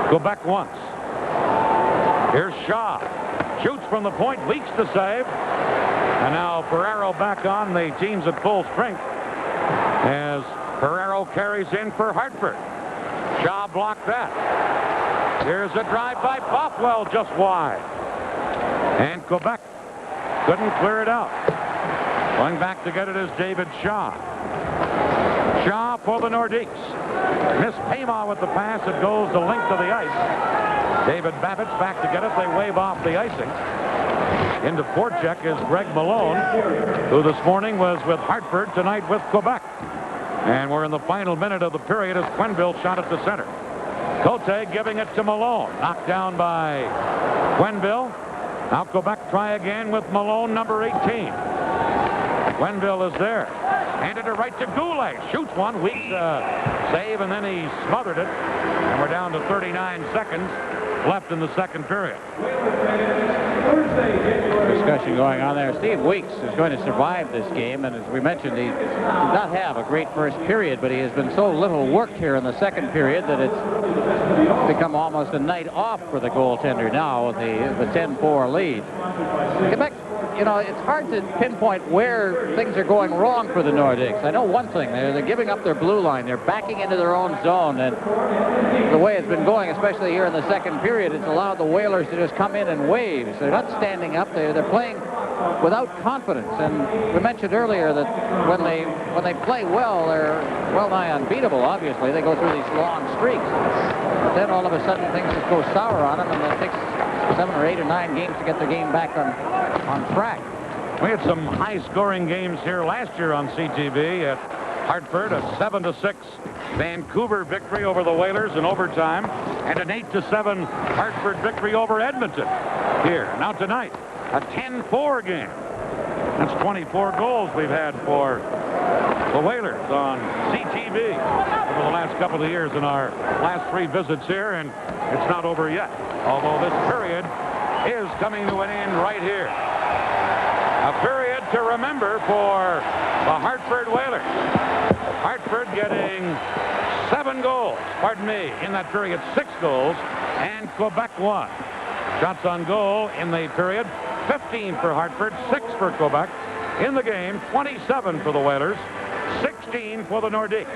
Quebec once. Here's Shaw. Shoots from the point, Weeks to save. And now Ferraro back on. The team's at full strength as Ferraro carries in for Hartford. Shaw blocked that. Here's a drive by Bothwell, just wide. And Quebec couldn't clear it out. Going back to get it is David Shaw. Shaw for the Nordiques. Miss Payma with the pass. It goes the length of the ice. David Babbitt's back to get it. They wave off the icing. Into forecheck is Greg Malone, who this morning was with Hartford, tonight with Quebec. And we're in the final minute of the period as Quenneville shot at the center. Cote giving it to Malone. Knocked down by Quenneville. Now Quebec try again with Malone, number 18. Quenneville is there. Handed it right to Goulet. Shoots one. Weeks save, and then he smothered it. And we're down to 39 seconds left in the second period. Discussion going on there. Steve Weeks is going to survive this game, and as we mentioned, he did not have a great first period, but he has been so little worked here in the second period that it's become almost a night off for the goaltender now with the 10-4 lead. Quebec, you know, it's hard to pinpoint where things are going wrong for the Nordiques. I know one thing, they're giving up their blue line. They're backing into their own zone, and the way it's been going, especially here in the second period, it's allowed the Whalers to just come in in waves. They're not standing up. They're playing without confidence. And we mentioned earlier that when they play well, they're well nigh unbeatable. Obviously, they go through these long streaks. But then all of a sudden things just go sour on them, and it takes 7 or 8 or 9 games to get their game back on track. We had some high-scoring games here last year on CTV at Hartford, a 7-6 Vancouver victory over the Whalers in overtime, and an 8-7 Hartford victory over Edmonton here. Now tonight, a 10-4 game. That's 24 goals we've had for the Whalers on CTV over the last couple of years in our last 3 visits here, and it's not over yet, although this period is coming to an end right here. A period to remember for the Hartford Whalers. Hartford getting 7 goals, in that period 6 goals, and Quebec 1. Shots on goal in the period, 15 for Hartford, 6 for Quebec. In the game, 27 for the Whalers, 16 for the Nordiques.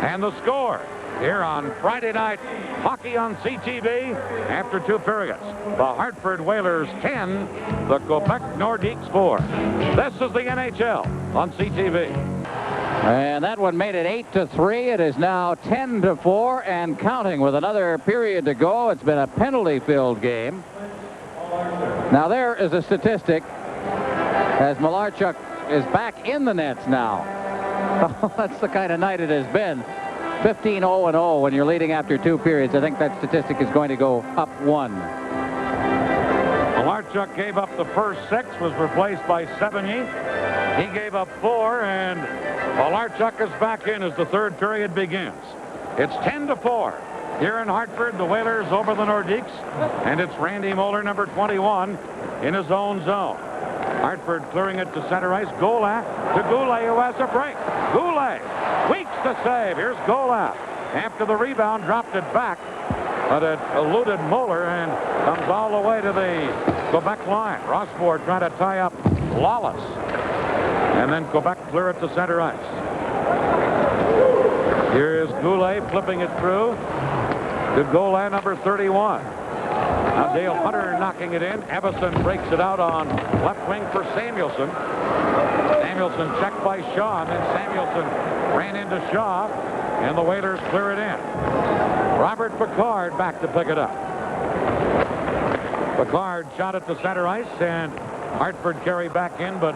And the score here on Friday Night Hockey on CTV after 2 periods. The Hartford Whalers 10, the Quebec Nordiques 4. This is the NHL on CTV. And that one made it 8-3. It is now 10-4 and counting with another period to go. It's been a penalty-filled game. Now there is a statistic as Malarchuk is back in the nets now. That's the kind of night it has been. 15-0-0 when you're leading after 2 periods. I think that statistic is going to go up 1. Malarchuk gave up the first 6, was replaced by Sevigny. He gave up 4, and Malarchuk is back in as the 3rd period begins. It's 10-4 here in Hartford. The Whalers over the Nordiques, and it's Randy Moeller, number 21, in his own zone. Hartford clearing it to center ice. Goulet to Goulet, who has a break. Goulet, Weeks the save. Here's Goulet. After the rebound, dropped it back, but it eluded Moeller and comes all the way to the Quebec line. Rossford trying to tie up Lawless. And then Quebec clear it to center ice. Here's Goulet flipping it through to goal line number 31. Now Dale Hunter knocking it in. Evison breaks it out on left wing for Samuelson. Samuelson checked by Shaw, and then Samuelson ran into Shaw, and the Whalers clear it in. Robert Picard back to pick it up. Picard shot it to center ice, and Hartford carry back in, but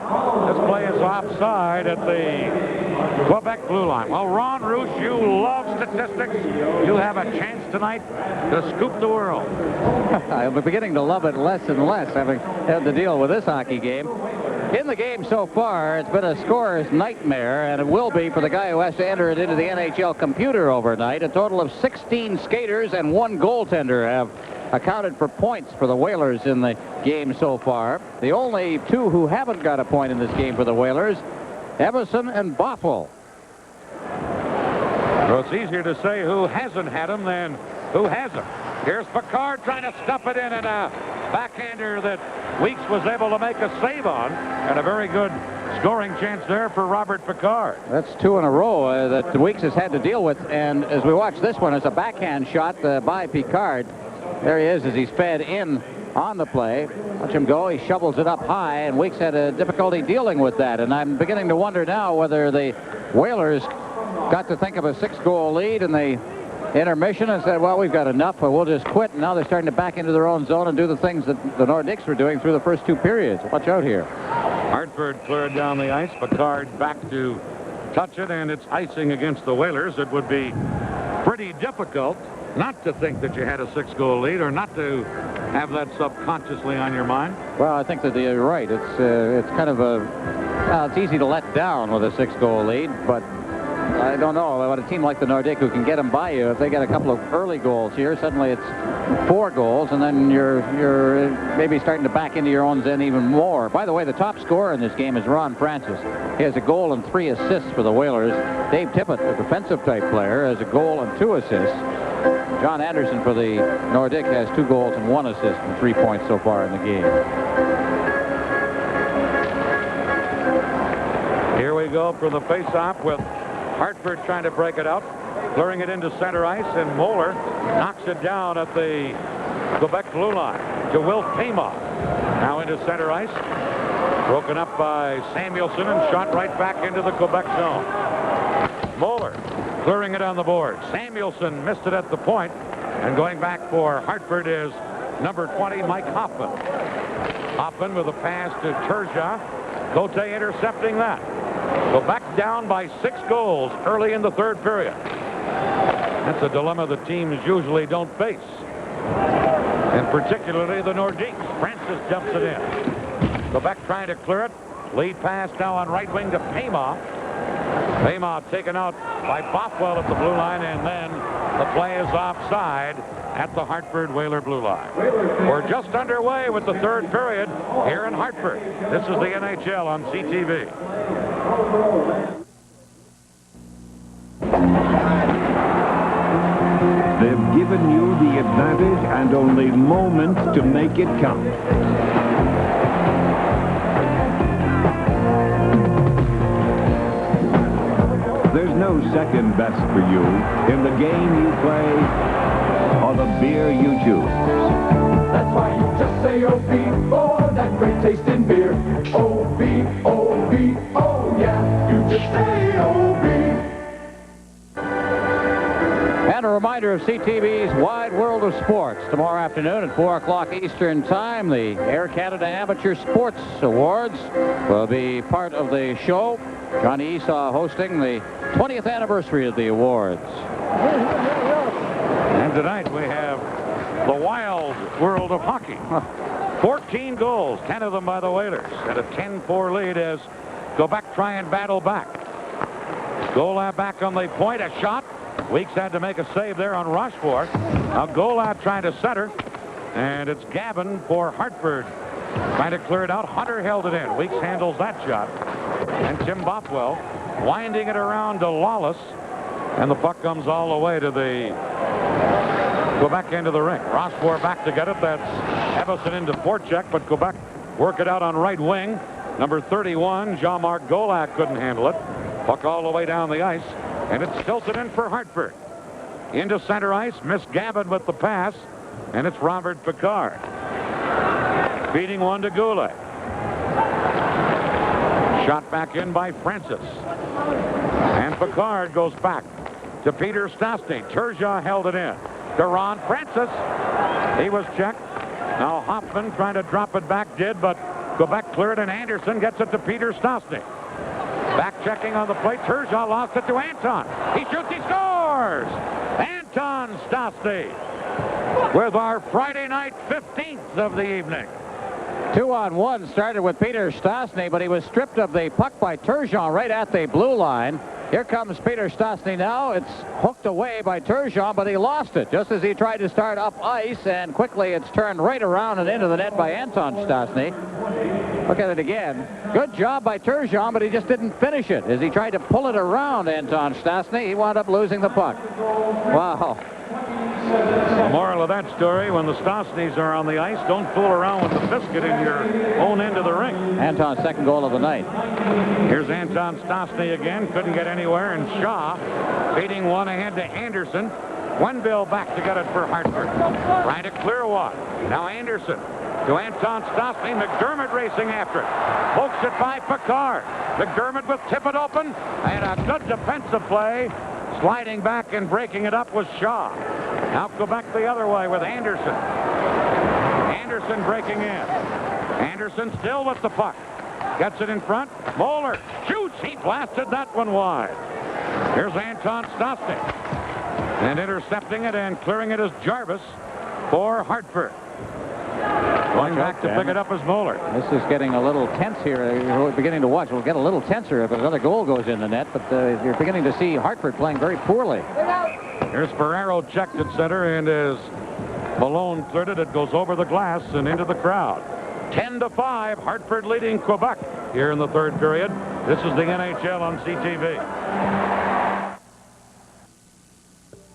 this play is offside at the Quebec blue line. Well, Ron Roos, you love statistics. You have a chance tonight to scoop the world. I'm beginning to love it less and less, having had to deal with this hockey game. In the game so far, it's been a scorer's nightmare, and it will be for the guy who has to enter it into the NHL computer overnight. A total of 16 skaters and 1 goaltender have accounted for points for the Whalers in the game so far. The only 2 who haven't got a point in this game for the Whalers, Evison and Boffel. Well, it's easier to say who hasn't had them than who hasn't. Here's Picard trying to stuff it in, and a backhander that Weeks was able to make a save on, and a very good scoring chance there for Robert Picard. That's 2 in a row that Weeks has had to deal with, and as we watch this one, it's a backhand shot by Picard. There he is as he's fed in on the play. Watch him go. He shovels it up high, and Weeks had a difficulty dealing with that. And I'm beginning to wonder now whether the Whalers got to think of a 6-goal lead in the intermission and said, well, we've got enough, but we'll just quit. And now they're starting to back into their own zone and do the things that the Nordiques were doing through the first 2 periods. Watch out here. Hartford cleared down the ice. Picard back to touch it, and it's icing against the Whalers. It would be pretty difficult not to think that you had a 6-goal lead, or not to have that subconsciously on your mind. Well, I think that you're right. It's kind of it's easy to let down with a 6-goal lead, but I don't know about a team like the Nordiques who can get them by you. If they get a couple of early goals here, suddenly it's 4 goals, and then you're maybe starting to back into your own end even more. By the way, the top scorer in this game is Ron Francis. He has a goal and 3 assists for the Whalers. Dave Tippett, a defensive-type player, has a goal and 2 assists. John Anderson for the Nordiques has 2 goals and 1 assist and 3 points so far in the game. Here we go for the face-off with Hartford trying to break it out, clearing it into center ice, and Moeller knocks it down at the Quebec blue line to Will Kama. Now into center ice, broken up by Samuelson and shot right back into the Quebec zone. Moeller clearing it on the board. Samuelson missed it at the point, and going back for Hartford is number 20, Mike Hoffman. Hoffman with a pass to Turgeon. Cote intercepting that. Quebec down by 6 goals early in the third period. That's a dilemma the teams usually don't face. And particularly the Nordiques. Francis jumps it in. Quebec trying to clear it. Lead pass now on right wing to Payma. Payma taken out by Bothwell at the blue line, and then the play is offside at the Hartford Whaler blue line. We're just underway with the third period here in Hartford. This is the NHL on CTV. They've given you the advantage and only moments to make it count. There's no second best for you in the game you play or the beer you choose. That's why you just say O-B for that great taste in beer. O-B, O-B, oh yeah. You just say O-B. And a reminder of CTV's Wide World of Sports. Tomorrow afternoon at 4 o'clock Eastern Time, the Air Canada Amateur Sports Awards will be part of the show. Johnny Esau hosting the 20th anniversary of the awards. And tonight we have the Wild World of Hockey. 14 goals, 10 of them by the Whalers, and a 10-4 lead as Quebec try and battle back. Golab back on the point, a shot. Weeks had to make a save there on Rochefort. Now Golab trying to center, and it's Gavin for Hartford trying to clear it out. Hunter held it in. Weeks handles that shot. And Tim Bothwell winding it around to Lawless, and the puck comes all the way to the Quebec end of the rink. Rochefort back to get it. That's Evison into forecheck, but Quebec work it out on right wing. Number 31, Jean-Marc Golac couldn't handle it. Puck all the way down the ice, and it's tilted in for Hartford. Into center ice, Miss Gavin with the pass, and it's Robert Picard. Feeding one to Goulet. Shot back in by Francis. And Picard goes back to Peter Stastny. Turgeon held it in. To Ron Francis. He was checked. Now Hoffman trying to drop it back, but Quebec cleared, and Anderson gets it to Peter Stastny. Back checking on the plate. Turgeon lost it to Anton. He shoots, he scores! Anton Stastny with our Friday night 15th of the evening. 2-on-1 started with Peter Stastny, but he was stripped of the puck by Turgeon right at the blue line. Here comes Peter Stastny now. It's hooked away by Turgeon, but he lost it just as he tried to start up ice, and quickly it's turned right around and into the net by Anton Stastny. Look at it again. Good job by Turgeon, but he just didn't finish it. As he tried to pull it around Anton Stastny, he wound up losing the puck. Wow. The moral of that story, when the Stastnys are on the ice, don't fool around with the biscuit in your own end of the rink. Anton's second goal of the night. Here's Anton Stastny again. Couldn't get anywhere, and Shaw feeding one ahead to Anderson. Wenville back to get it for Hartford. Trying to clear one. Now Anderson to Anton Stastny. McDermott racing after it. Pokes it by Picard. McDermott with Tippett open, and a good defensive play. Sliding back and breaking it up was Shaw. Now Quebec the other way with Anderson. Anderson breaking in. Anderson still with the puck. Gets it in front. Moeller shoots. He blasted that one wide. Here's Anton Stastny. And intercepting it and clearing it is Jarvis for Hartford. Going back to pick it up as Moeller. This is getting a little tense here. We're beginning to watch. We'll get a little tenser if another goal goes in the net, but you're beginning to see Hartford playing very poorly. Here's Ferraro checked at center, and as Malone cleared it, it goes over the glass and into the crowd. 10-5, Hartford leading Quebec here in the third period. This is the NHL on CTV.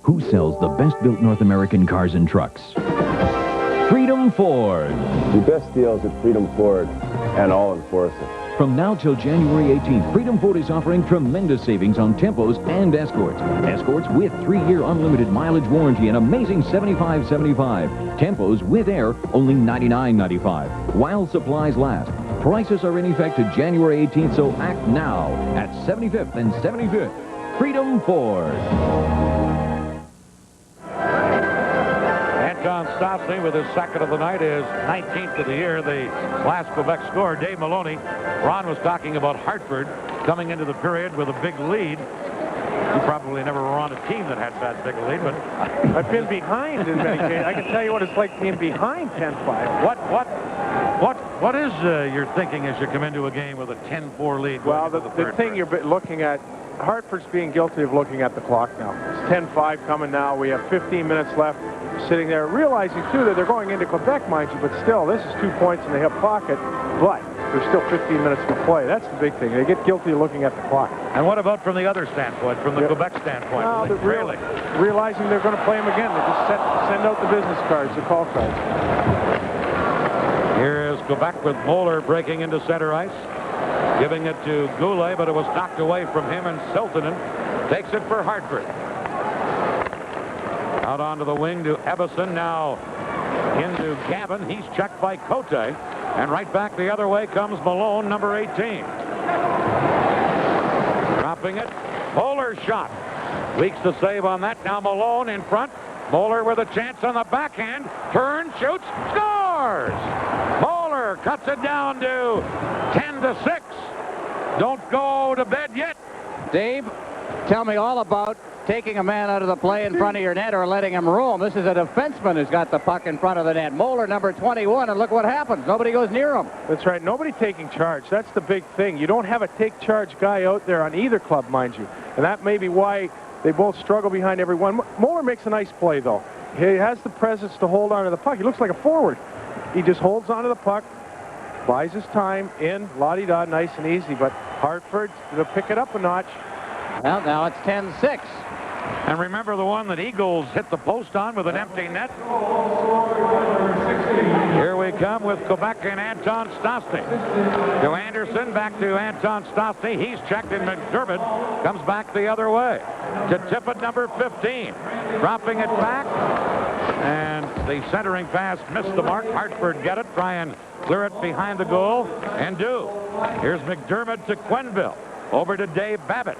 Who sells the best-built North American cars and trucks? Freedom Ford. The best deals at Freedom Ford, and all enforce it. From now till January 18th, Freedom Ford is offering tremendous savings on Tempos and Escorts. Escorts with 3-year unlimited mileage warranty and amazing $75.75. Tempos with air, only $99.95. While supplies last. Prices are in effect to January 18th, so act now at 75th and 75th. Freedom Ford. Anton Stastny with his second of the night, his 19th of the year, the last Quebec score. Dave Maloney, Ron was talking about Hartford coming into the period with a big lead. You probably never were on a team that had that big a lead, but I've been behind in many cases. I can tell you what it's like being behind 10-5. What is your thinking as you come into a game with a 10-4 lead? Well, the thing you're looking at, Hartford's being guilty of looking at the clock now. It's 10-5 coming now. We have 15 minutes left. Sitting there, realizing, too, that they're going into Quebec, mind you, but still, this is 2 points in the hip pocket, but there's still 15 minutes to play. That's the big thing. They get guilty of looking at the clock. And what about from the other standpoint, from the Quebec standpoint? Well, realizing they're going to play them again. They just send out the business cards, the call cards. Here is Quebec with Moeller breaking into center ice, giving it to Goulet, but it was knocked away from him, and Siltanen takes it for Hartford. Out onto the wing to Ebbison, now into Gavin. He's checked by Cote, and right back the other way comes Malone, number 18. Dropping it. Moeller's shot. Weeks the save on that. Now Malone in front. Moeller with a chance on the backhand. Turns, shoots, scores! Moeller cuts it down to 10-6. Don't go to bed yet. Dave, tell me all about taking a man out of the play in front of your net or letting him roam. This is a defenseman who's got the puck in front of the net. Moeller, number 21, and look what happens. Nobody goes near him. That's right. Nobody taking charge. That's the big thing. You don't have a take-charge guy out there on either club, mind you. And that may be why they both struggle behind everyone. Moeller makes a nice play, though. He has the presence to hold on to the puck. He looks like a forward. He just holds on to the puck, buys his time in, la-di-da, nice and easy. But Hartford, they'll pick it up a notch. Well, now it's 10-6. And remember the one that Eagles hit the post on with an empty net? Here we come with Quebec and Anton Stastny. To Anderson, back to Anton Stastny. He's checked, and McDermott comes back the other way. To Tippett, number 15. Dropping it back. And the centering pass missed the mark. Hartford get it. Try and clear it behind the goal. And do. Here's McDermott to Quenneville. Over to Dave Babich.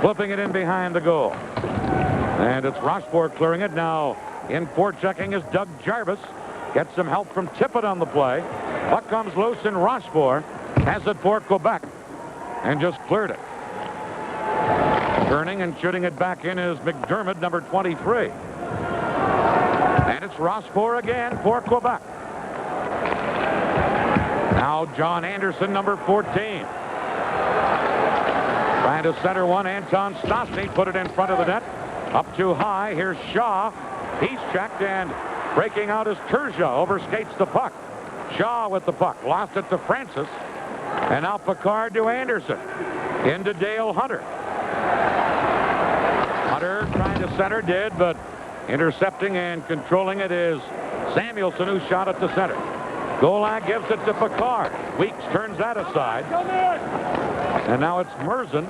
Flipping it in behind the goal. And it's Rochefort clearing it. Now in forechecking is Doug Jarvis. Gets some help from Tippett on the play. Puck comes loose, and Rochefort has it for Quebec. And just cleared it. Turning and shooting it back in is McDermott, number 23. And it's Rochefort again for Quebec. Now John Anderson, number 14. Trying to center one. Anton Stastny put it in front of the net. Up too high. Here's Shaw. He's checked, and breaking out is Turgeon. Overskates the puck. Shaw with the puck. Lost it to Francis. And now Picard to Anderson. Into Dale Hunter. Hunter trying to center, did, but intercepting and controlling it is Samuelson, who shot at the center. Golan gives it to Picard. Weeks turns that aside. And now it's Merzen,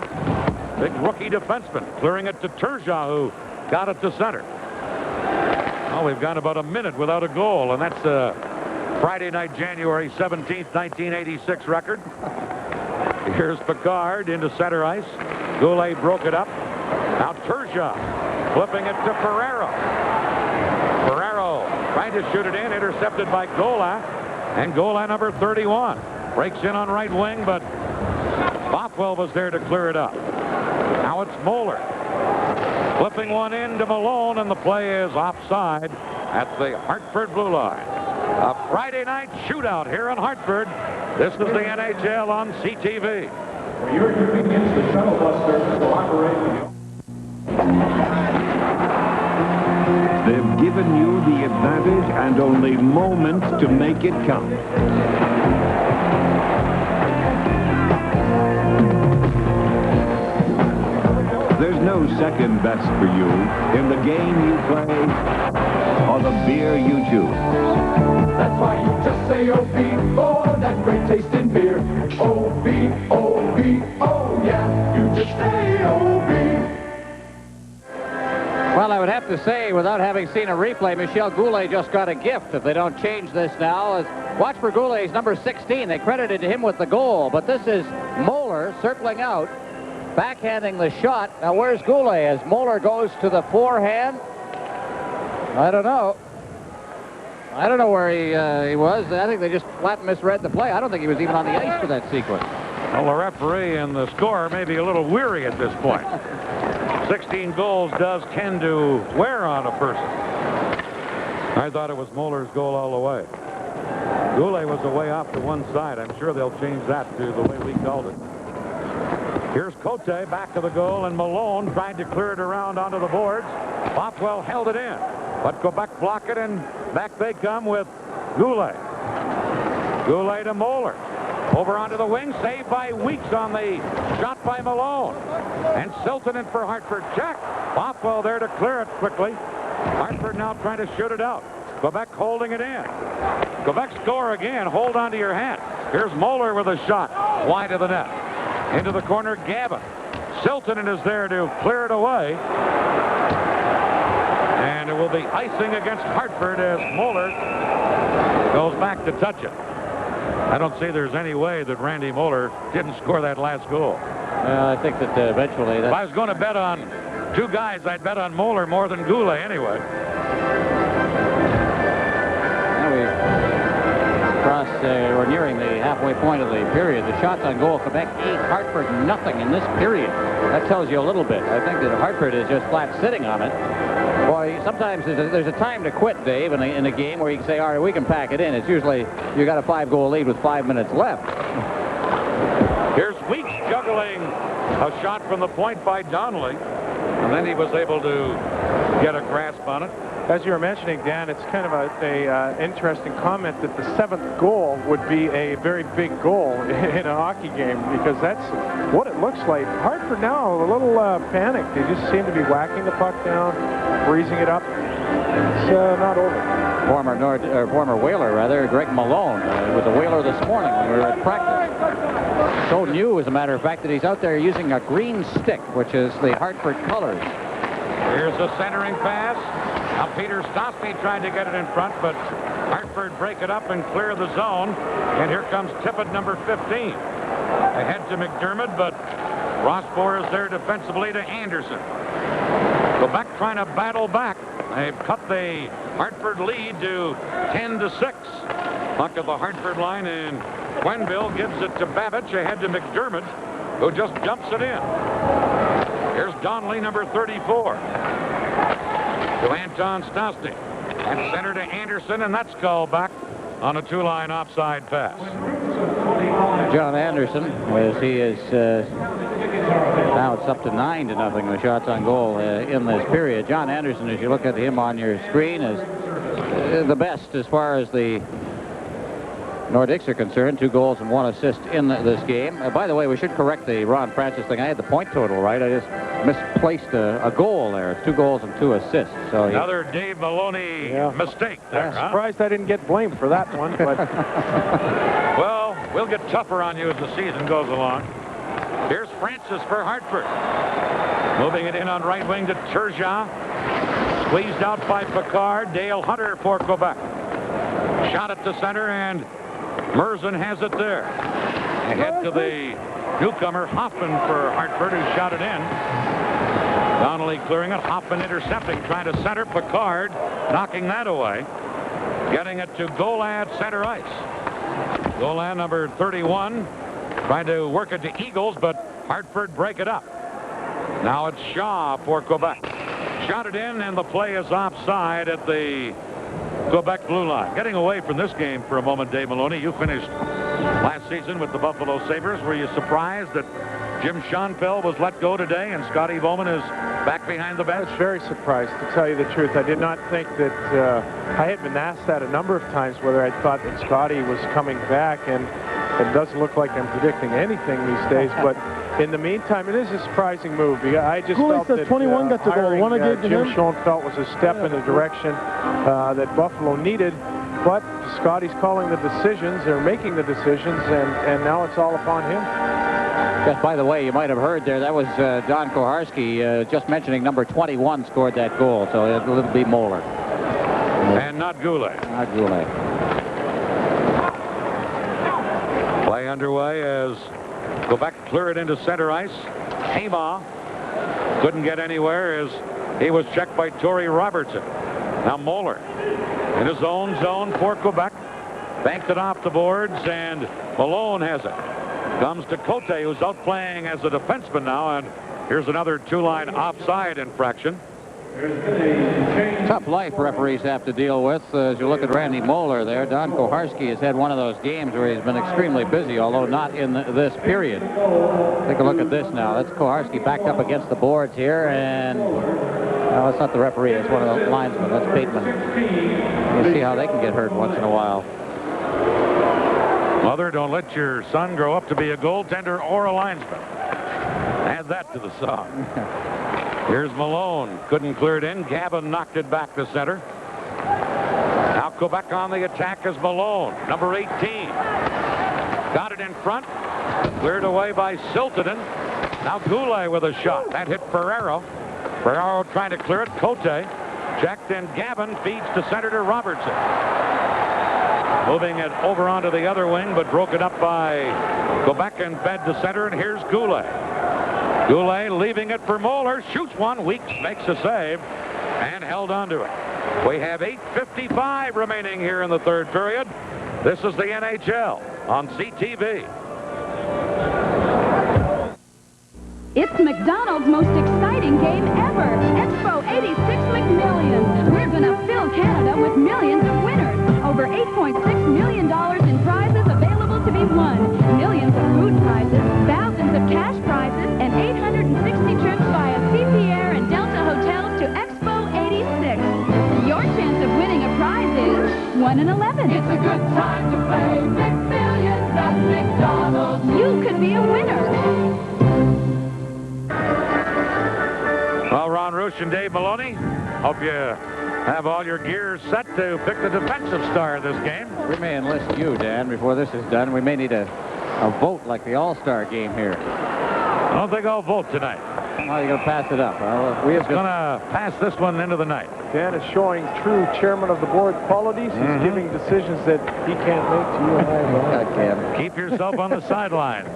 big rookie defenseman, clearing it to Turgeon, who got it to center. Well, we've gone about a minute without a goal, and that's a Friday night, January 17th, 1986 record. Here's Picard into center ice. Goulet broke it up. Now Turgeon flipping it to Ferrero. Ferrero trying to shoot it in, intercepted by Golan. And Golan, number 31, breaks in on right wing, but Bothwell was there to clear it up. Now it's Moeller. Flipping one in to Malone, and the play is offside at the Hartford blue line. A Friday night shootout here in Hartford. This is the NHL on CTV. For your convenience, the shuttle bus service will operate. They've given you the advantage and only moments to make it count. There's no second best for you in the game you play or the beer you choose. That's why you just say O.B. for that great taste in beer. O.B., O.B., oh yeah, you just say O.B. Well, I would have to say, without having seen a replay, Michel Goulet just got a gift if they don't change this now. Watch for Goulet's number 16. They credited him with the goal, but this is Moeller circling out, backhanding the shot. Now, where's Goulet as Moeller goes to the forehand? I don't know. I don't know where he was. I think they just flat misread the play. I don't think he was even on the ice for that sequence. Well, the referee and the scorer may be a little weary at this point. 16 goals does tend to wear on a person. I thought it was Moeller's goal all the way. Goulet was away off to one side. I'm sure they'll change that to the way we called it. Here's Cote back to the goal, and Malone tried to clear it around onto the boards. Bothwell held it in, but Quebec blocked it, and back they come with Goulet. Goulet to Moeller. Over onto the wing, saved by Weeks on the shot by Malone. And Silton in for Hartford. Check. Bothwell there to clear it quickly. Hartford now trying to shoot it out. Quebec holding it in. Quebec score again. Hold on to your hat. Here's Moeller with a shot. Wide of the net. Into the corner, Gavin. Silton is there to clear it away. And it will be icing against Hartford as Moeller goes back to touch it. I don't see there's any way that Randy Moeller didn't score that last goal. I think that eventually... If I was going to bet on two guys, I'd bet on Moeller more than Goulet anyway. Now we're nearing the halfway point of the period. The shots on goal, Quebec 8, Hartford nothing in this period. That tells you a little bit. I think that Hartford is just flat sitting on it. Boy, sometimes there's a time to quit, Dave, in a game where you can say, all right, we can pack it in. It's usually you got a 5-goal lead with 5 minutes left. Here's Weeks juggling a shot from the point by Donnelly, and then he was able to get a grasp on it. As you were mentioning, Dan, it's kind of a interesting comment that the 7th goal would be a very big goal in a hockey game, because that's what it looks like. Hartford now a little panicked. They just seem to be whacking the puck down, freezing it up. It's not over. Former Whaler, Greg Malone was a Whaler this morning when we were at practice. So new, as a matter of fact, that he's out there using a green stick, which is the Hartford colors. Here's the centering pass. Now Peter Stosky tried to get it in front, but Hartford break it up and clear the zone. And here comes Tippett, number 15. Ahead to McDermott, but Rossbohr is there defensively to Anderson. Quebec trying to battle back. They've cut the Hartford lead to 10-6. Puck at the Hartford line, and Quenneville gives it to Babich ahead to McDermott, who just jumps it in. Here's Donnelly, number 34. To Anton Stosny. And center to Anderson, and that's called back on a 2-line offside pass. John Anderson, as he is now it's up to 9-0 the shots on goal in this period. John Anderson, as you look at him on your screen, is the best as far as the Nordiques are concerned. 2 goals and 1 assist in this game. By the way, we should correct the Ron Francis thing. I had the point total right. I just misplaced a goal there. It's 2 goals and 2 assists. So another Dave Maloney mistake there. I'm surprised I didn't get blamed for that one. But well, we'll get tougher on you as the season goes along. Here's Francis for Hartford. Moving it in on right wing to Turgeon. Squeezed out by Picard. Dale Hunter for Quebec. Shot it to center, and Merzen has it there. Ahead to the newcomer, Hoffman for Hartford, who shot it in. Donnelly clearing it. Hoffman intercepting, trying to center. Picard knocking that away. Getting it to Golan center ice. Golan, number 31, trying to work it to Eagles, but Hartford break it up. Now it's Shaw for Quebec. Shot it in, and the play is offside at the Quebec blue line. Getting away from this game for a moment, Dave Maloney. You finished last season with the Buffalo Sabres. Were you surprised that Jim Schoenfeld was let go today and Scotty Bowman is back behind the bench? I was very surprised, to tell you the truth. I did not think that I had been asked that a number of times whether I thought that Scotty was coming back, and it doesn't look like I'm predicting anything these days. But in the meantime, it is a surprising move. I just felt that 21 got the goal. One against Jim Schoenfeld was a step in the direction that Buffalo needed. But Scotty's calling the decisions, or making the decisions, and now it's all upon him. Just by the way, you might have heard there, that was Don Koharski just mentioning number 21 scored that goal, so it'll be Moeller. And not Goulet. Not Goulet. Play underway as Quebec clear it into center ice. Hema couldn't get anywhere as he was checked by Torrey Robertson. Now Moeller In his own zone for Quebec. Banked it off the boards, and Malone has it. Comes to Cote, who's out playing as a defenseman now, and here's another two-line offside infraction. Tough life referees have to deal with. As you look at Randy Moeller there, Don Koharski has had one of those games where he's been extremely busy, although not in this period. Take a look at this now. That's Koharski backed up against the boards here, and no, that's not the referee. It's one of the linesmen. That's Bateman. You see how they can get hurt once in a while. Mother, don't let your son grow up to be a goaltender or a linesman. Add that to the song. Here's Malone. Couldn't clear it in. Gavin knocked it back to center. Now Quebec on the attack is Malone, number 18. Got it in front. Cleared away by Siltanen. Now Goulet with a shot. That hit Ferraro. Ferraro trying to clear it. Cote checked, and Gavin feeds to center to Robertson. Moving it over onto the other wing, but broken up by Quebec and fed to center, and here's Goulet. Goulet leaving it for Moeller. Shoots one. Weeks makes a save and held onto it. We have 8:55 remaining here in the third period. This is the NHL on CTV. It's McDonald's most exciting game ever. Expo 86 McMillions. We're going to fill Canada with millions of winners. Over $8.6 million in prizes available to be won. Millions of food prizes, thousands of cash prizes, and 860 trips via CP Air and Delta Hotels to Expo 86. Your chance of winning a prize is 1 in 11. It's a good time to play McMillions at McDonald's. You could be a winner. Well, Ron Roosh and Dave Maloney, hope you have all your gear set to pick the defensive star of this game. We may enlist you, Dan, before this is done. We may need a vote like the All-Star game here. I don't think I'll vote tonight. Well, you're going to pass it up. We're going to pass this one into the night. Dan is showing true chairman of the board qualities. He's giving decisions that he can't make to you and I. Keep yourself on the sidelines.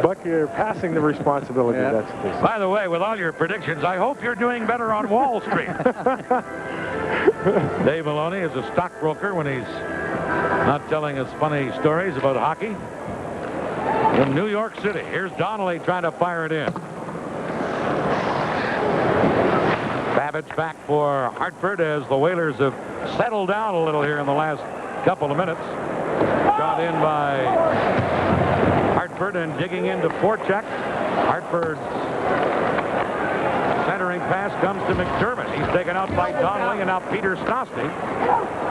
But you're passing the responsibility. Yeah. That's what they say. By the way, with all your predictions, I hope you're doing better on Wall Street. Dave Maloney is a stockbroker when he's not telling us funny stories about hockey. In New York City, here's Donnelly trying to fire it in. Babbitt's back for Hartford as the Whalers have settled down a little here in the last couple of minutes. Shot in by Hartford and digging into forecheck. Hartford's centering pass comes to McDermott. He's taken out by Donnelly, and now Peter Stastny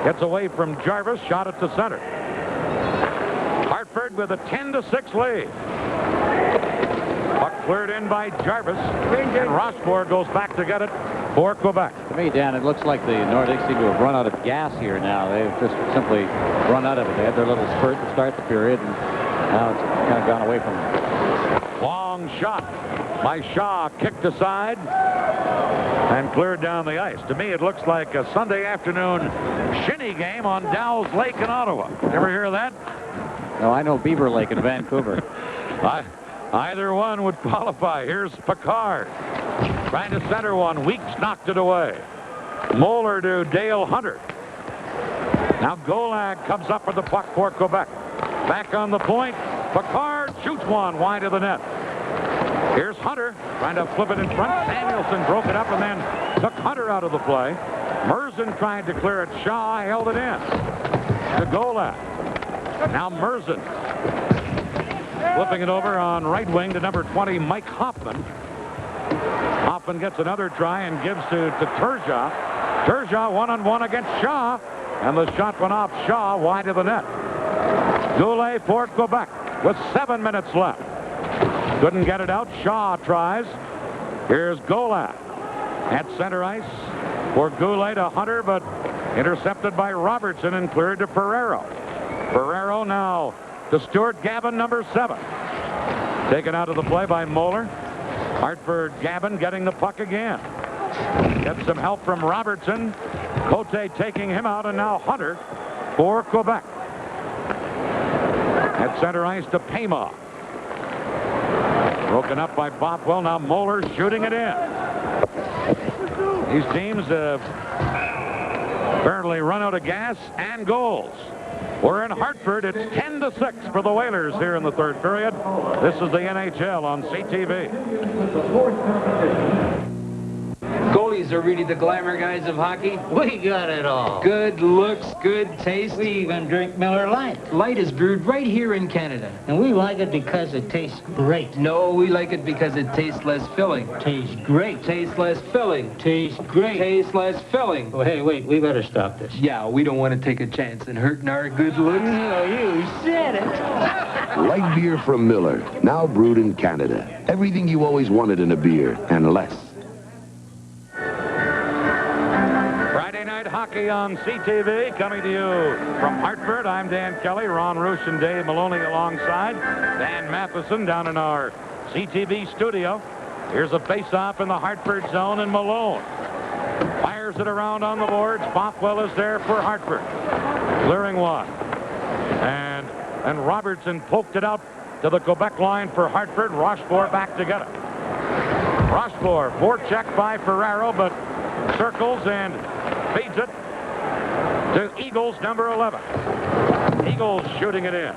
gets away from Jarvis. Shot at the center. Hartford with a 10-6 lead. Puck cleared in by Jarvis, and Rossmore goes back to get it for Quebec. To me, Dan, it looks like the Nordiques seem to have run out of gas here now. They've just simply run out of it. They had their little spurt to start the period, and now it's kind of gone away from them. Long shot by Shaw, kicked aside and cleared down the ice. To me, it looks like a Sunday afternoon shinny game on Dow's Lake in Ottawa. Ever hear of that? No, I know Beaver Lake in Vancouver. Either one would qualify. Here's Picard trying to center one. Weeks knocked it away. Moeller to Dale Hunter. Now Golag comes up with the puck for Quebec. Back on the point. Picard shoots one wide of the net. Here's Hunter trying to flip it in front. Samuelson broke it up and then took Hunter out of the play. Merzen tried to clear it. Shaw held it in to Golag. Now Merzen flipping it over on right wing to number 20, Mike Hoffman. Hoffman gets another try and gives to Turgeon. Turgeon one-on-one against Shaw, and the shot went off Shaw wide of the net. Goulet for Quebec with 7 minutes left. Couldn't get it out. Shaw tries. Here's Golat at center ice for Goulet to Hunter, but intercepted by Robertson and cleared to Ferraro. Ferraro now to Stuart Gavin, number 7. Taken out of the play by Moeller. Hartford Gavin getting the puck again. Gets some help from Robertson. Cote taking him out, and now Hunter for Quebec. At center ice to Payma. Broken up by Bothwell. Now Moeller shooting it in. These teams have Apparently run out of gas and goals. We're in Hartford. It's 10-6 for the Whalers here in the third period. This is the NHL on CTV. Goalies are really the glamour guys of hockey. We got it all. Good looks, good taste. We even drink Miller Lite. Light is brewed right here in Canada. And we like it because it tastes great. No, we like it because it tastes less filling. Tastes great. Tastes less filling. Tastes great. Tastes less filling. Oh, hey, wait, we better stop this. Yeah, we don't want to take a chance in hurting our good looks. No, you said it. Light beer from Miller, now brewed in Canada. Everything you always wanted in a beer, and less. Friday Night Hockey on CTV, coming to you from Hartford. I'm Dan Kelly, Ron Roosh and Dave Maloney alongside. Dan Matheson down in our CTV studio. Here's a face-off in the Hartford zone, and Malone fires it around on the boards. Bothwell is there for Hartford. Clearing one. And Robertson poked it out to the Quebec line for Hartford. Rochefort back to get it. Rochefort, forecheck by Ferraro, but circles and feeds it to Eagles, number 11. Eagles shooting it in.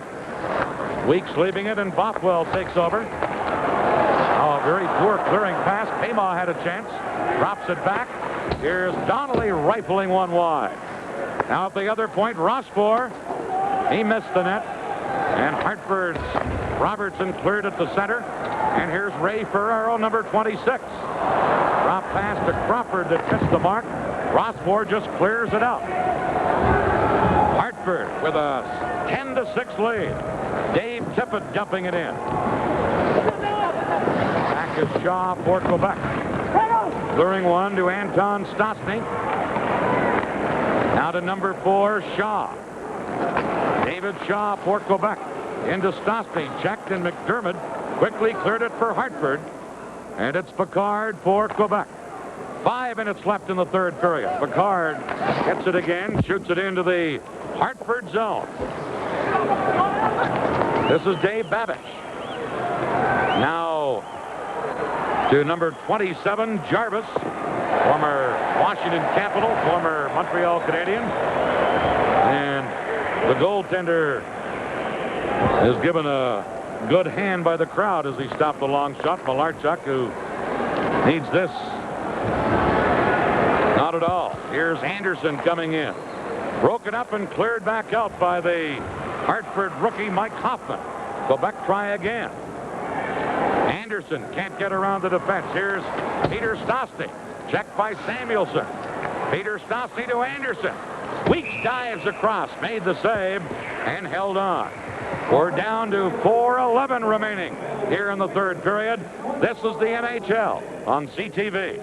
Weeks leaving it, and Bothwell takes over. Oh, very poor clearing pass. Payma had a chance. Drops it back. Here's Donnelly rifling one wide. Now at the other point, Rochefort. He missed the net. And Hartford's Robertson cleared it to center. And here's Ray Ferraro, number 26. Drop pass to Crawford that missed the mark. Rochefort just clears it out. Hartford with a 10-6 lead. Dave Tippett dumping it in. Back is Shaw for Quebec. Clearing one to Anton Stastny. Now to number 4, Shaw. David Shaw for Quebec. Into Stastny. Checked, and McDermott quickly cleared it for Hartford. And it's Picard for Quebec. 5 minutes left in the third period. Picard gets it again, shoots it into the Hartford zone. This is Dave Babbage. Now to number 27, Jarvis, former Washington Capital, former Montreal Canadian. And the goaltender is given a good hand by the crowd as he stopped the long shot. Malarchuk, who needs this. Not at all. Here's Anderson coming in. Broken up and cleared back out by the Hartford rookie Mike Hoffman. Quebec try again. Anderson can't get around the defense. Here's Peter Stastny. Checked by Samuelson. Peter Stastny to Anderson. Weeks dives across, made the save, and held on. We're down to 4:11 remaining here in the third period. This is the NHL on CTV.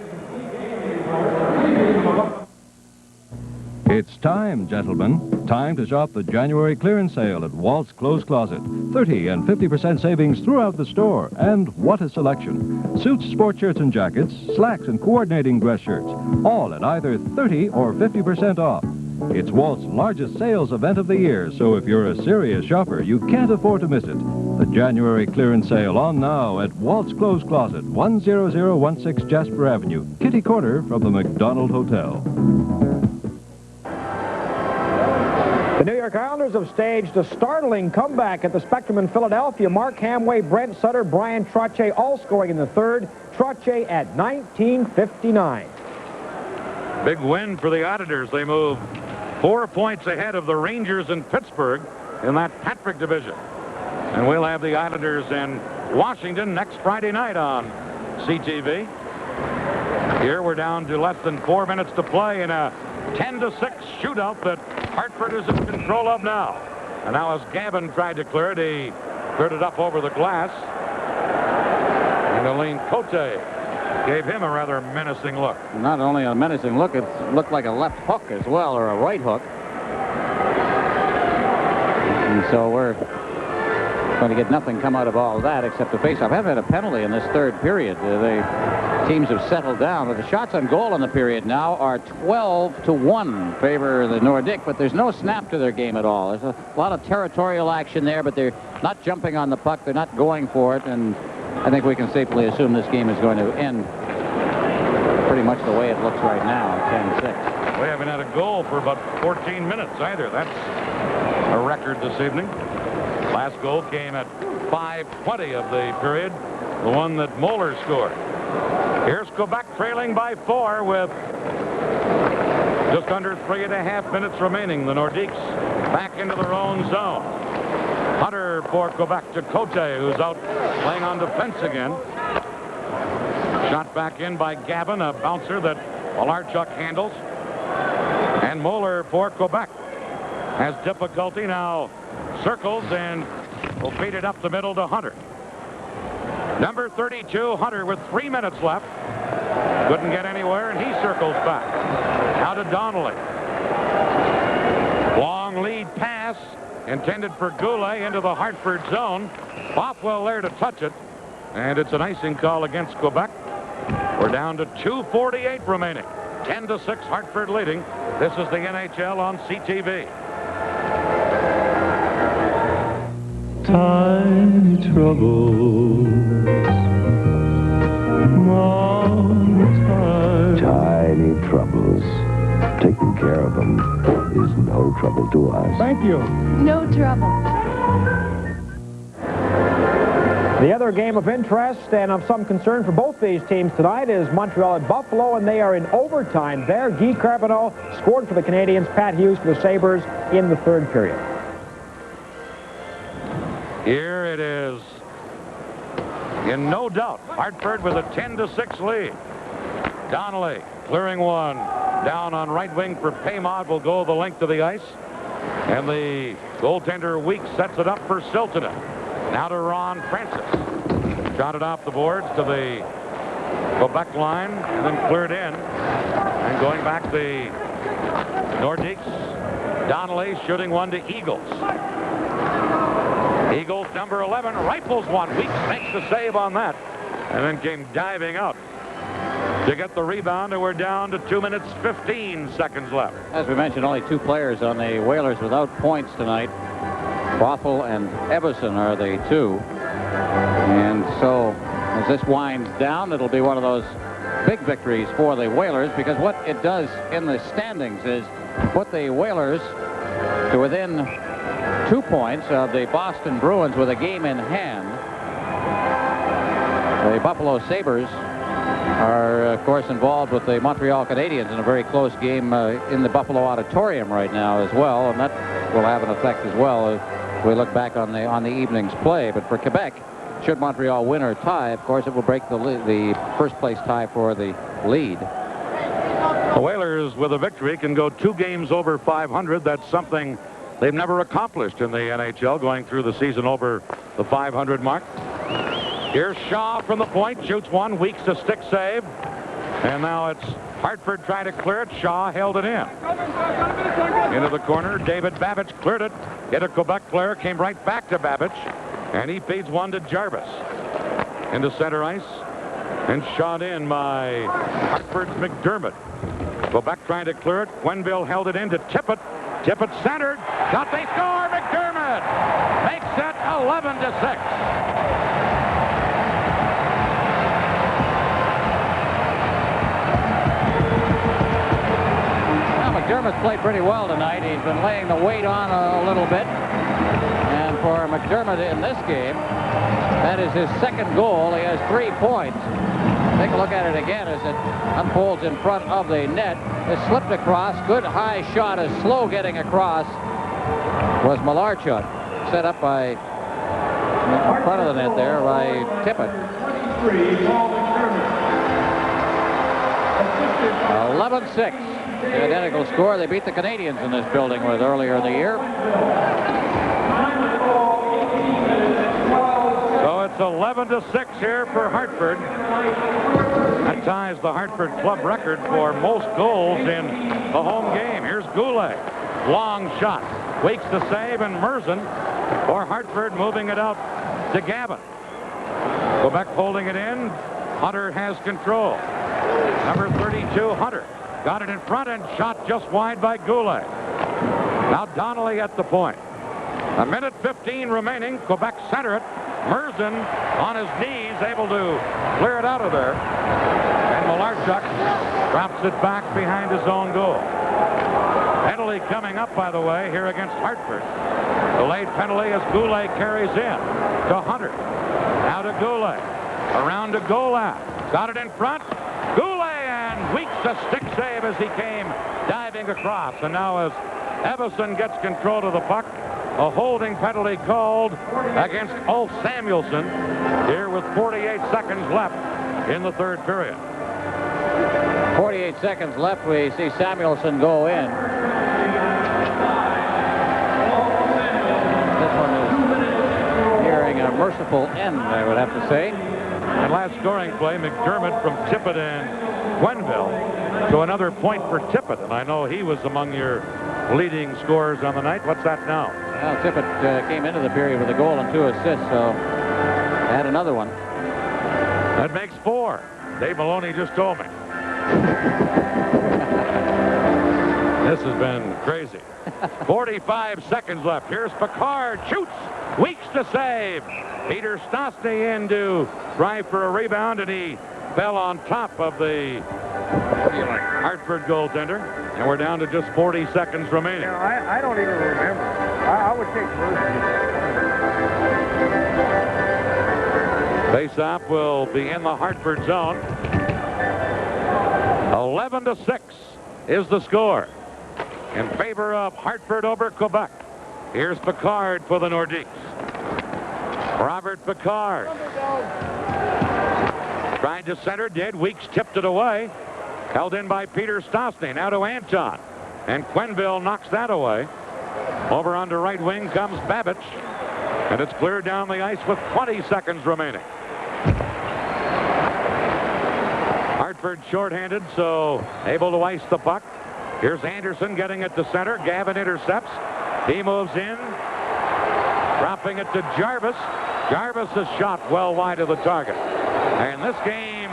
It's time, gentlemen. Time to shop the January clearance sale at Walt's Clothes Closet. 30 and 50% savings throughout the store. And what a selection. Suits, sport shirts and jackets, slacks and coordinating dress shirts. All at either 30 or 50% off. It's Walt's largest sales event of the year, so if you're a serious shopper, you can't afford to miss it. The January clearance sale on now at Walt's Clothes Closet, 10016 Jasper Avenue, Kitty Corner from the McDonald Hotel. The New York Islanders have staged a startling comeback at the Spectrum in Philadelphia. Mark Hamway, Brent Sutter, Brian Trottier all scoring in the third. Trottier at 19:59. Big win for the Auditors. They move 4 points ahead of the Rangers in Pittsburgh in that Patrick division. And we'll have the Islanders in Washington next Friday night on CTV. Here we're down to less than 4 minutes to play in a 10-6 shootout that Hartford is in control of now. And now as Gavin tried to clear it, he cleared it up over the glass. And Alain Cote gave him a rather menacing look. Not only a menacing look, it looked like a left hook as well, or a right hook. And so we're going to get nothing come out of all of that except the faceoff. We haven't had a penalty in this third period. The teams have settled down. But the shots on goal in the period now are 12-1 favor the Nordiques, but there's no snap to their game at all. There's a lot of territorial action there, but they're not jumping on the puck. They're not going for it, and I think we can safely assume this game is going to end pretty much the way it looks right now, 10-6. We haven't had a goal for about 14 minutes either. That's a record this evening. Last goal came at 5:20 of the period, the one that Moeller scored. Here's Quebec trailing by 4 with just under 3.5 minutes remaining. The Nordiques back into their own zone. Hunter for Quebec to Cote, who's out playing on defense again. Shot back in by Gavin, a bouncer that Malarchuk handles. And Moeller for Quebec has difficulty now. Circles and will feed it up the middle to Hunter. Number 32, Hunter, with 3 minutes left. Couldn't get anywhere, and he circles back. Now to Donnelly. Long lead pass intended for Goulet into the Hartford zone. Bothwell there to touch it, and it's an icing call against Quebec. We're down to 2:48 remaining. 10-6 Hartford leading. This is the NHL on CTV. Tiny troubles. Tiny troubles. Taking care of them is no trouble to us. Thank you. No trouble. The other game of interest and of some concern for both these teams tonight is Montreal at Buffalo, and they are in overtime there. Guy Carbonneau scored for the Canadians. Pat Hughes for the Sabres in the third period. Here it is. In no doubt, Hartford with a 10-6 lead. Donnelly clearing one. Down on right wing for Paymont, will go the length of the ice. And the goaltender Weeks sets it up for Siltanen. Now to Ron Francis. Shot it off the boards to the Quebec line and then cleared in. And going back the Nordiques. Donnelly shooting one to Eagles. Eagles number 11 rifles one. Weeks makes the save on that. And then came diving out to get the rebound, and we're down to 2 minutes 15 seconds left. As we mentioned, only 2 players on the Whalers without points tonight. Bothell and Everson are the 2. And so as this winds down, it'll be one of those big victories for the Whalers, because what it does in the standings is put the Whalers to within 2 points of the Boston Bruins with a game in hand. The Buffalo Sabres are, of course, involved with the Montreal Canadiens in a very close game in the Buffalo Auditorium right now as well, and that will have an effect as well if we look back on the evening's play. But for Quebec, should Montreal win or tie, of course, it will break the first-place tie for the lead. The Whalers, with a victory, can go 2 games over 500. That's something they've never accomplished in the NHL, going through the season over the 500 mark. Here's Shaw from the point, shoots one. Weeks a stick save. And now it's Hartford trying to clear it. Shaw held it in. Into the corner, David Babbage cleared it. Hit a Quebec player, came right back to Babbage. And he feeds one to Jarvis. Into center ice. And shot in by Hartford's McDermott. Quebec trying to clear it. Quenneville held it in to Tippett. Tippett centered. Shot, they score! McDermott makes it 11-6. McDermott's played pretty well tonight. He's been laying the weight on a little bit. And for McDermott in this game, that is his second goal. He has 3 points. Take a look at it again as it unfolds in front of the net. It slipped across. Good high shot. As slow getting across was Malarchuk. Set up by in front of the net there by Tippett. 11-6. The identical score they beat the Canadians in this building with earlier in the year. So it's 11-6 here for Hartford. That ties the Hartford club record for most goals in the home game. Here's Goulet. Long shot. Weeks the save, and Merzen for Hartford moving it out to Gavin. Quebec holding it in. Hunter has control. Number 32, Hunter. Got it in front and shot just wide by Goulet. Now Donnelly at the point. 1:15 remaining. Quebec center it. Merzen on his knees, able to clear it out of there. And Malarchuk drops it back behind his own goal. Penalty coming up, by the way, here against Hartford. The late penalty as Goulet carries in to Hunter. Now to Goulet. Around to Golab. Got it in front. Goulet, and Weeks a stick save as he came diving across. And now as Evason gets control of the puck, a holding penalty called against Ulf Samuelsson here with 48 seconds left in the third period. 48 seconds left. We see Samuelsson go in. This one is nearing a merciful end, I would have to say. And last scoring play, McDermott from Tippett and Quenneville. So another point for Tippett. And I know he was among your leading scorers on the night. What's that now? Well, Tippett came into the period with a goal and 2 assists, so add another one. That makes 4. Dave Maloney just told me. This has been crazy. 45 seconds left. Here's Picard. Shoots. Weeks to save. Peter Stastny in to try for a rebound, and he fell on top of the Hartford goaltender. And we're down to just 40 seconds remaining. You know, I don't even remember. I would take first. Faceoff will be in the Hartford zone. 11-6 is the score in favor of Hartford over Quebec. Here's Picard for the Nordiques. Robert Picard tried to center, did. Weeks tipped it away. Held in by Peter Stastny. Now to Anton. And Quenneville knocks that away. Over onto right wing comes Babich. And it's cleared down the ice with 20 seconds remaining. Hartford shorthanded, so able to ice the puck. Here's Anderson getting it to center. Gavin intercepts. He moves in. Dropping it to Jarvis. Jarvis' shot well wide of the target. And this game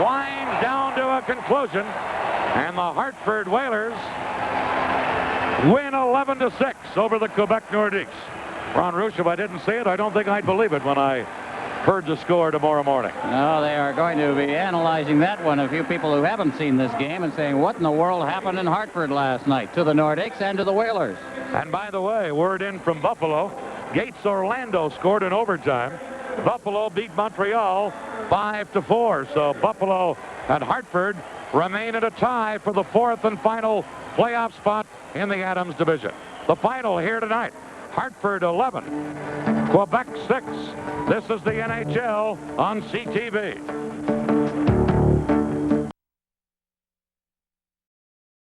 winds down to a conclusion. And the Hartford Whalers win 11-6 over the Quebec Nordiques. Ron Rusch, if I didn't say it, I don't think I'd believe it when I heard the score tomorrow morning. No, they are going to be analyzing that one. A few people who haven't seen this game and saying, what in the world happened in Hartford last night to the Nordiques and to the Whalers? And by the way, word in from Buffalo, Gates Orlando scored in overtime. Buffalo beat Montreal 5-4. So Buffalo and Hartford remain at a tie for the 4th and final playoff spot in the Adams division. The final here tonight, Hartford 11, Quebec 6. This is the NHL on CTV.